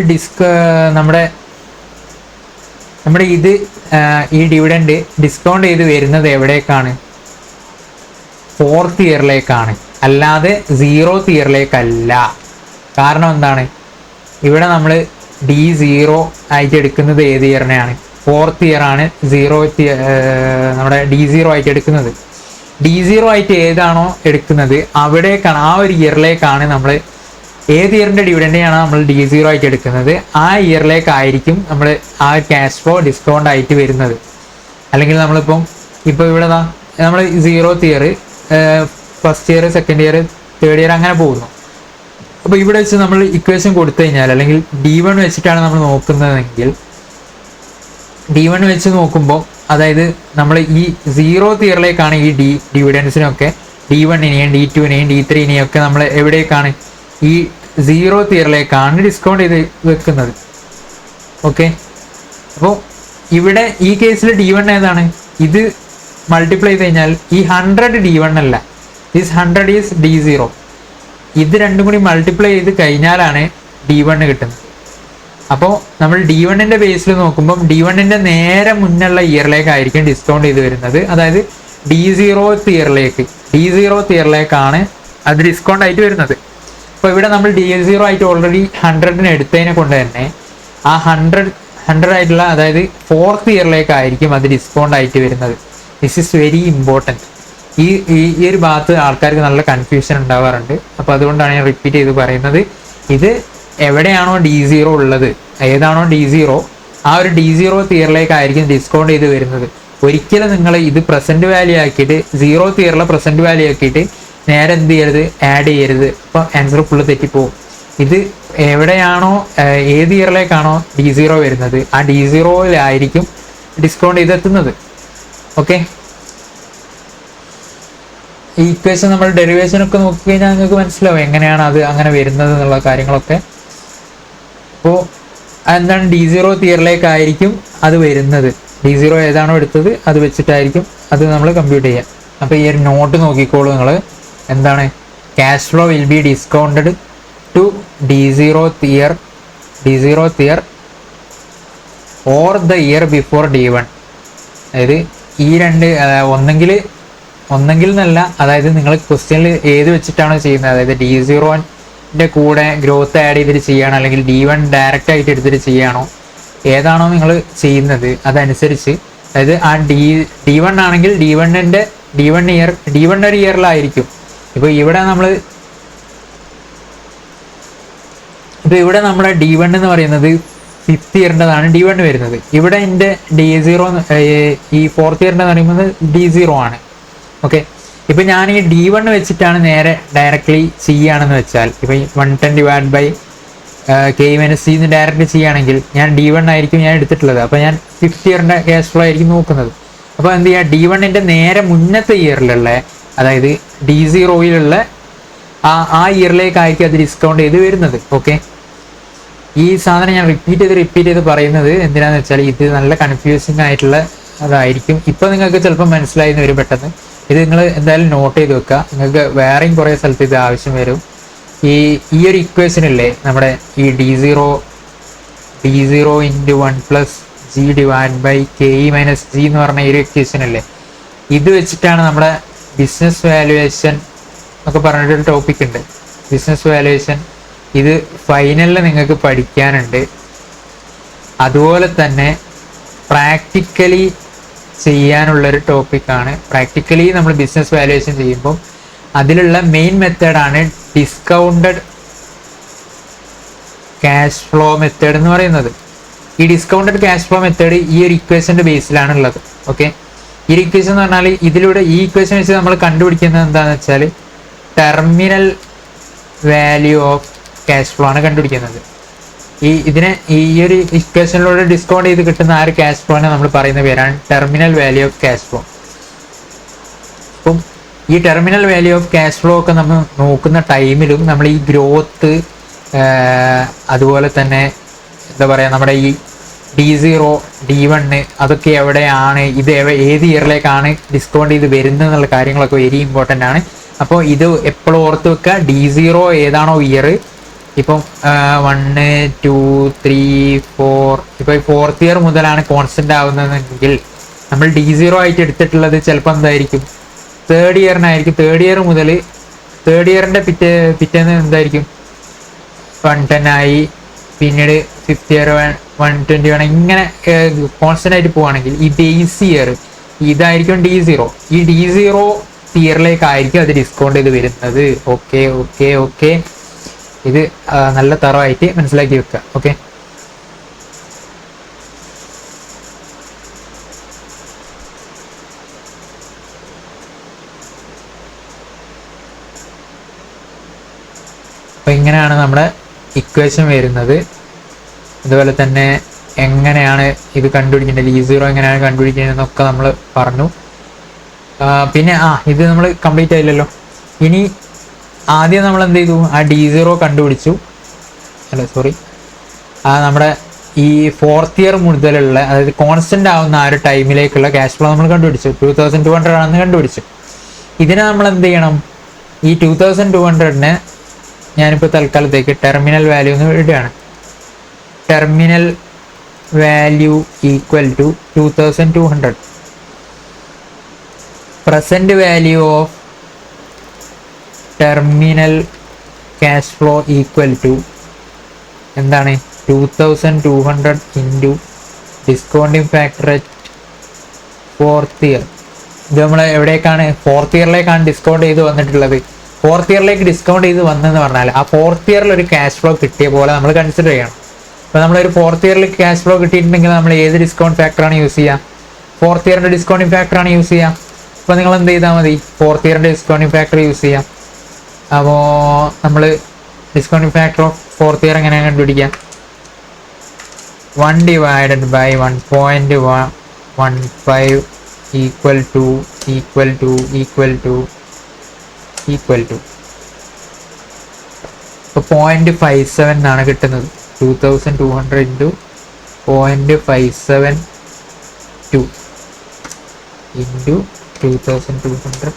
നമ്മുടെ ഇത് ഈ ഡിവിഡൻഡ് ഡിസ്കൗണ്ട് ചെയ്ത് വരുന്നത് എവിടേക്കാണ്? 4th ഇയറിലേക്കാണ്, അല്ലാതെ 0th ഇയറിലേക്കല്ല. കാരണം എന്താണ്? ഇവിടെ നമ്മൾ D0 ആയിട്ട് എടുക്കുന്നത് ഏത് ഇയറിനെയാണ്? 4th ഇയർ ആണ് നമ്മുടെ D0 ആയിട്ട് എടുക്കുന്നത്. D0 ആയിട്ട് ഏതാണോ എടുക്കുന്നത് അവിടേക്കാണ്, ആ ഒരു ഇയറിലേക്കാണ് നമ്മൾ ഏത് ഇയറിൻ്റെ ഡിവിഡൻഡാണ് നമ്മൾ D0 ആയിട്ട് എടുക്കുന്നത് ആ ഇയറിലേക്കായിരിക്കും നമ്മൾ ആ ക്യാഷ് ഫ്ലോ ഡിസ്കൗണ്ട് ആയിട്ട് വരുന്നത്. അല്ലെങ്കിൽ ഇപ്പോൾ ഇവിടെ നമ്മൾ 0th year, first year, second year, third year അങ്ങനെ പോകുന്നു. അപ്പോൾ ഇവിടെ വെച്ച് നമ്മൾ ഇക്വേഷൻ കൊടുത്തു കഴിഞ്ഞാൽ, അല്ലെങ്കിൽ D1 വെച്ചിട്ടാണ് നമ്മൾ നോക്കുന്നതെങ്കിൽ, D1 വെച്ച് നോക്കുമ്പോൾ അതായത് നമ്മൾ ഈ 0th ഇയറിലേക്കാണ് ഈ ഡിവിഡൻസിനൊക്കെ D1നെയും D2നെയും D3നെയും ഒക്കെ നമ്മൾ എവിടേക്കാണ്? ഈ 0th ഇയറിലേക്കാണ് ഡിസ്കൗണ്ട് ചെയ്ത് വെക്കുന്നത്. ഓക്കെ, അപ്പോൾ ഇവിടെ ഈ കേസിൽ D1 ഏതാണ്? ഇത് മൾട്ടിപ്ലൈ ചെയ്ത് കഴിഞ്ഞാൽ ഈ 100 D1 അല്ല, ദിസ് 100 ഈസ് D0. ഇത് രണ്ടും കൂടി മൾട്ടിപ്ലൈ ചെയ്ത് കഴിഞ്ഞാലാണ് D1 കിട്ടുന്നത്. അപ്പോൾ നമ്മൾ D1ൻ്റെ ബേസിൽ നോക്കുമ്പോൾ D1ൻ്റെ നേരെ മുന്നുള്ള ഇയറിലേക്കായിരിക്കും ഡിസ്കൗണ്ട് ചെയ്ത് വരുന്നത്. അതായത് D0th ഇയറിലേക്കാണ് അത് ഡിസ്കൗണ്ട് ആയിട്ട് വരുന്നത്. അപ്പോൾ ഇവിടെ നമ്മൾ D0 ആയിട്ട് ഓൾറെഡി 100ന് എടുത്തതിനെ കൊണ്ട് തന്നെ ആ 100 ആയിട്ടുള്ള, അതായത് 4th ഇയറിലേക്കായിരിക്കും അത് ഡിസ്കൗണ്ട് ആയിട്ട് വരുന്നത്. This is very important. ഈ ഒരു ഭാഗത്ത് ആൾക്കാർക്ക് നല്ല കൺഫ്യൂഷൻ ഉണ്ടാവാറുണ്ട്. അപ്പോൾ അതുകൊണ്ടാണ് ഞാൻ റിപ്പീറ്റ് ചെയ്ത് പറയുന്നത്. ഇത് എവിടെയാണോ D0 ഉള്ളത്, ഏതാണോ D0, ആ ഒരു D0th ഇയറിലേക്കായിരിക്കും ഡിസ്കൗണ്ട് ചെയ്ത് വരുന്നത്. ഒരിക്കലും നിങ്ങൾ ഇത് പ്രസൻറ്റ് വാല്യൂ ആക്കിയിട്ട് 0th ഇയറിലെ പ്രസൻറ്റ് വാല്യൂ ആക്കിയിട്ട് നേരെ എന്ത് ചെയ്യരുത്, ആഡ് ചെയ്യരുത്. അപ്പോൾ ആൻസർ ഫുള്ള് തെറ്റിപ്പോവും. ഇത് എവിടെയാണോ, ഏത് ഇയറിലേക്കാണോ D0 വരുന്നത് ആ D0യിലായിരിക്കും ഡിസ്കൗണ്ട് ചെയ്തെത്തുന്നത്. ഓക്കെ, ഈ ഇക്വേഷൻ നമ്മൾ ഡെറിവേഷൻ ഒക്കെ നോക്കിക്കഴിഞ്ഞാൽ നിങ്ങൾക്ക് മനസ്സിലാവും എങ്ങനെയാണ് അത് അങ്ങനെ വരുന്നത് എന്നുള്ള കാര്യങ്ങളൊക്കെ. അപ്പോൾ എന്താണ്, D0th ഇയറിലേക്കായിരിക്കും അത് വരുന്നത്. D0 ഏതാണോ എടുത്തത് അത് വെച്ചിട്ടായിരിക്കും അത് നമ്മൾ കമ്പ്യൂട്ട് ചെയ്യുക. അപ്പോൾ ഈ ഒരു നോട്ട് നോക്കിക്കോളൂ നിങ്ങൾ. എന്താണ്? Cash flow will be discounted to D0th year or the year before D1. അതായത് ഈ രണ്ട് ഒന്നെങ്കിൽ എന്നല്ല, അതായത് നിങ്ങൾ ക്വസ്റ്റ്യനിൽ ഏത് വെച്ചിട്ടാണോ ചെയ്യുന്നത്, അതായത് D0ൻ്റെ കൂടെ ഗ്രോത്ത് ആഡ് ചെയ്തിട്ട് ചെയ്യുകയാണോ, അല്ലെങ്കിൽ D1 ഡയറക്റ്റ് ആയിട്ട് എടുത്തിട്ട് ചെയ്യുകയാണോ, ഏതാണോ നിങ്ങൾ ചെയ്യുന്നത് അതനുസരിച്ച്, അതായത് ആ D1 ആണെങ്കിൽ D1 ഒരു ഇയറിലായിരിക്കും. ഇപ്പോൾ ഇവിടെ നമ്മുടെ D1 എന്ന് പറയുന്നത് 5th ഇയറിൻ്റെതാണ് D1 വരുന്നത്. ഇവിടെ എൻ്റെ D0 ഈ 4th ഇയറിൻ്റെ എന്ന് പറയുന്നത് D0 ആണ്. ഓക്കെ, ഇപ്പം ഞാൻ ഈ D1 വെച്ചിട്ടാണ് നേരെ ഡയറക്റ്റ്ലി ചെയ്യുകയാണെന്ന് വെച്ചാൽ, ഇപ്പം 110/K - C ഡയറക്റ്റ് ചെയ്യുകയാണെങ്കിൽ ഞാൻ D1 ആയിരിക്കും ഞാൻ എടുത്തിട്ടുള്ളത്. അപ്പോൾ ഞാൻ 5th ഇയറിൻ്റെ ക്യാഷ് ഫ്ലോ ആയിരിക്കും നോക്കുന്നത്. അപ്പോൾ എന്ത് ചെയ്യുക, D1ൻ്റെ നേരെ മുന്നത്തെ ഇയറിലുള്ള, അതായത് D0യിലുള്ള ആ ഇയറിലേക്കായിരിക്കും അത് ഡിസ്കൗണ്ട് ചെയ്ത് വരുന്നത്. ഓക്കെ, ഈ സാധനം ഞാൻ റിപ്പീറ്റ് ചെയ്ത് പറയുന്നത് എന്തിനാന്ന് വെച്ചാൽ ഇത് നല്ല കൺഫ്യൂസിങ് ആയിട്ടുള്ള അതായിരിക്കും. ഇപ്പോൾ നിങ്ങൾക്ക് ചിലപ്പോൾ മനസ്സിലായെന്ന് വരും പെട്ടെന്ന്. ഇത് നിങ്ങൾ എന്തായാലും നോട്ട് ചെയ്ത് വെക്കുക. നിങ്ങൾക്ക് വേറെയും കുറേ സ്ഥലത്ത് ഇത് ആവശ്യം വരും. ഈ ഒരു ഇക്വേഷൻ ഇല്ലേ, നമ്മുടെ ഈ D0 × 1+G/K - G എന്ന് പറഞ്ഞ ഈ ഒരു ഇക്വേഷൻ അല്ലേ, ഇത് വെച്ചിട്ടാണ് നമ്മുടെ ബിസിനസ് വാല്യുവേഷൻ ഒക്കെ പറഞ്ഞിട്ടൊരു ടോപ്പിക് ഉണ്ട്. ബിസിനസ് വാല്യുവേഷൻ ഇത് ഫൈനലിൽ നിങ്ങൾക്ക് പഠിക്കാനുണ്ട്. അതുപോലെ തന്നെ പ്രാക്ടിക്കലി ചെയ്യാനുള്ളൊരു ടോപ്പിക്കാണ്. പ്രാക്ടിക്കലി നമ്മൾ ബിസിനസ് വാല്യുവേഷൻ ചെയ്യുമ്പോൾ അതിലുള്ള മെയിൻ മെത്തേഡാണ് ഡിസ്കൗണ്ടഡ് ക്യാഷ് ഫ്ലോ മെത്തേഡ് എന്ന് പറയുന്നത്. ഈ ഡിസ്കൗണ്ടഡ് ക്യാഷ് ഫ്ലോ മെത്തേഡ് ഈ ഒരു ഇക്വേഷൻ്റെ ബേസിലാണ് ഉള്ളത്. ഓക്കെ, ഈ ഒരു ഇക്വേഷൻ എന്ന് പറഞ്ഞാൽ ഇതിലൂടെ ഈ ഇക്വേഷൻ വെച്ച് നമ്മൾ കണ്ടുപിടിക്കുന്നത് എന്താണെന്ന് വെച്ചാൽ terminal value of cash flow ആണ് കണ്ടുപിടിക്കുന്നത്. ഈ ഒരു ഇക്വേഷനിലൂടെ ഡിസ്കൗണ്ട് ചെയ്ത് കിട്ടുന്ന ആ ഒരു ക്യാഷ് ഫ്ലോനെ നമ്മൾ പറയുന്ന പേരാണ് terminal value of cash flow. അപ്പം ഈ terminal value of cash flow ഒക്കെ നമ്മൾ നോക്കുന്ന ടൈമിലും നമ്മൾ ഈ ഗ്രോത്ത്, അതുപോലെ തന്നെ എന്താ പറയുക, നമ്മുടെ ഈ D0 D1 അതൊക്കെ എവിടെയാണ്, ഇത് ഏത് ഇയറിലേക്കാണ് ഡിസ്കൗണ്ട് ചെയ്ത് വരുന്നത് എന്നുള്ള കാര്യങ്ങളൊക്കെ വെരി ഇമ്പോർട്ടൻ്റ് ആണ്. അപ്പോൾ ഇത് എപ്പോഴും ഓർത്ത് വെക്കുക. D0 ഏതാണോ ഇയർ, ഇപ്പം 1 2 3 4, ഇപ്പോൾ ഈ 4th ഇയർ മുതലാണ് കോൺസ്റ്റന്റ് ആവുന്നതെങ്കിൽ നമ്മൾ D0 ആയിട്ട് എടുത്തിട്ടുള്ളത് ചിലപ്പോൾ എന്തായിരിക്കും, 3rd ഇയറിനായിരിക്കും. 3rd ഇയർ മുതൽ 3rd ഇയറിൻ്റെ പിറ്റേന്ന് എന്തായിരിക്കും 110 ആയി, പിന്നീട് 5th ഇയർ 121, ഇങ്ങനെ കോൺസ്റ്റന്റ് ആയിട്ട് പോവുകയാണെങ്കിൽ ഈ ബേസ് ഇയർ ഇതായിരിക്കും D0. ഈ D0 ഇയറിലേക്കായിരിക്കും അത് ഡിസ്കൗണ്ട് ചെയ്ത് വരുന്നത്. ഓക്കെ ഓക്കെ ഓക്കെ, ഇത് നല്ല തറവായിട്ട് മനസ്സിലാക്കി വെക്കുക. ഓക്കെ, അപ്പോൾ ഇങ്ങനെയാണ് നമ്മുടെ ഇക്വേഷൻ വരുന്നത്. അതുപോലെ തന്നെ എങ്ങനെയാണ് ഇത് കണ്ടുപിടിക്കേണ്ടത്, D0 എങ്ങനെയാണ് കണ്ടുപിടിക്കേണ്ടതെന്നൊക്കെ നമ്മൾ പറഞ്ഞു. പിന്നെ ഇത് നമ്മൾ കംപ്ലീറ്റ് ആയില്ലല്ലോ. ഇനി ആദ്യം നമ്മൾ എന്ത് ചെയ്തു, ആ D0 കണ്ടുപിടിച്ചു, നമ്മുടെ ഈ 4th ഇയർ മുതലുള്ള, അതായത് കോൺസ്റ്റന്റ് ആവുന്ന ആ ഒരു ടൈമിലേക്കുള്ള ക്യാഷ് ഫ്ലോ നമ്മൾ കണ്ടുപിടിച്ചു. 2200 ആണെന്ന് കണ്ടുപിടിച്ചു. ഇതിനെ നമ്മൾ എന്ത് ചെയ്യണം, ഈ 2200-നെ ഞാനിപ്പോൾ തൽക്കാലത്തേക്ക് ടെർമിനൽ വാല്യൂ എന്ന് ഇടുകയാണ്. Terminal value equal to 2200. Present value of terminal cash flow equal to എന്താണ്, 2200 into discounting factor at 4th year. ഇത് നമ്മൾ എവിടേക്കാണ്, 4th ഇയറിലേക്കാണ് ഡിസ്കൗണ്ട് ചെയ്ത് വന്നിട്ടുള്ളത്. 4th ഇയറിലേക്ക് ഡിസ്കൗണ്ട് ചെയ്ത് വന്നെന്ന് പറഞ്ഞാൽ ആ 4th ഇയറിൽ ഒരു ക്യാഷ് ഫ്ലോ കിട്ടിയ പോലെ നമ്മൾ കൺസിഡർ ചെയ്യണം. അപ്പോൾ നമ്മളൊരു 4th ഇയറിൽ ക്യാഷ് ഫ്ലോ കിട്ടിയിട്ടുണ്ടെങ്കിൽ നമ്മൾ ഏത് ഡിസ്കൗണ്ട് ഫാക്ടറാണ് യൂസ് ചെയ്യുക, 4th ഇയറിൻ്റെ ഡിസ്കൗണ്ടിങ് ഫാക്ടറാണ് യൂസ് ചെയ്യുക. അപ്പോൾ നിങ്ങൾ എന്ത് ചെയ്താൽ മതി, 4th ഇയറിൻ്റെ ഡിസ്കൗണ്ടിങ് ഫാക്ടർ യൂസ് ചെയ്യാം. അപ്പോൾ നമ്മൾ discounting factor of 4th year എങ്ങനെയാണ് കണ്ടുപിടിക്കുക, 1 ഡിവൈഡഡ് ബൈ 1.15 ഈക്വൽ ടു ഇപ്പോൾ 0.57 എന്നാണ് കിട്ടുന്നത്. 2200 ഇൻറ്റു 0.572 ഇൻറ്റു 2200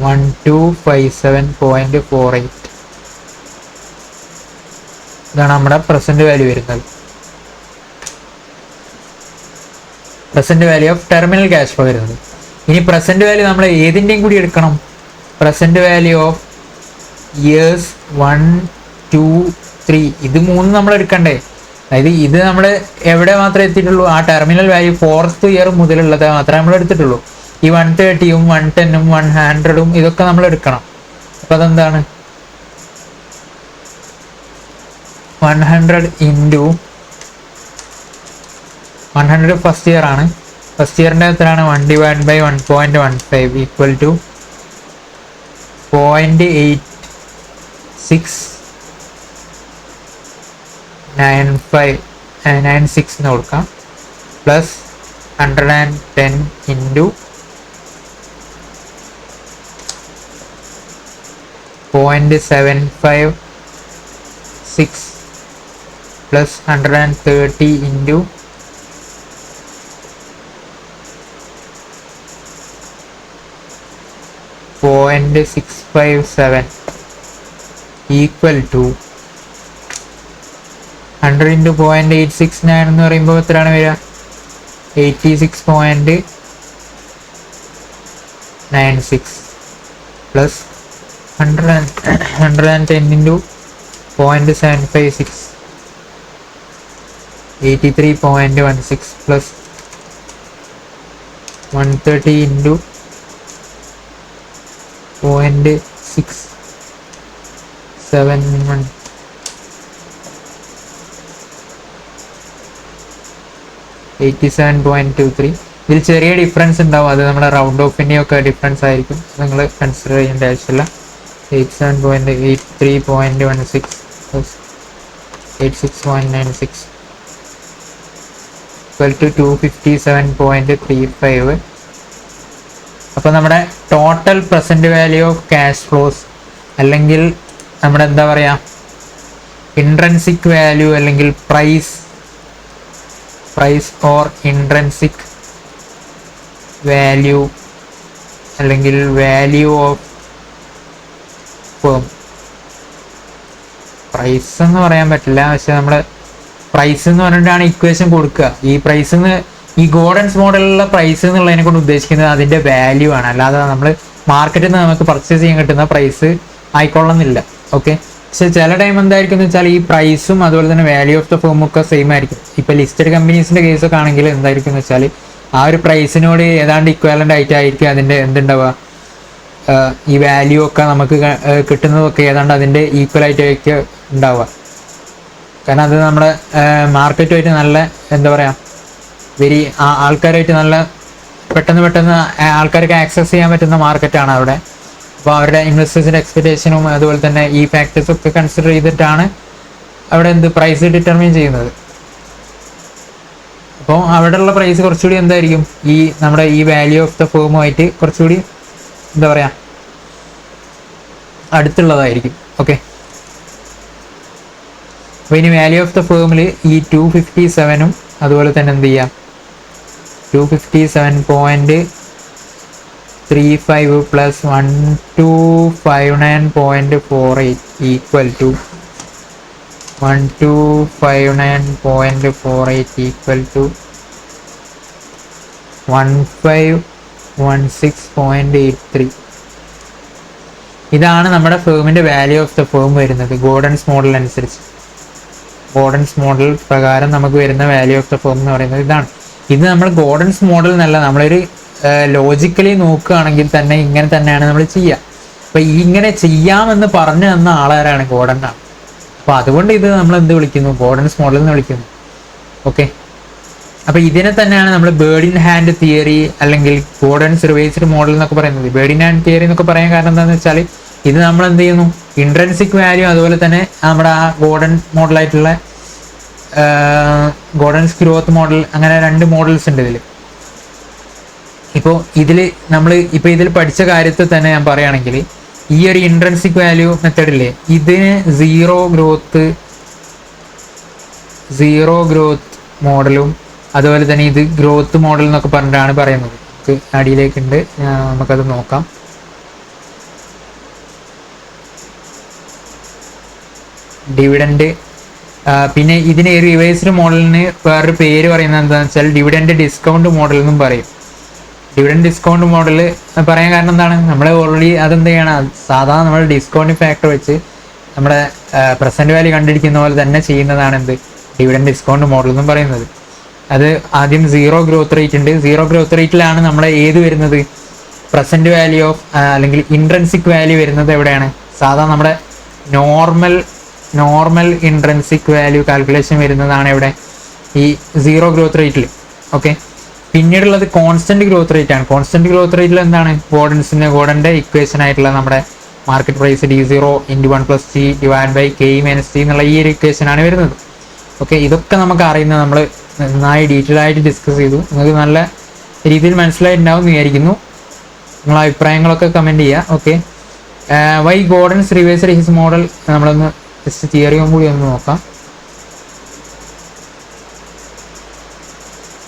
1257.48. ഇതാണ് നമ്മുടെ പ്രസന്റ് വാല്യൂ വരുന്നത്. Present value of terminal cash flow വരുന്നത്. ഇനി പ്രസന്റ് വാല്യൂ നമ്മൾ ഏതിൻ്റെയും കൂടി എടുക്കണം, പ്രസന്റ് വാല്യൂ ഓഫ് ഇയേഴ്സ് 1 2 3, ഇത് 3 നമ്മൾ എടുക്കണ്ടേ. അതായത് ഇത് നമ്മൾ എവിടെ മാത്രമേ എത്തിയിട്ടുള്ളൂ, ആ ടെർമിനൽ വാല്യൂ 4th ഇയർ മുതലുള്ളത് മാത്രമേ നമ്മൾ എടുത്തിട്ടുള്ളൂ. ഈ 130-ഉം 110-ഉം 100-ഉം ഇതൊക്കെ നമ്മൾ എടുക്കണം. അപ്പോൾ അതെന്താണ്, 100 ഇൻറ്റു 100 ഫസ്റ്റ് ഇയർ ആണ്. ഫസ്റ്റ് ഇയറിൻ്റെ എത്രയാണ്, 1 ഡിവൈഡ് ബൈ 1.15 ഈക്വൽ ടു 0.8696 എന്ന് കൊടുക്കാം, plus 110 into 0.756 plus 130 into 0.657 equal to 100 into 0.869 എന്ന് പറയുമ്പോൾ എത്രയാണ് വരിക, 86.96 പ്ലസ് 110 ഇൻറ്റു 0.756 83.16 പ്ലസ് 130 ഇൻറ്റു 0.671 87.23. ഇതിൽ ചെറിയ ഡിഫറൻസ് ഉണ്ടാവും, അത് നമ്മുടെ റൗണ്ട് ഓഫിൻ്റെ ഒക്കെ ഡിഫറൻസ് ആയിരിക്കും, നിങ്ങൾ കൺസിഡർ ചെയ്യേണ്ട ആവശ്യമില്ല. 87.83.16 പ്ലസ് 86.96 ഈക്വൽ ടു 257.35. അപ്പോൾ നമ്മുടെ total present value of cash flows അല്ലെങ്കിൽ നമ്മുടെ എന്താ പറയാ ഇൻട്രൻസിക് വാല്യൂ അല്ലെങ്കിൽ പ്രൈസ് ഓർ ഇൻട്രൻസിക് വാല്യൂ അല്ലെങ്കിൽ വാല്യൂ ഓഫ് ഫേം. പ്രൈസ് എന്ന് പറയാൻ പറ്റില്ല, പക്ഷെ നമ്മൾ പ്രൈസ് എന്ന് പറഞ്ഞിട്ടാണ് ഇക്വേഷൻ കൊടുക്കുക. ഈ പ്രൈസ് ഈ ഗോർഡൻസ് മോഡലിലുള്ള പ്രൈസ് എന്നുള്ളതിനെ കൊണ്ട് ഉദ്ദേശിക്കുന്നത് അതിന്റെ വാല്യൂ ആണ്, അല്ലാതെ നമ്മൾ മാർക്കറ്റിൽ നിന്ന് നമുക്ക് പർച്ചേസ് ചെയ്യാൻ കിട്ടുന്ന പ്രൈസ് ആയിക്കൊള്ളുന്നില്ല. ഓക്കെ, പക്ഷെ ചില ടൈം എന്തായിരിക്കും എന്ന് വെച്ചാൽ ഈ പ്രൈസും അതുപോലെ തന്നെ വാല്യൂ ഓഫ് ദ ഫേം ഒക്കെ സെയിം ആയിരിക്കും. ഇപ്പൊ ലിസ്റ്റഡ് കമ്പനീസിന്റെ കേസൊക്കെ ആണെങ്കിൽ എന്തായിരിക്കും എന്ന് വെച്ചാൽ ആ ഒരു പ്രൈസിനോട് ഏതാണ്ട് ഇക്വാലന്റ് ആയിട്ടായിരിക്കും അതിന്റെ എന്തുണ്ടാവുക, ഈ വാല്യൂ ഒക്കെ നമുക്ക് കിട്ടുന്നതൊക്കെ ഏതാണ്ട് അതിന്റെ ഈക്വൽ ആയിട്ടായിരിക്കും ഉണ്ടാവുക. കാരണം അത് നമ്മുടെ മാർക്കറ്റുമായിട്ട് നല്ല എന്താ പറയാ ആൾക്കാരായിട്ട് നല്ല പെട്ടെന്ന് ആൾക്കാർക്ക് ആക്സസ് ചെയ്യാൻ പറ്റുന്ന മാർക്കറ്റാണ് അവിടെ. അപ്പോൾ അവരുടെ ഇൻവെസ്റ്റേഴ്സിന്റെ എക്സ്പെക്ടേഷനും അതുപോലെ തന്നെ ഈ ഫാക്ടേഴ്സ് ഒക്കെ കൺസിഡർ ചെയ്തിട്ടാണ് അവിടെ പ്രൈസ് ഡിറ്റർമൈൻ ചെയ്യുന്നത്. അപ്പോൾ അവിടെയുള്ള പ്രൈസ് കുറച്ചുകൂടി എന്തായിരിക്കും ഈ നമ്മുടെ ഈ വാല്യൂ ഓഫ് ദ ഫേമുമായിട്ട് കുറച്ചുകൂടി എന്താ പറയാ അടുത്തുള്ളതായിരിക്കും. ഓക്കെ, അപ്പോൾ ഇനി വാല്യൂ ഓഫ് ദ ഫേമിൽ ഈ 257 അതുപോലെ തന്നെ എന്ത് ചെയ്യാം 257.35 plus 1259.48 equal to 1259.48 equal to 1516.83. ഇതാണ് നമ്മുടെ ഫേമിന്റെ വാല്യൂ ഓഫ് ദ ഫേം വരുന്നത് ഗോർഡൻസ് മോഡൽ അനുസരിച്ച്. ഗോർഡൻസ് മോഡൽ പ്രകാരം നമുക്ക് വരുന്ന വാല്യൂ ഓഫ് ദ ഫേം എന്ന് പറയുന്നത് ഇതാണ്. ഇത് നമ്മൾ ഗോർഡൻസ് മോഡൽ എന്നല്ല, നമ്മളൊരു ലോജിക്കലി നോക്കുകയാണെങ്കിൽ തന്നെ ഇങ്ങനെ തന്നെയാണ് നമ്മൾ ചെയ്യുക. അപ്പൊ ഇങ്ങനെ ചെയ്യാമെന്ന് പറഞ്ഞു തന്ന ആളാരാണ്? ഗോർഡനാണ്. അപ്പൊ അതുകൊണ്ട് ഇത് നമ്മൾ എന്ത് വിളിക്കുന്നു? ഗോർഡൻസ് മോഡൽ എന്ന് വിളിക്കുന്നു. ഓക്കെ, അപ്പൊ ഇതിനെ തന്നെയാണ് നമ്മൾ ബേർഡ് ഇൻ ഹാൻഡ് തിയറി അല്ലെങ്കിൽ ഗോർഡൻസ് റിവൈസ്ഡ് മോഡൽ എന്നൊക്കെ പറയുന്നത്. ബേർഡ് ഇൻ ഹാൻഡ് തിയറി എന്നൊക്കെ പറയാൻ കാരണം എന്താണെന്ന് വെച്ചാൽ ഇത് നമ്മൾ എന്ത് ചെയ്യുന്നു, ഇൻട്രൻസിക് വാല്യൂ അതുപോലെ തന്നെ നമ്മുടെ ആ ഗോർഡൻ മോഡലായിട്ടുള്ള ഗോർഡൻസ് ഗ്രോത്ത് മോഡൽ, അങ്ങനെ 2 മോഡൽസ് ഉണ്ട് ഇതിൽ. ഇപ്പോൾ ഇതിൽ പഠിച്ച കാര്യത്തിൽ തന്നെ ഞാൻ പറയുകയാണെങ്കിൽ ഈ ഒരു ഇൻട്രൻസിക് വാല്യൂ മെത്തഡില്ലേ, ഇതിന് സീറോ ഗ്രോത്ത് മോഡലും അതുപോലെ തന്നെ ഇത് ഗ്രോത്ത് മോഡൽ എന്നൊക്കെ പറഞ്ഞിട്ടാണ് പറയുന്നത്. അടിയിലേക്കുണ്ട്, നമുക്കത് നോക്കാം. ഡിവിഡൻഡ്, പിന്നെ ഇതിന് റിവേഴ്സ്ഡ് മോഡലിന് വേറൊരു പേര് പറയുന്നത് എന്താണെന്ന് വെച്ചാൽ ഡിവിഡൻഡ് ഡിസ്കൗണ്ട് മോഡൽ എന്നും പറയും. ഡിവിഡൻഡ് ഡിസ്കൗണ്ട് മോഡൽ പറയാൻ കാരണം എന്താണ്, നമ്മൾ ഓൾറെഡി അതെന്ത് ചെയ്യണം, സാധാരണ നമ്മൾ ഡിസ്കൗണ്ടിങ് ഫാക്ടർ വെച്ച് നമ്മുടെ പ്രസന്റ് വാല്യൂ കണ്ടിരിക്കുന്ന പോലെ തന്നെ ചെയ്യുന്നതാണ് ഡിവിഡൻഡ് ഡിസ്കൗണ്ട് മോഡൽ എന്നും പറയുന്നത്. അത് ആദ്യം സീറോ ഗ്രോത്ത് റേറ്റ് ഉണ്ട്. സീറോ ഗ്രോത്ത് റേറ്റിലാണ് നമ്മുടെ ഏത് വരുന്നത്, പ്രസന്റ് വാല്യൂ ഓഫ് അല്ലെങ്കിൽ ഇൻട്രൻസിക് വാല്യൂ വരുന്നത് എവിടെയാണ്? സാധാരണ നമ്മുടെ നോർമൽ ഇൻട്രൻസിക് വാല്യൂ കാൽക്കുലേഷൻ വരുന്നതാണ് എവിടെ? ഈ സീറോ ഗ്രോത്ത് റേറ്റിൽ. ഓക്കെ, പിന്നീടുള്ളത് കോൺസ്റ്റന്റ് ഗ്രോത്ത് റേറ്റ് ആണ്. കോൺസ്റ്റന്റ് ഗ്രോത്ത് റേറ്റിൽ എന്താണ്? ഗോർഡന്റെ ഇക്വേഷൻ ആയിട്ടുള്ള നമ്മുടെ market price D0 × 1 + T / K - T എന്നുള്ള ഈ ഒരു ഇക്വേഷൻ ആണ് വരുന്നത്. ഓക്കെ, ഇതൊക്കെ നമുക്ക് അറിയുന്നത് നമ്മൾ നന്നായി ഡീറ്റെയിൽ ആയിട്ട് ഡിസ്കസ് ചെയ്തു. നിങ്ങൾക്ക് നല്ല രീതിയിൽ മനസ്സിലായിട്ടുണ്ടാവും എന്ന് വിചാരിക്കുന്നു. നിങ്ങളുടെ അഭിപ്രായങ്ങളൊക്കെ കമൻറ്റ് ചെയ്യുക. Okay, why Gordon's reversed his model, നമ്മളൊന്ന് ജസ്റ്റ് തിയറിയും കൂടി ഒന്ന് നോക്കാം.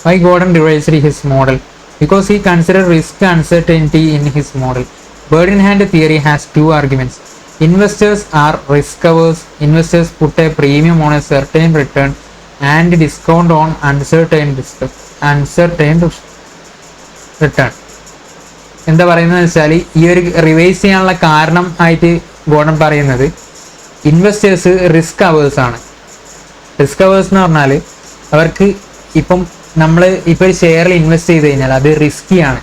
Why Gordon revised his model? Because he considered risk uncertainty in his model. Bird in hand theory has 2 arguments. Investors are risk averse. Investors put a premium on a certain return and discount on uncertain return. എന്താ പറയുന്നത് വെച്ചാൽ ഈ ഒരു revise ചെയ്യാനുള്ള കാരണം ആയിട്ട് Gordon പറയുന്നത് investors risk hours ആണ്. റിസ്ക് അവേഴ്സ് എന്ന് പറഞ്ഞാൽ അവർക്ക് ഇപ്പം നമ്മൾ ഇപ്പോൾ ഒരു ഷെയറിൽ ഇൻവെസ്റ്റ് ചെയ്ത് കഴിഞ്ഞാൽ അത് റിസ്കിയാണ്.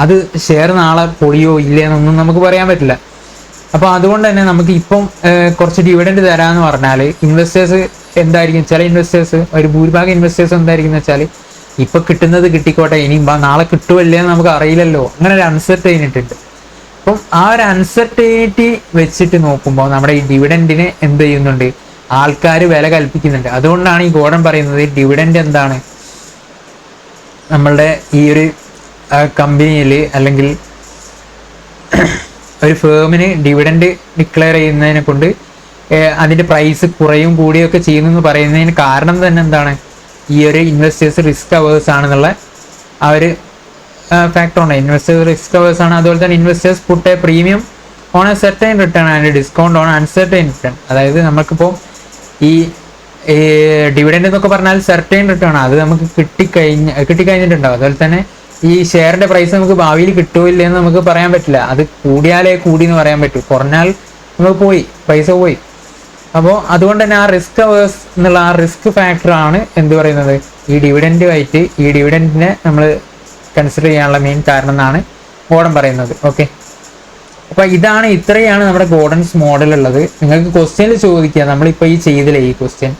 അത് ഷെയർ നാളെ പൊളിയോ ഇല്ലയെന്നൊന്നും നമുക്ക് പറയാൻ പറ്റില്ല. അപ്പോൾ അതുകൊണ്ട് തന്നെ നമുക്ക് ഇപ്പം കുറച്ച് ഡിവിഡൻഡ് തരാമെന്ന് പറഞ്ഞാൽ ഇൻവെസ്റ്റേഴ്സ് എന്തായിരിക്കും, ചില ഇൻവെസ്റ്റേഴ്സ്, ഒരു ഭൂരിഭാഗം ഇൻവെസ്റ്റേഴ്സ് എന്തായിരിക്കും എന്ന് വെച്ചാൽ ഇപ്പം കിട്ടുന്നത് കിട്ടിക്കോട്ടെ, ഇനി നാളെ കിട്ടുമല്ലേന്ന് നമുക്ക് അറിയില്ലല്ലോ, അങ്ങനെ ഒരു അൺസർട്ടൈനിറ്റി ഉണ്ട്. അപ്പം ആ ഒരു അൺസർട്ടൈനിറ്റി വെച്ചിട്ട് നോക്കുമ്പോൾ നമ്മുടെ ഈ ഡിവിഡൻഡിന് എന്ത് ചെയ്യുന്നുണ്ട്, ആൾക്കാർ വില കൽപ്പിക്കുന്നുണ്ട്. അതുകൊണ്ടാണ് ഈ ഗോർഡൻ പറയുന്നത് ഡിവിഡൻഡ് എന്താണ്, നമ്മളുടെ ഈ ഒരു കമ്പനിയിൽ അല്ലെങ്കിൽ ഒരു ഫേമിന് ഡിവിഡൻഡ് ഡിക്ലെയർ ചെയ്യുന്നതിനെ കൊണ്ട് അതിൻ്റെ പ്രൈസ് കുറയും കൂടിയൊക്കെ ചെയ്യുന്നു എന്ന് പറയുന്നതിന് കാരണം തന്നെ എന്താണ്, ഈ ഒരു ഇൻവെസ്റ്റേഴ്സ് റിസ്ക് അവേഴ്സ് ആണെന്നുള്ള ആ ഒരു ഫാക്ടറുണ്ട്. ഇൻവെസ്റ്റേഴ്സ് റിസ്ക് അവേഴ്സ് ആണ്. അതുപോലെ തന്നെ investors put a premium on a certain return and discount on uncertain return. അതായത് നമുക്കിപ്പോൾ ഈ ഡിവിഡൻഡ് എന്നൊക്കെ പറഞ്ഞാൽ സെർട്ടൈൻ റിട്ടേൺ, അത് നമുക്ക് കിട്ടിക്കഴിഞ്ഞിട്ടുണ്ടാവും. അതുപോലെ തന്നെ ഈ ഷെയറിന്റെ പ്രൈസ് നമുക്ക് ഭാവിയിൽ കിട്ടുമോ ഇല്ലെന്ന് നമുക്ക് പറയാൻ പറ്റില്ല. അത് കൂടിയാലേ കൂടി എന്ന് പറയാൻ പറ്റൂ, കുറഞ്ഞാൽ നമുക്ക് പൈസ പോയി. അപ്പോൾ അതുകൊണ്ട് തന്നെ ആ റിസ്ക് അവേഴ്സ് എന്നുള്ള ആ റിസ്ക് ഫാക്ടറാണ് എന്ത് പറയുന്നത്, ഈ ഡിവിഡൻഡ് ആയിട്ട് ഈ ഡിവിഡൻഡിനെ നമ്മൾ കൺസിഡർ ചെയ്യാനുള്ള മെയിൻ കാരണം എന്നാണ് ഗോർഡൻ പറയുന്നത്. ഓക്കെ, അപ്പോൾ ഇത്രയാണ് നമ്മുടെ ഗോർഡൻസ് മോഡൽ ഉള്ളത്. നിങ്ങൾക്ക് ക്വസ്റ്റ്യനിൽ ചോദിക്കുക, നമ്മളിപ്പോൾ ഈ ചെയ്തില്ലേ ഈ ക്വസ്റ്റ്യൻ,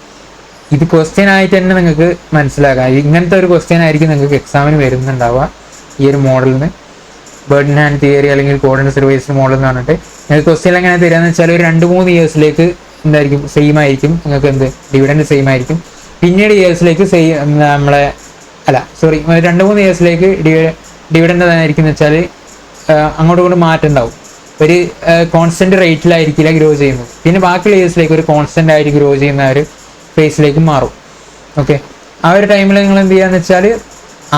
ഇത് ക്വസ്റ്റ്യൻ ആയിട്ട് തന്നെ നിങ്ങൾക്ക് മനസ്സിലാക്കാം. ഇങ്ങനത്തെ ഒരു ക്വസ്റ്റ്യൻ ആയിരിക്കും നിങ്ങൾക്ക് എക്സാമിന് വരുന്നുണ്ടാവുക ഈ ഒരു മോഡലിൽ നിന്ന്. ബേർഡൻ ആൻഡ് തിയറി അല്ലെങ്കിൽ ഗോർഡൻസ് റിവൈസ്ഡ് മോഡൽ എന്ന് പറഞ്ഞിട്ട് നിങ്ങൾക്ക് ക്വസ്റ്റ്യൻ എങ്ങനെ തരാമെന്ന് വെച്ചാൽ ഒരു 2-3 ഇയേഴ്സിലേക്ക് എന്തായിരിക്കും സെയിം ആയിരിക്കും, നിങ്ങൾക്ക് ഡിവിഡൻഡ് സെയിം ആയിരിക്കും. പിന്നീട് ഇയേഴ്സിലേക്ക് നമ്മളെ 2-3 ഇയേഴ്സിലേക്ക് ഡിവിഡൻഡ് ആയിരിക്കും എന്ന് വെച്ചാൽ അങ്ങോട്ടും ഇങ്ങോട്ടും മാറ്റം ഉണ്ടാവും. ഒരു കോൺസ്റ്റന്റ് റേറ്റിലായിരിക്കില്ല ഗ്രോ ചെയ്യുന്നത്. പിന്നെ ബാക്കിയുള്ള ഇയേഴ്സിലേക്ക് ഒരു കോൺസ്റ്റന്റ് ആയിട്ട് ഗ്രോ ചെയ്യുന്ന ഒരു ഫേസിലേക്ക് മാറും. ഓക്കെ, ആ ഒരു ടൈമിൽ നിങ്ങൾ എന്ത് ചെയ്യാന്ന് വെച്ചാൽ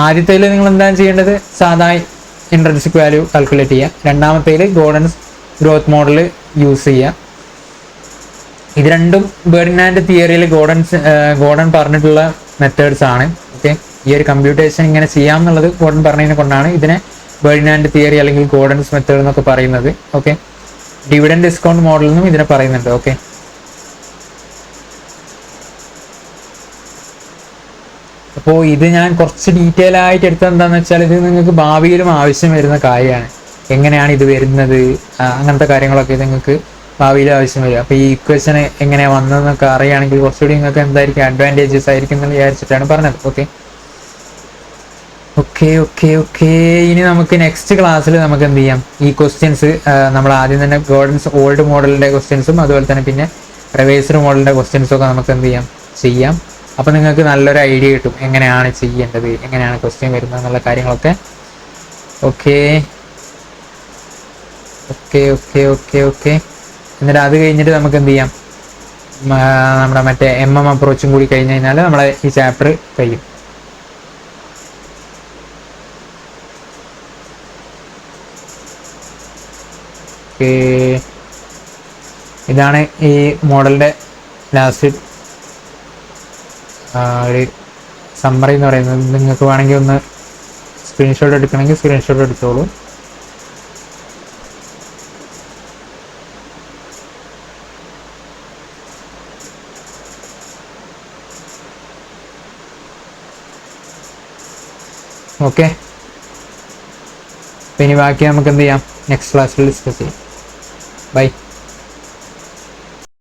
ആദ്യത്തേൽ നിങ്ങൾ എന്താണ് ചെയ്യേണ്ടത്, സാധാ ഇൻട്രിൻസിക് വാല്യൂ കാൽക്കുലേറ്റ് ചെയ്യുക. രണ്ടാമത്തേൽ ഗോർഡൻസ് ഗ്രോത്ത് മോഡൽ യൂസ് ചെയ്യുക. ഇത് രണ്ടും ബേർഡൻ ആൻഡ് തിയറിയിൽ ഗോർഡൻ പറഞ്ഞിട്ടുള്ള മെത്തേഡ്സ് ആണ്. ഓക്കെ, ഈ ഒരു കമ്പ്യൂട്ടേഷൻ ഇങ്ങനെ ചെയ്യാം എന്നുള്ളത് ഗോർഡൻ പറഞ്ഞതിനെ കൊണ്ടാണ് ഇതിനെ ബേർഡൻ ആൻഡ് തിയറി അല്ലെങ്കിൽ ഗോർഡൻസ് മെത്തേഡ് എന്നൊക്കെ പറയുന്നത്. ഓക്കെ, ഡിവിഡൻഡ് ഡിസ്കൗണ്ട് മോഡൽ എന്നും ഇതിനെ പറയുന്നുണ്ട്. ഓക്കെ, അപ്പോൾ ഇത് ഞാൻ കുറച്ച് ഡീറ്റെയിൽ ആയിട്ട് എടുത്തത് എന്താണെന്ന് വെച്ചാൽ ഇത് നിങ്ങൾക്ക് ഭാവിയിലും ആവശ്യം വരുന്ന കാര്യമാണ്. എങ്ങനെയാണ് ഇത് വരുന്നത്, അങ്ങനത്തെ കാര്യങ്ങളൊക്കെ നിങ്ങൾക്ക് ഭാവിയിൽ ആവശ്യം വരും. അപ്പോൾ ഈ ഇക്വേഷൻ എങ്ങനെയാണ് വന്നതെന്നൊക്കെ അറിയുകയാണെങ്കിൽ കുറച്ചുകൂടി നിങ്ങൾക്ക് എന്തായിരിക്കും അഡ്വാൻറ്റേജസ് ആയിരിക്കും എന്ന് വിചാരിച്ചിട്ടാണ് പറഞ്ഞത്. ഓക്കെ ഓക്കെ ഓക്കെ ഓക്കെ ഇനി നമുക്ക് നെക്സ്റ്റ് ക്ലാസ്സിൽ നമുക്ക് എന്ത് ചെയ്യാം, ഈ ക്വസ്റ്റ്യൻസ് നമ്മൾ ആദ്യം തന്നെ ഗോർഡൻസ് ഓൾഡ് മോഡലിൻ്റെ ക്വസ്റ്റ്യൻസും അതുപോലെ തന്നെ പിന്നെ റിവൈസ്ഡ് മോഡലിൻ്റെ ക്വസ്റ്റ്യൻസും ഒക്കെ നമുക്ക് എന്ത് ചെയ്യാം. അപ്പോൾ നിങ്ങൾക്ക് നല്ലൊരു ഐഡിയ കിട്ടും എങ്ങനെയാണ് ചെയ്യേണ്ടത്, എങ്ങനെയാണ് ക്വസ്റ്റ്യൻ വരുന്നത് എന്നുള്ള കാര്യങ്ങളൊക്കെ. Okay okay okay okay okay എന്നിട്ട് അത് കഴിഞ്ഞിട്ട് നമുക്ക് എന്ത് ചെയ്യാം, നമ്മുടെ മറ്റേ MM അപ്രോച്ചും കൂടി കഴിഞ്ഞ് കഴിഞ്ഞാൽ നമ്മളെ ഈ ചാപ്റ്റർ കഴിയും. ഓക്കെ, ഇതാണ് ഈ മോഡലിൻ്റെ ലാസ്റ്റ് ഒരു സമ്മറി എന്ന് പറയുന്നത്. നിങ്ങൾക്ക് വേണമെങ്കിൽ ഒന്ന് സ്ക്രീൻഷോട്ട് എടുക്കണമെങ്കിൽ സ്ക്രീൻഷോട്ട് എടുത്തോളൂ. ഓക്കെ, ഇനി ബാക്കി നമുക്ക് എന്ത് ചെയ്യാം, നെക്സ്റ്റ് ക്ലാസ്സിൽ ഡിസ്കസ് ചെയ്യാം. ബൈ.